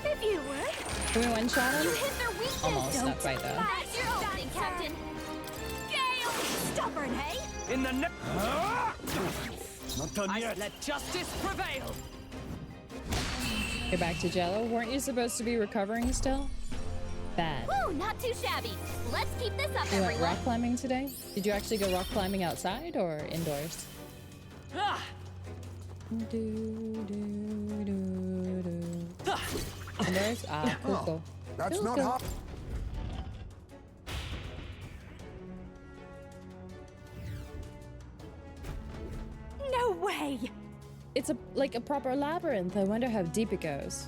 [SPEAKER 2] If you would.
[SPEAKER 1] Can we one-shot him?
[SPEAKER 2] You hit their weakness.
[SPEAKER 1] Almost, not quite, though.
[SPEAKER 2] That's your opening, Captain. Gale. Stubborn, hey?
[SPEAKER 11] In the net. Not done
[SPEAKER 7] I
[SPEAKER 11] yet.
[SPEAKER 7] let justice prevail!
[SPEAKER 1] You're back to Jello. Weren't you supposed to be recovering still? Bad.
[SPEAKER 2] Woo, not too shabby. Let's keep this up,
[SPEAKER 1] You went
[SPEAKER 2] everyone.
[SPEAKER 1] rock climbing today? Did you actually go rock climbing outside or indoors? And there's cool.
[SPEAKER 5] That's not hard.
[SPEAKER 2] No way!
[SPEAKER 1] It's like a proper labyrinth. I wonder how deep it goes.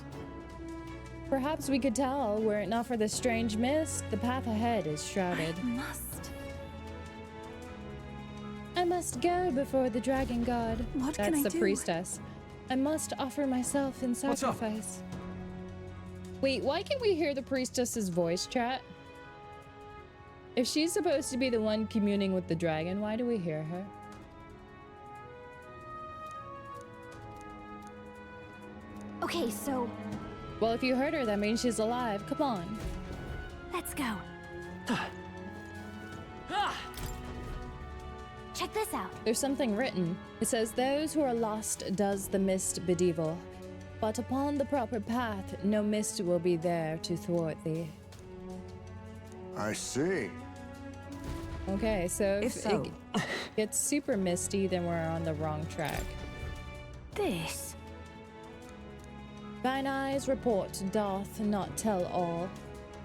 [SPEAKER 1] Perhaps we could tell, were it not for the strange mist, the path ahead is shrouded. I must go before the dragon god.
[SPEAKER 14] What
[SPEAKER 1] That's
[SPEAKER 14] can I
[SPEAKER 1] the
[SPEAKER 14] do?
[SPEAKER 1] priestess. I must offer myself in
[SPEAKER 11] What's up?
[SPEAKER 1] sacrifice. Wait, why can't we hear the priestess's voice chat? If she's supposed to be the one communing with the dragon, why do we hear her?
[SPEAKER 2] Okay, so
[SPEAKER 1] Well, if you heard her, that means she's alive. Come on.
[SPEAKER 2] let's go. Check this out.
[SPEAKER 1] There's something written. It says, those who are lost does the mist bedevil, but upon the proper path, no mist will be there to thwart thee.
[SPEAKER 5] I see.
[SPEAKER 1] Okay, so
[SPEAKER 14] If so-
[SPEAKER 1] it gets super misty, then we're on the wrong track.
[SPEAKER 2] This.
[SPEAKER 1] Thine eyes report doth not tell all.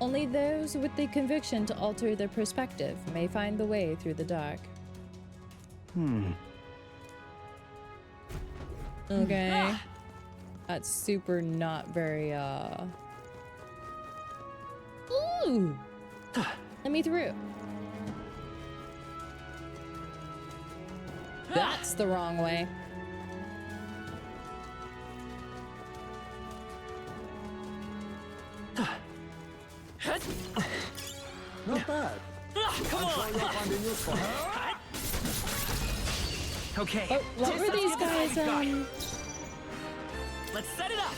[SPEAKER 1] Only those with the conviction to alter their perspective may find the way through the dark. Okay. That's super not very, Ooh! Let me through. That's the wrong way.
[SPEAKER 5] Not bad.
[SPEAKER 19] Come on!
[SPEAKER 5] You'll find it useful.
[SPEAKER 19] Okay.
[SPEAKER 1] Oh, what were these guys,
[SPEAKER 19] Let's set it up.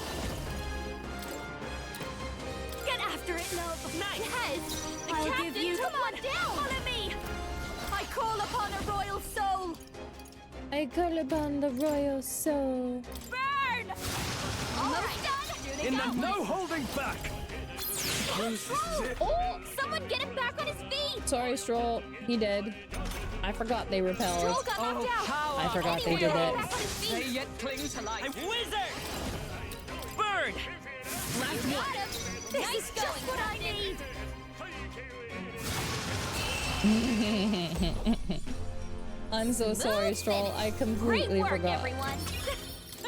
[SPEAKER 2] Get after it, love.
[SPEAKER 19] Nice.
[SPEAKER 2] Yes. The
[SPEAKER 9] I'll
[SPEAKER 2] captain,
[SPEAKER 9] give you the
[SPEAKER 2] come on down. Follow me. I call upon a royal soul.
[SPEAKER 1] I call upon the royal soul.
[SPEAKER 2] Burn! Almost done.
[SPEAKER 6] In the no holding back.
[SPEAKER 2] Oh, someone get him back on his feet.
[SPEAKER 1] Sorry, Stroll. He did. I forgot they repelled.
[SPEAKER 2] Stroll got knocked out.
[SPEAKER 1] I forgot they did
[SPEAKER 2] Back
[SPEAKER 1] it.
[SPEAKER 2] on his feet.
[SPEAKER 7] They yet cling to life.
[SPEAKER 19] I'm wizard. Burn.
[SPEAKER 2] Round one. This is just what I need.
[SPEAKER 1] I'm so sorry, Stroll. I completely
[SPEAKER 2] Great work,
[SPEAKER 1] forgot.
[SPEAKER 2] everyone.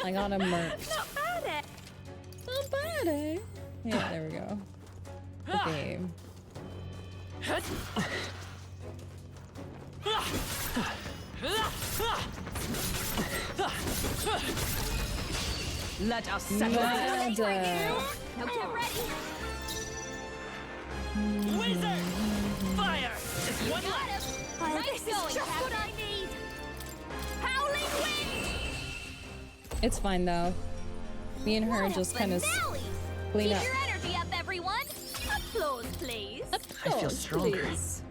[SPEAKER 1] I got a merc.
[SPEAKER 2] Not bad, eh?
[SPEAKER 1] Not bad, eh? Yeah, there we go. Okay.
[SPEAKER 7] Let us settle
[SPEAKER 1] Mad.
[SPEAKER 7] this.
[SPEAKER 2] Now get ready.
[SPEAKER 19] Wizard. Fire. Just one left.
[SPEAKER 2] Nice this going, is just what I need. Howling wind.
[SPEAKER 1] It's fine, though. Me and her
[SPEAKER 2] What a
[SPEAKER 1] just kind of
[SPEAKER 2] finale.
[SPEAKER 1] clean
[SPEAKER 2] Keep
[SPEAKER 1] up.
[SPEAKER 2] your energy up, everyone. Applause, please.
[SPEAKER 19] I feel stronger.
[SPEAKER 1] Please.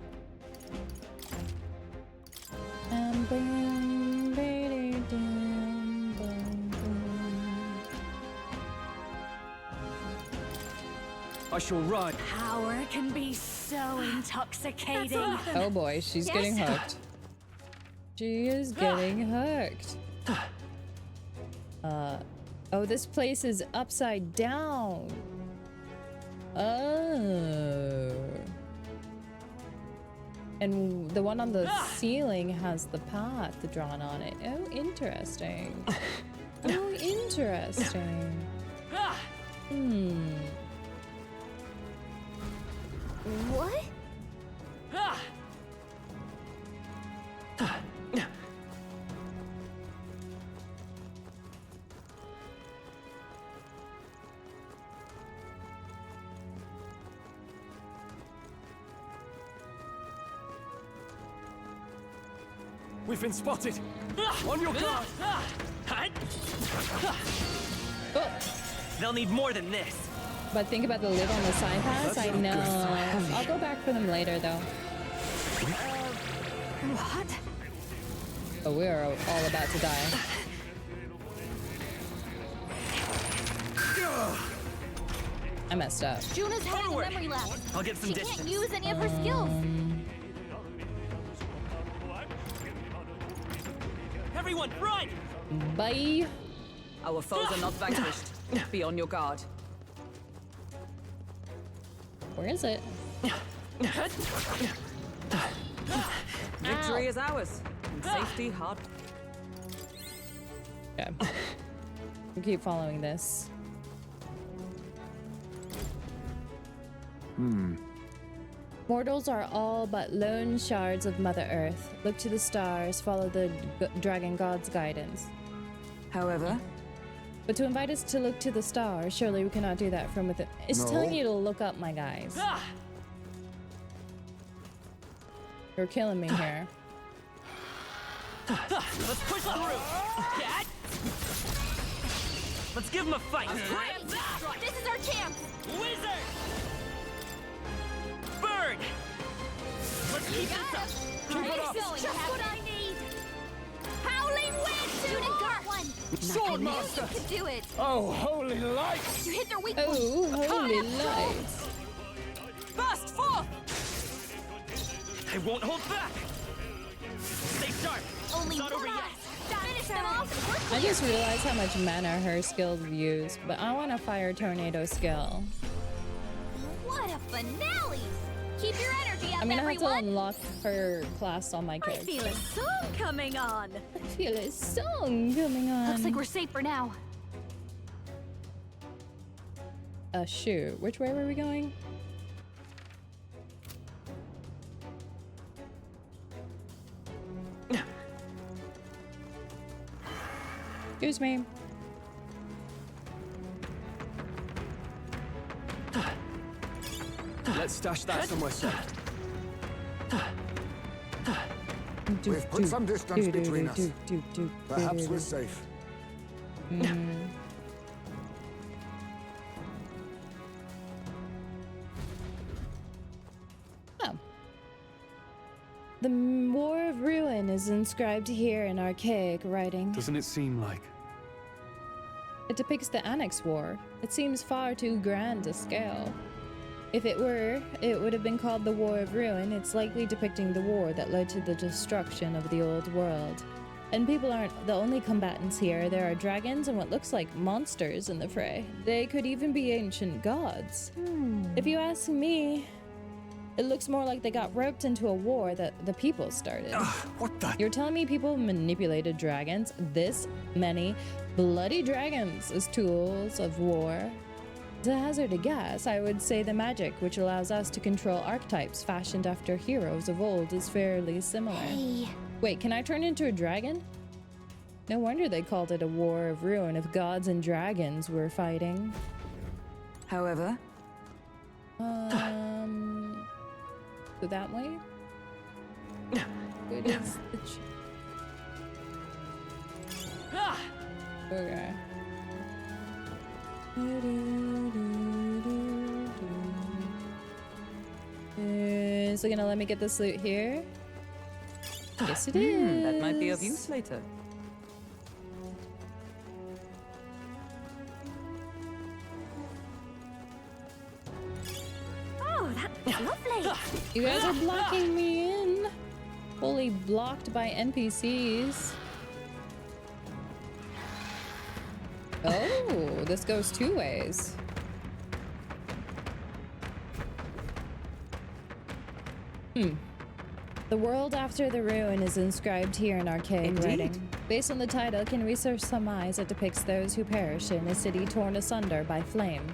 [SPEAKER 11] I shall ride.
[SPEAKER 2] Power can be so intoxicating.
[SPEAKER 1] Oh boy, she's
[SPEAKER 2] Yes.
[SPEAKER 1] getting hooked. She is getting hooked. Oh, this place is upside down. Oh. And the one on the ceiling has the path drawn on it. Oh, interesting. Oh, interesting.
[SPEAKER 2] What?
[SPEAKER 11] We've been spotted. On your guard.
[SPEAKER 19] They'll need more than this.
[SPEAKER 1] But think about the lid on the side pass. I know. I'll go back for them later, though.
[SPEAKER 2] What?
[SPEAKER 1] Oh, we are all about to die. I messed up.
[SPEAKER 2] Juna's having a memory lapse.
[SPEAKER 19] I'll get some
[SPEAKER 2] She
[SPEAKER 19] distance.
[SPEAKER 2] can't use any of her skills.
[SPEAKER 19] Everyone, run!
[SPEAKER 1] Bye.
[SPEAKER 7] Our foes are not vanquished. Be on your guard.
[SPEAKER 1] Where is it?
[SPEAKER 7] Victory is ours. And safety hard.
[SPEAKER 1] Okay. We'll keep following this. Mortals are all but lone shards of Mother Earth. Look to the stars, follow the dragon god's guidance.
[SPEAKER 7] However,
[SPEAKER 1] but to invite us to look to the stars, surely we cannot do that from within. It's telling you to look up, my guys. You're killing me here.
[SPEAKER 19] Let's push through. Let's give him a fight.
[SPEAKER 2] This is our chance!
[SPEAKER 19] Wizard! Bird! Let's keep this up. Keep it up.
[SPEAKER 2] Just what I need! Howling wind! Student got one!
[SPEAKER 6] Sword master!
[SPEAKER 2] You could do it!
[SPEAKER 6] Oh, holy light!
[SPEAKER 2] You hit their weak
[SPEAKER 1] Oh, holy lights!
[SPEAKER 7] Burst forth!
[SPEAKER 19] I won't hold back. Stay sharp.
[SPEAKER 2] Only
[SPEAKER 19] It's not over
[SPEAKER 2] one
[SPEAKER 19] yet.
[SPEAKER 2] Finish them off!
[SPEAKER 1] I just realized how much mana her skills use, but I want a fire tornado skill.
[SPEAKER 2] What a finale! Keep your energy up,
[SPEAKER 1] I'm gonna
[SPEAKER 2] everyone!
[SPEAKER 1] have to unlock her class on my
[SPEAKER 2] I
[SPEAKER 1] character.
[SPEAKER 2] feel a song coming on!
[SPEAKER 1] I feel a song coming on.
[SPEAKER 20] Looks like we're safe for now.
[SPEAKER 1] Shoot. Which way were we going? Excuse me.
[SPEAKER 11] Let's stash that somewhere safe.
[SPEAKER 5] We've put some distance between us. Perhaps we're safe.
[SPEAKER 1] Oh. The War of Ruin is inscribed here in archaic writing.
[SPEAKER 11] Doesn't it seem like?
[SPEAKER 1] It depicts the Annex War. It seems far too grand to scale. If it were, it would have been called the War of Ruin. It's likely depicting the war that led to the destruction of the old world. And people aren't the only combatants here. There are dragons and what looks like monsters in the fray. They could even be ancient gods. If you ask me, it looks more like they got roped into a war that the people started.
[SPEAKER 11] What the?
[SPEAKER 1] You're telling me people manipulated dragons? This many bloody dragons as tools of war? To hazard a guess, I would say the magic which allows us to control archetypes fashioned after heroes of old is fairly similar.
[SPEAKER 2] Hey.
[SPEAKER 1] Wait, can I turn into a dragon? No wonder they called it a war of ruin if gods and dragons were fighting.
[SPEAKER 7] However,
[SPEAKER 1] so that way? It is the okay. Is it gonna let me get this loot here? Yes, it is.
[SPEAKER 7] That might be of use later.
[SPEAKER 2] Oh, that's lovely!
[SPEAKER 1] You guys are blocking me in. Fully blocked by NPCs. Oh, this goes two ways. The world after the ruin is inscribed here in archaic writing. Based on the title, can we surmise it depicts those who perish in a city torn asunder by flame?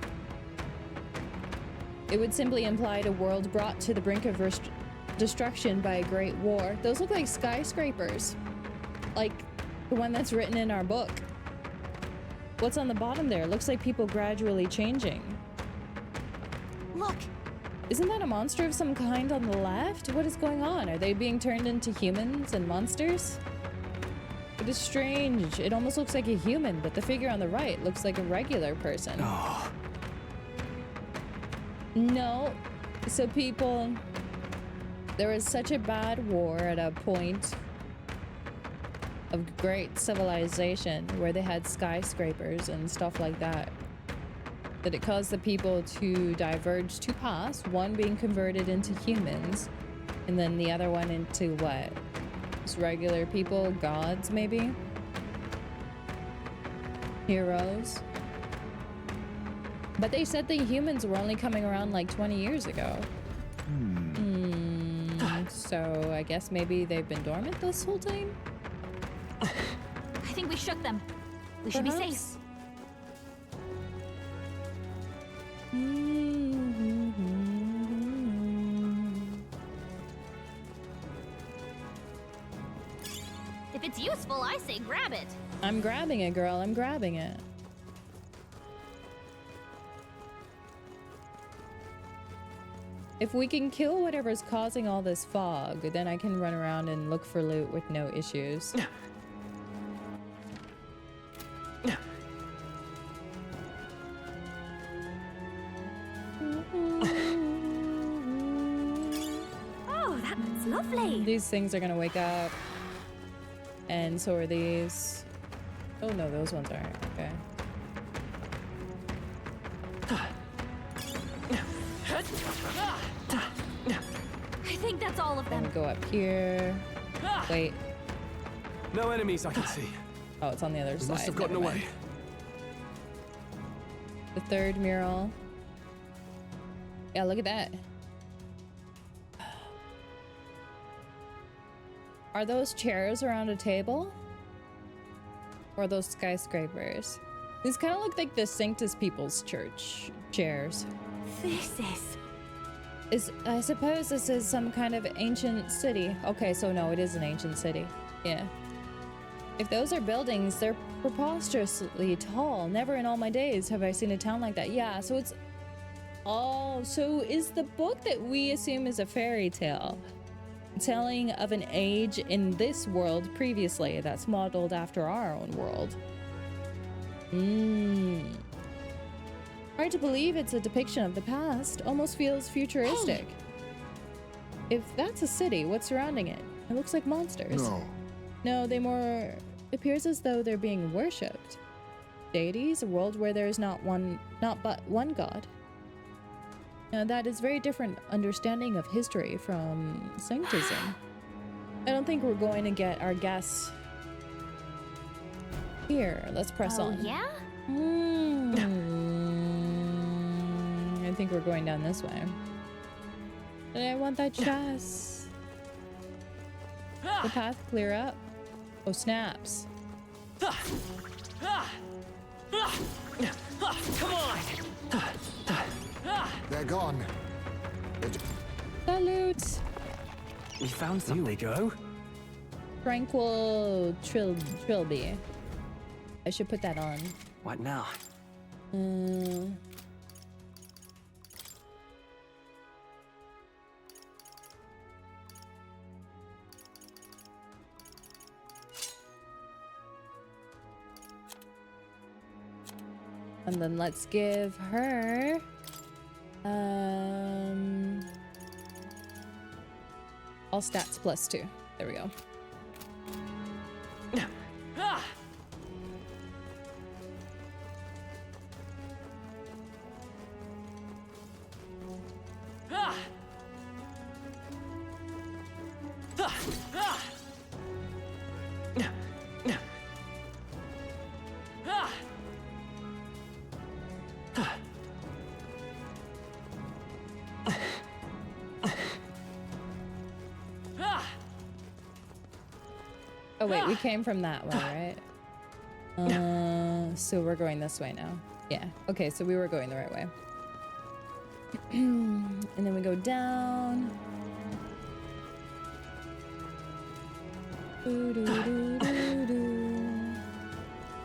[SPEAKER 1] It would simply imply a world brought to the brink of destruction by a great war. Those look like skyscrapers. Like the one that's written in our book. What's on the bottom there? Looks like people gradually changing.
[SPEAKER 2] Look!
[SPEAKER 1] Isn't that a monster of some kind on the left? What is going on? Are they being turned into humans and monsters? It is strange. It almost looks like a human, but the figure on the right looks like a regular person.
[SPEAKER 11] Oh.
[SPEAKER 1] No. So people... There was such a bad war at a point of great civilization where they had skyscrapers and stuff like that. That it caused the people to diverge two paths, one being converted into humans, and then the other one into what? Just regular people, gods maybe? heroes. But they said the humans were only coming around like 20 years ago. So I guess maybe they've been dormant this whole time?
[SPEAKER 20] I think we shook them. We should be safe. If it's useful, I say grab it.
[SPEAKER 1] I'm grabbing it, girl. I'm grabbing it. If we can kill whatever's causing all this fog, then I can run around and look for loot with no issues.
[SPEAKER 2] Oh, that's lovely.
[SPEAKER 1] These things are gonna wake up. And so are these. Oh no, those ones aren't. Okay.
[SPEAKER 20] I think that's all of them.
[SPEAKER 1] Go up here. Wait.
[SPEAKER 11] No enemies I can see.
[SPEAKER 1] Oh, it's on the other side.
[SPEAKER 11] Must have gotten away.
[SPEAKER 1] The third mural. Yeah, look at that. Are those chairs around a table? Or are those skyscrapers? These kind of look like the Sanctus People's Church chairs. I suppose this is some kind of ancient city. Okay, so no, it is an ancient city. Yeah. If those are buildings, they're preposterously tall. Never in all my days have I seen a town like that. Yeah, so it's... Oh, so is the book that we assume is a fairy tale telling of an age in this world previously that's modeled after our own world? Hard to believe it's a depiction of the past. Almost feels futuristic. If that's a city, what's surrounding it? It looks like monsters. No, they more... appears as though they're being worshipped. Deities, a world where there is not but one god. Now that is very different understanding of history from Sanctism. I don't think we're going to get our guess. Here, let's press on.
[SPEAKER 20] Yeah?
[SPEAKER 1] I think we're going down this way. But I want that chest. The path clear up. Oh, snaps.
[SPEAKER 19] Come on!
[SPEAKER 5] They're gone.
[SPEAKER 1] Salute!
[SPEAKER 11] We found some. Here we go.
[SPEAKER 1] Tranquil Trilby. I should put that on.
[SPEAKER 11] What now?
[SPEAKER 1] And then let's give her all stats +2. There we go. Oh wait, we came from that way, right? So we're going this way now. Yeah. Okay, so we were going the right way. And then we go down.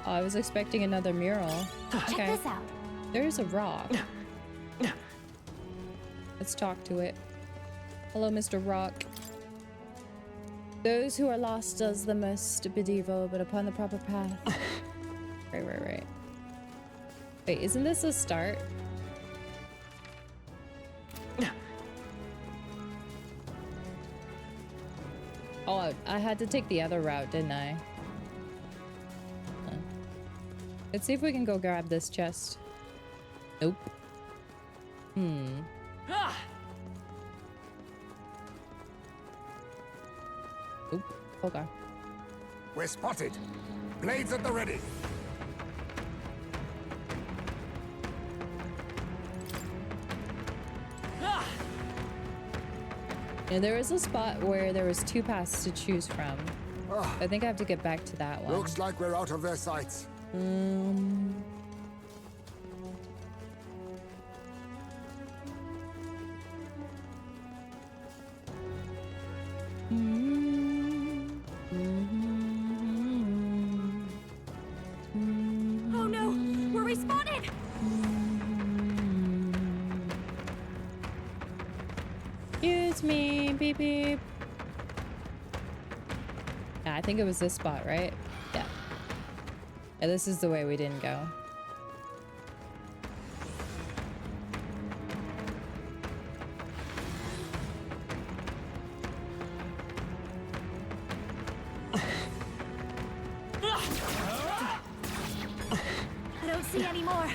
[SPEAKER 1] Oh, I was expecting another mural. Okay.
[SPEAKER 2] Check this out.
[SPEAKER 1] There's a rock. Let's talk to it. Hello, Mr. Rock. Those who are lost does the most medieval, but upon the proper path. Right. Wait, isn't this a start? Oh, I had to take the other route, didn't I? Let's see if we can go grab this chest. Nope. Oop, okay.
[SPEAKER 5] We're spotted. Blades at the ready.
[SPEAKER 1] Yeah, there was a spot where there was 2 paths to choose from. I think I have to get back to that one.
[SPEAKER 5] Looks like we're out of their sights.
[SPEAKER 2] Oh no! We're respawted!
[SPEAKER 1] Excuse me, beep beep. Yeah, I think it was this spot, right? Yeah. Yeah, this is the way we didn't go.
[SPEAKER 2] I don't see any more.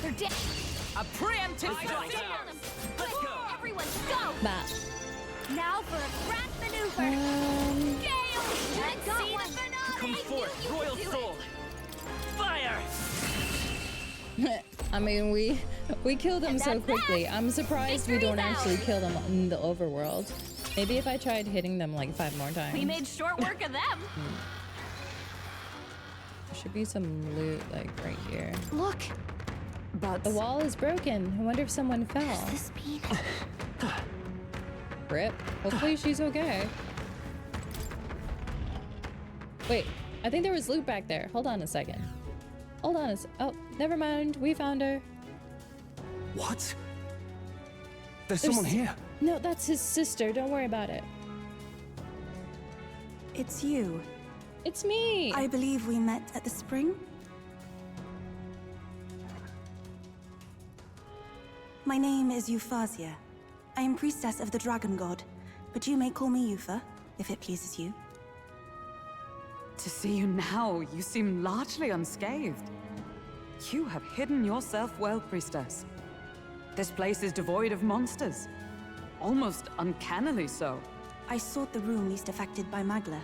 [SPEAKER 2] They're dead.
[SPEAKER 7] A preemptive
[SPEAKER 2] Let's go. Everyone, go!
[SPEAKER 1] Bah.
[SPEAKER 2] Now for a grand maneuver. Gale! Let's see the finale.
[SPEAKER 19] Come forth, Royal Soul! Fire!
[SPEAKER 1] I mean, we killed them so quickly. I'm surprised we don't actually kill them in the overworld. Maybe if I tried hitting them like 5 more times.
[SPEAKER 2] We made short work of them.
[SPEAKER 1] There should be some loot like right here.
[SPEAKER 2] Look.
[SPEAKER 1] But the wall is broken. I wonder if someone fell.
[SPEAKER 2] What does this mean?
[SPEAKER 1] Rip. Hopefully she's okay. Wait, I think there was loot back there. Hold on a second. Hold on oh, never mind. We found her.
[SPEAKER 11] What? There's someone here.
[SPEAKER 1] No, that's his sister. Don't worry about it.
[SPEAKER 14] It's you.
[SPEAKER 1] It's me.
[SPEAKER 14] I believe we met at the spring. My name is Euphazia. I am priestess of the dragon god, but you may call me Eupha, if it pleases you.
[SPEAKER 7] To see you now, you seem largely unscathed. You have hidden yourself well, priestess. This place is devoid of monsters. Almost uncannily so.
[SPEAKER 14] I sought the room least affected by Magla.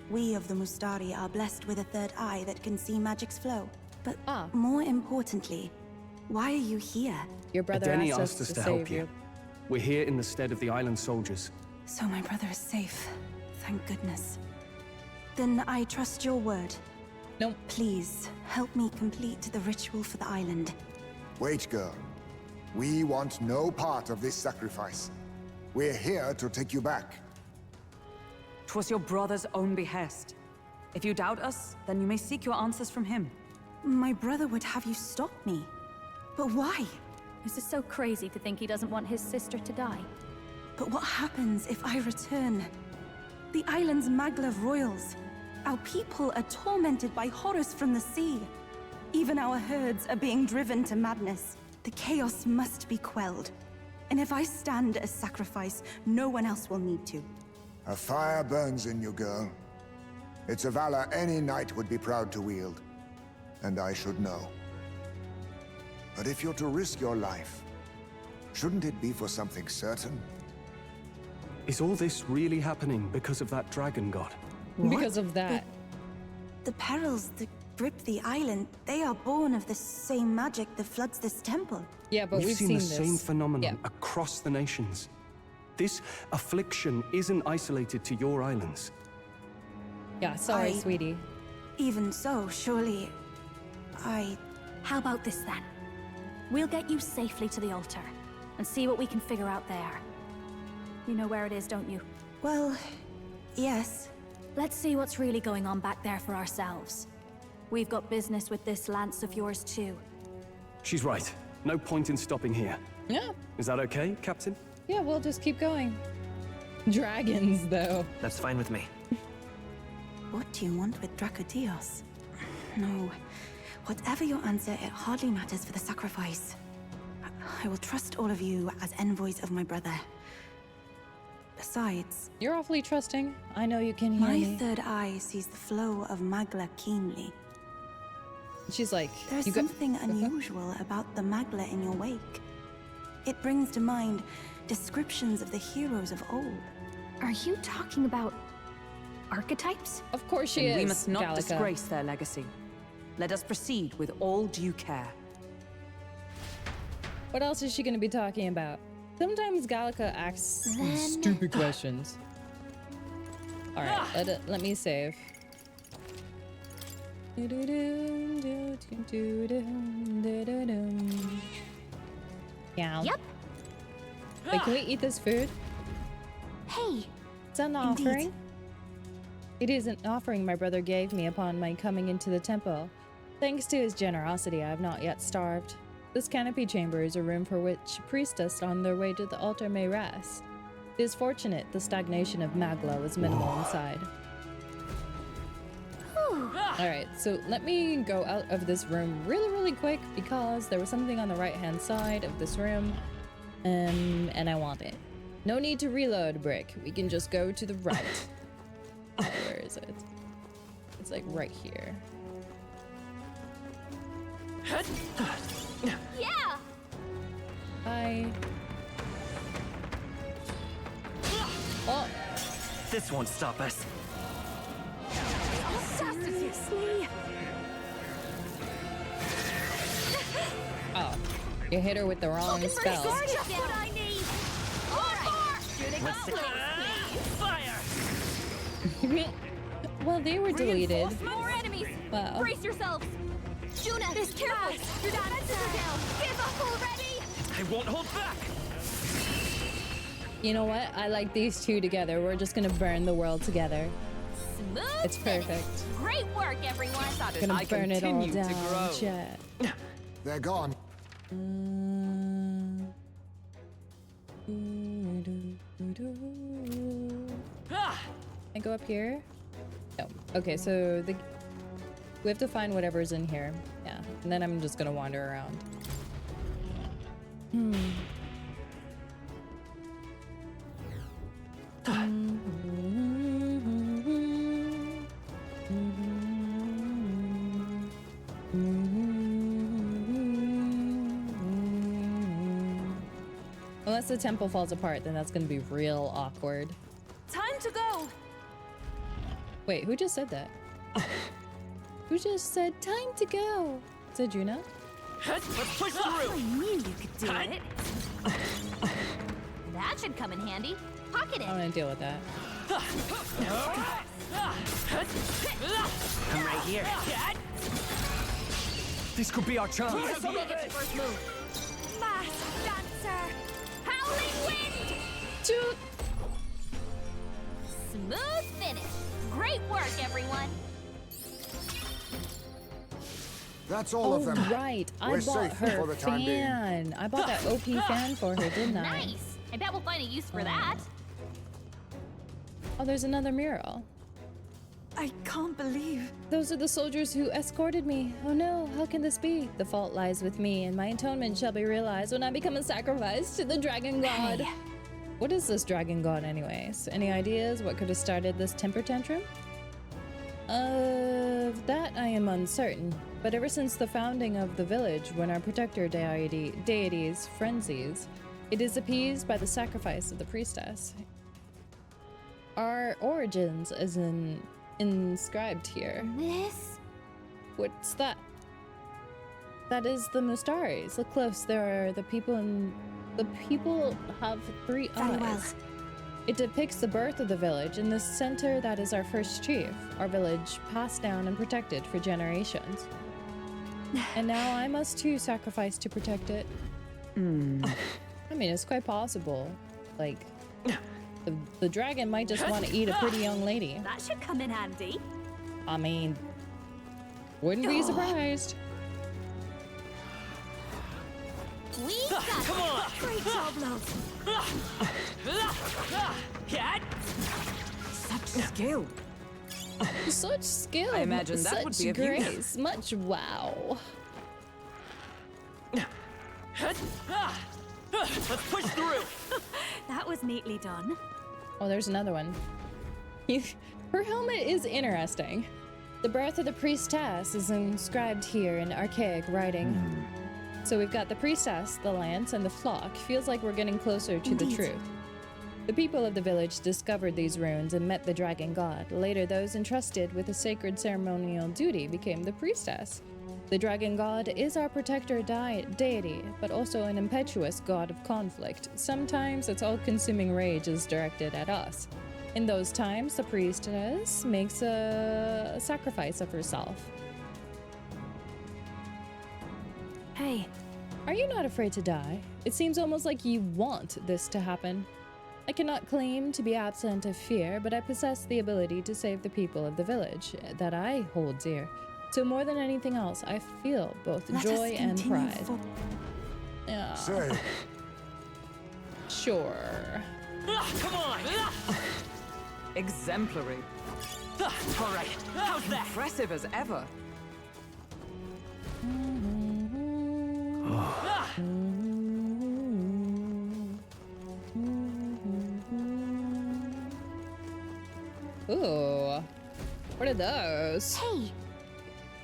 [SPEAKER 14] We of the Mustari are blessed with a third eye that can see magic's flow. But more importantly, why are you here?
[SPEAKER 1] Your brother
[SPEAKER 11] Adeni
[SPEAKER 1] asked us to
[SPEAKER 11] help you. We're here in the stead of the island soldiers.
[SPEAKER 14] So my brother is safe. Thank goodness. Then I trust your word.
[SPEAKER 1] Nope.
[SPEAKER 14] Please, help me complete the ritual for the island.
[SPEAKER 5] Wait, girl. We want no part of this sacrifice. We're here to take you back.
[SPEAKER 7] 'Twas your brother's own behest. If you doubt us, then you may seek your answers from him.
[SPEAKER 14] My brother would have you stop me. But why?
[SPEAKER 2] This is so crazy to think he doesn't want his sister to die.
[SPEAKER 14] But what happens if I return? The island's Magla royals. Our people are tormented by horrors from the sea. Even our herds are being driven to madness. The chaos must be quelled. And if I stand as sacrifice, no one else will need to.
[SPEAKER 5] A fire burns in you, girl. It's a valor any knight would be proud to wield. And I should know. But if you're to risk your life, shouldn't it be for something certain?
[SPEAKER 11] Is all this really happening because of that dragon god?
[SPEAKER 14] What?
[SPEAKER 1] Because of that.
[SPEAKER 14] The perils that grip the island, they are born of the same magic that floods this temple.
[SPEAKER 1] Yeah, but we've
[SPEAKER 11] seen the
[SPEAKER 1] this.
[SPEAKER 11] same phenomenon across the nations. This affliction isn't isolated to your islands.
[SPEAKER 1] Yeah, sorry, sweetie.
[SPEAKER 14] Even so, surely...
[SPEAKER 2] How about this then? We'll get you safely to the altar, and see what we can figure out there. You know where it is, don't you?
[SPEAKER 14] Well, yes.
[SPEAKER 2] Let's see what's really going on back there for ourselves. We've got business with this lance of yours too.
[SPEAKER 11] She's right. No point in stopping here.
[SPEAKER 1] Yeah.
[SPEAKER 11] Is that okay, Captain?
[SPEAKER 1] Yeah, we'll just keep going. Dragons, though.
[SPEAKER 19] That's fine with me.
[SPEAKER 14] What do you want with Dracotios? No. Whatever your answer, it hardly matters for the sacrifice. I will trust all of you as envoys of my brother. Besides...
[SPEAKER 1] You're awfully trusting. I know you can hear
[SPEAKER 14] my
[SPEAKER 1] me.
[SPEAKER 14] third eye sees the flow of Magla keenly.
[SPEAKER 1] She's like...
[SPEAKER 14] There's something unusual about the Magla in your wake. It brings to mind descriptions of the heroes of old.
[SPEAKER 20] Are you talking about archetypes?
[SPEAKER 1] Of course she
[SPEAKER 7] And
[SPEAKER 1] is,
[SPEAKER 7] we must not
[SPEAKER 1] Gallica.
[SPEAKER 7] disgrace their legacy. Let us proceed with all due care.
[SPEAKER 1] What else is she gonna be talking about? Sometimes Gallica asks stupid questions. Alright, let me save. Yeah.
[SPEAKER 2] Yep.
[SPEAKER 1] Wait, can we eat this food?
[SPEAKER 2] Hey.
[SPEAKER 1] Is that an offering? It is an offering my brother gave me upon my coming into the temple. Thanks to his generosity, I have not yet starved. This canopy chamber is a room for which priestess on their way to the altar may rest. It is fortunate the stagnation of Magla was minimal inside. Alright, so let me go out of this room really quick because there was something on the right-hand side of this room, and I want it. No need to reload, Brick. We can just go to the right. Where is it? It's like right here.
[SPEAKER 2] Yeah.
[SPEAKER 1] Hi. Oh.
[SPEAKER 22] This won't stop us.
[SPEAKER 2] Seriously?
[SPEAKER 1] Oh, you hit her with the wrong spell.
[SPEAKER 2] Just what I need.
[SPEAKER 22] Let's see. Fire!
[SPEAKER 1] Well, they were deleted.
[SPEAKER 2] More enemies.
[SPEAKER 1] Wow.
[SPEAKER 2] Brace yourselves. Juna, this careful. Your defenses are down. Give up already.
[SPEAKER 22] I won't hold back.
[SPEAKER 1] You know what? I like these two together. We're just gonna burn the world together.
[SPEAKER 2] Smooth.
[SPEAKER 1] It's perfect.
[SPEAKER 2] Great work, everyone.
[SPEAKER 1] Gonna burn it all down, chat.
[SPEAKER 5] They're gone.
[SPEAKER 1] I go up here? No. Okay, so we have to find whatever's in here. Yeah, and then I'm just gonna wander around. Unless the temple falls apart, then that's gonna be real awkward.
[SPEAKER 2] Time to go.
[SPEAKER 1] Wait, who just said that? Who just said time to go? Is it Juna?
[SPEAKER 22] Let's push through.
[SPEAKER 2] I knew you could do it. That should come in handy. Pocket it.
[SPEAKER 1] I want to deal with that.
[SPEAKER 22] I'm right here. This could be our chance.
[SPEAKER 2] Make it the first move. Mass dancer. Howling wind. Smooth finish. Great work, everyone.
[SPEAKER 5] That's all of them.
[SPEAKER 1] Right. I
[SPEAKER 5] We're
[SPEAKER 1] bought
[SPEAKER 5] safe
[SPEAKER 1] her
[SPEAKER 5] for the time being.
[SPEAKER 1] fan. I bought that OP fan for her, didn't I?
[SPEAKER 2] Nice. I bet we'll find a use for that.
[SPEAKER 1] Oh, there's another mural.
[SPEAKER 14] I can't believe.
[SPEAKER 1] Those are the soldiers who escorted me. Oh no, how can this be? The fault lies with me, and my atonement shall be realized when I become a sacrifice to the dragon god. Hey. What is this dragon god anyways? Any ideas what could have started this temper tantrum? Of that I am uncertain, but ever since the founding of the village, when our protector deities frenzies, it is appeased by the sacrifice of the priestess. Our origins is inscribed here.
[SPEAKER 2] This?
[SPEAKER 1] What's that? That is the Mustaris. Look close. There are the people, and the people have 3 eyes.
[SPEAKER 2] Very well.
[SPEAKER 1] It depicts the birth of the village. In the center, that is our first chief. Our village passed down and protected for generations. And now I must too sacrifice to protect it. I mean, it's quite possible. Like, the dragon might just want to eat a pretty young lady.
[SPEAKER 2] That should come in handy.
[SPEAKER 1] I mean, wouldn't be surprised.
[SPEAKER 2] We got
[SPEAKER 22] Come on.
[SPEAKER 2] Great job, love.
[SPEAKER 22] Cat.
[SPEAKER 7] Such skill.
[SPEAKER 1] Such skill.
[SPEAKER 7] I imagine that
[SPEAKER 1] such
[SPEAKER 7] would be of
[SPEAKER 1] grace.
[SPEAKER 7] use.
[SPEAKER 1] Much wow.
[SPEAKER 22] Let's push through.
[SPEAKER 2] That was neatly done.
[SPEAKER 1] Oh, there's another one. Her helmet is interesting. The birth of the priestess is inscribed here in archaic writing. So we've got the priestess, the lance, and the flock. Feels like we're getting closer to the truth. The people of the village discovered these runes and met the dragon god. Later, those entrusted with a sacred ceremonial duty became the priestess. The dragon god is our protector deity, but also an impetuous god of conflict. Sometimes its all-consuming rage is directed at us. In those times, the priestess makes a sacrifice of herself.
[SPEAKER 2] Hey.
[SPEAKER 1] Are you not afraid to die? It seems almost like you want this to happen. I cannot claim to be absent of fear, but I possess the ability to save the people of the village that I hold dear. So more than anything else, I feel both joy and pride. Yeah.
[SPEAKER 5] Say.
[SPEAKER 1] Sure.
[SPEAKER 22] Come on!
[SPEAKER 7] Exemplary.
[SPEAKER 22] All right, how's that?
[SPEAKER 7] Impressive as ever.
[SPEAKER 1] Ooh. What are those?
[SPEAKER 2] Hey.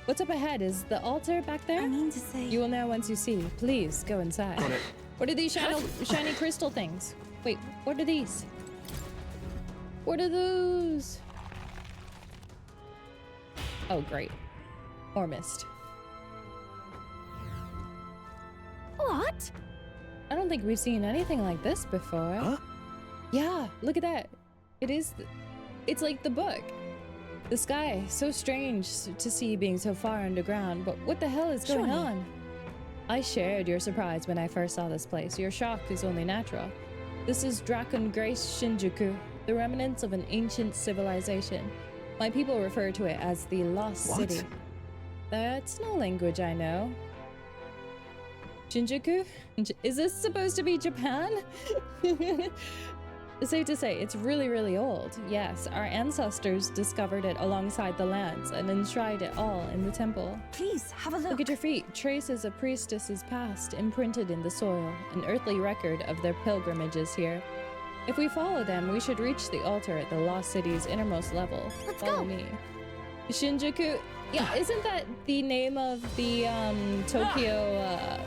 [SPEAKER 1] What's up ahead? Is the altar back there?
[SPEAKER 14] I mean to say...
[SPEAKER 1] You will know once you see. Please, go inside.
[SPEAKER 11] Got it.
[SPEAKER 1] What are these shiny crystal things? Wait, what are these? What are those? Oh, great. More mist.
[SPEAKER 2] What?
[SPEAKER 1] I don't think we've seen anything like this before.
[SPEAKER 11] Huh?
[SPEAKER 1] Yeah, look at that. It is... It's like the book. The sky, so strange to see being so far underground, but what the hell is going on? I shared your surprise when I first saw this place. Your shock is only natural. This is Drakon Grace Shinjuku, the remnants of an ancient civilization. My people refer to it as the Lost City. That's no language I know. Shinjuku? Is this supposed to be Japan? It's safe to say, it's really, really old. Yes, our ancestors discovered it alongside the lands and enshrined it all in the temple.
[SPEAKER 14] Please, have a look.
[SPEAKER 1] Look at your feet. Traces of priestesses past imprinted in the soil, an earthly record of their pilgrimages here. If we follow them, we should reach the altar at the Lost City's innermost level.
[SPEAKER 2] Let's
[SPEAKER 1] Follow
[SPEAKER 2] go.
[SPEAKER 1] me. Shinjuku? Yeah, isn't that the name of the Tokyo,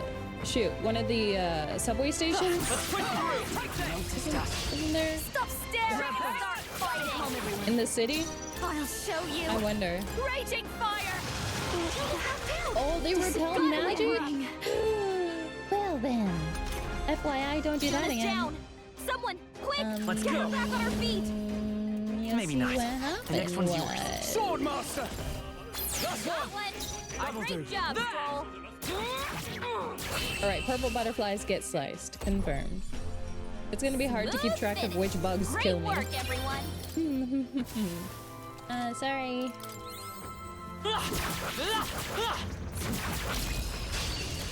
[SPEAKER 1] shoot, one of the subway stations? Isn't there?
[SPEAKER 2] Stop staring and start fighting!
[SPEAKER 1] In the city?
[SPEAKER 2] I'll show you!
[SPEAKER 1] I wonder.
[SPEAKER 2] Raging fire!
[SPEAKER 1] Oh, they repel magic? Well then. FYI, don't do that
[SPEAKER 2] Shut us
[SPEAKER 1] again.
[SPEAKER 2] down! Someone, quick!
[SPEAKER 22] Let's
[SPEAKER 2] get
[SPEAKER 22] go.
[SPEAKER 2] her back on her feet!
[SPEAKER 22] Maybe not. The next one's yours.
[SPEAKER 6] Swordmaster!
[SPEAKER 2] That one! Great job, Troll!
[SPEAKER 1] Alright, purple butterflies get sliced. Confirmed. It's gonna be hard to keep track of which bugs
[SPEAKER 2] Great
[SPEAKER 1] kill me.
[SPEAKER 2] work, everyone!
[SPEAKER 1] Sorry.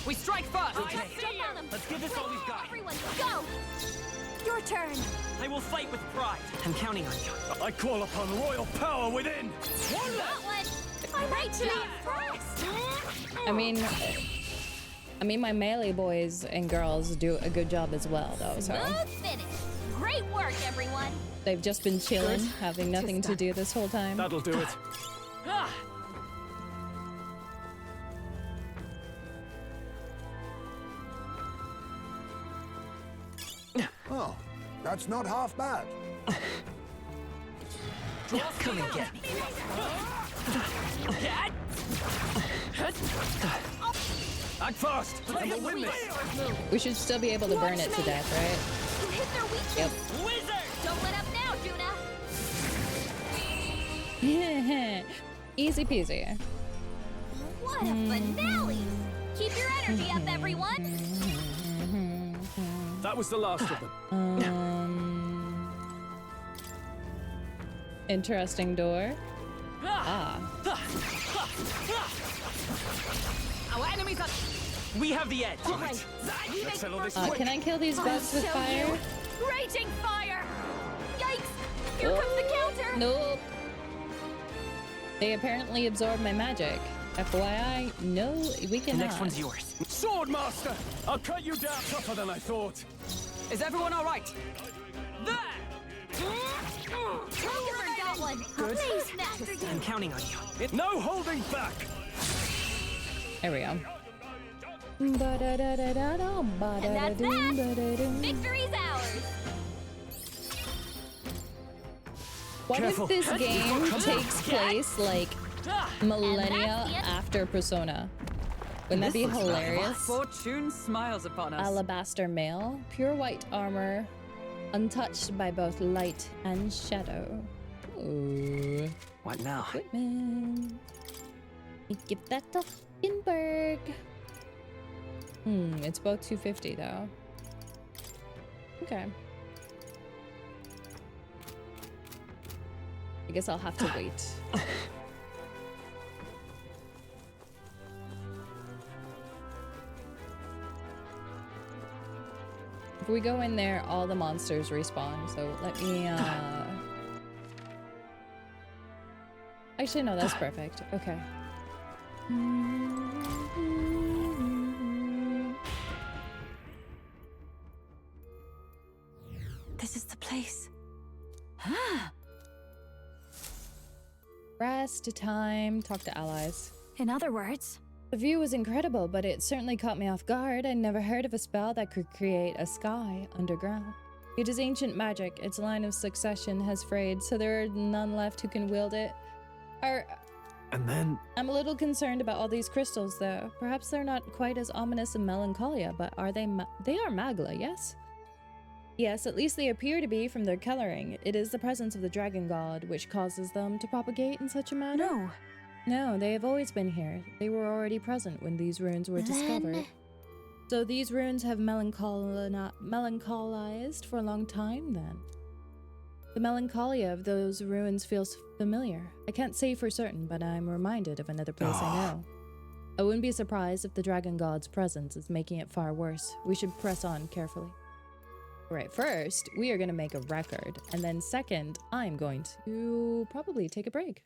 [SPEAKER 22] We strike first!
[SPEAKER 2] Okay. Jump on them!
[SPEAKER 22] Let's give this all we've got.
[SPEAKER 2] Everyone, go! Your turn!
[SPEAKER 22] I will fight with pride. I'm counting on you.
[SPEAKER 6] I call upon royal power within!
[SPEAKER 2] That one! I'm actually impressed!
[SPEAKER 1] I mean, my melee boys and girls do a good job as well, though, so.
[SPEAKER 2] Smooth finish! Great work, everyone!
[SPEAKER 1] They've just been chilling,
[SPEAKER 2] Good.
[SPEAKER 1] having nothing to do this whole time.
[SPEAKER 11] That'll do it.
[SPEAKER 5] Oh, that's not half bad.
[SPEAKER 22] Come and get me.
[SPEAKER 6] Act fast!
[SPEAKER 1] We should still be able to burn it to death, right?
[SPEAKER 2] You hit their weakness!
[SPEAKER 1] Yep.
[SPEAKER 2] Wizard! Don't let up now, Juna!
[SPEAKER 1] Easy peasy.
[SPEAKER 2] What a finale! Keep your energy up, everyone!
[SPEAKER 11] That was the last of them.
[SPEAKER 1] Interesting door. Ah.
[SPEAKER 22] Our enemies are... We have the edge.
[SPEAKER 2] Right.
[SPEAKER 6] Let's settle this
[SPEAKER 1] Can I kill these bugs with fire?
[SPEAKER 2] Raging fire! Yikes! Here comes the counter!
[SPEAKER 1] Nope. They apparently absorb my magic. FYI, no, we cannot.
[SPEAKER 22] The next one's yours.
[SPEAKER 6] Swordmaster! I'll cut you down tougher than I thought.
[SPEAKER 7] Is everyone all right?
[SPEAKER 22] There!
[SPEAKER 2] Trigger got one!
[SPEAKER 22] Good.
[SPEAKER 2] Please, master you!
[SPEAKER 22] I'm counting on you.
[SPEAKER 6] No holding back!
[SPEAKER 1] There we go.
[SPEAKER 2] And that's that! Victory's ours!
[SPEAKER 1] What
[SPEAKER 22] Careful.
[SPEAKER 1] if this game takes place like millennia
[SPEAKER 2] And that's the end.
[SPEAKER 1] after Persona? Wouldn't that be
[SPEAKER 7] This looks very
[SPEAKER 1] hilarious?
[SPEAKER 7] nice. Fortune smiles upon us.
[SPEAKER 1] Alabaster mail, pure white armor, untouched by both light and shadow. Ooh.
[SPEAKER 19] What now?
[SPEAKER 1] Equipment. Give that to Hindenburg. It's both 250 though. Okay. I guess I'll have to wait. If we go in there, all the monsters respawn, so let me, Actually, no, that's perfect. Okay.
[SPEAKER 14] This is the place.
[SPEAKER 1] Rest time. Talk to allies.
[SPEAKER 2] In other words,
[SPEAKER 1] the view was incredible, but it certainly caught me off guard. I'd never heard of a spell that could create a sky underground. It is ancient magic. Its line of succession has frayed, so there are none left who can wield it.
[SPEAKER 11] And then...
[SPEAKER 1] I'm a little concerned about all these crystals, though. Perhaps they're not quite as ominous in Melancholia, but are they they are Magla, yes? Yes, at least they appear to be from their coloring. It is the presence of the dragon god which causes them to propagate in such a manner. No, they have always been here. They were already present when these runes were discovered. So these runes have melancholized for a long time, then. The melancholia of those ruins feels familiar. I can't say for certain, but I'm reminded of another place I know. I wouldn't be surprised if the dragon god's presence is making it far worse. We should press on carefully. Right, first, we are going to make a record. And then second, I'm going to probably take a break.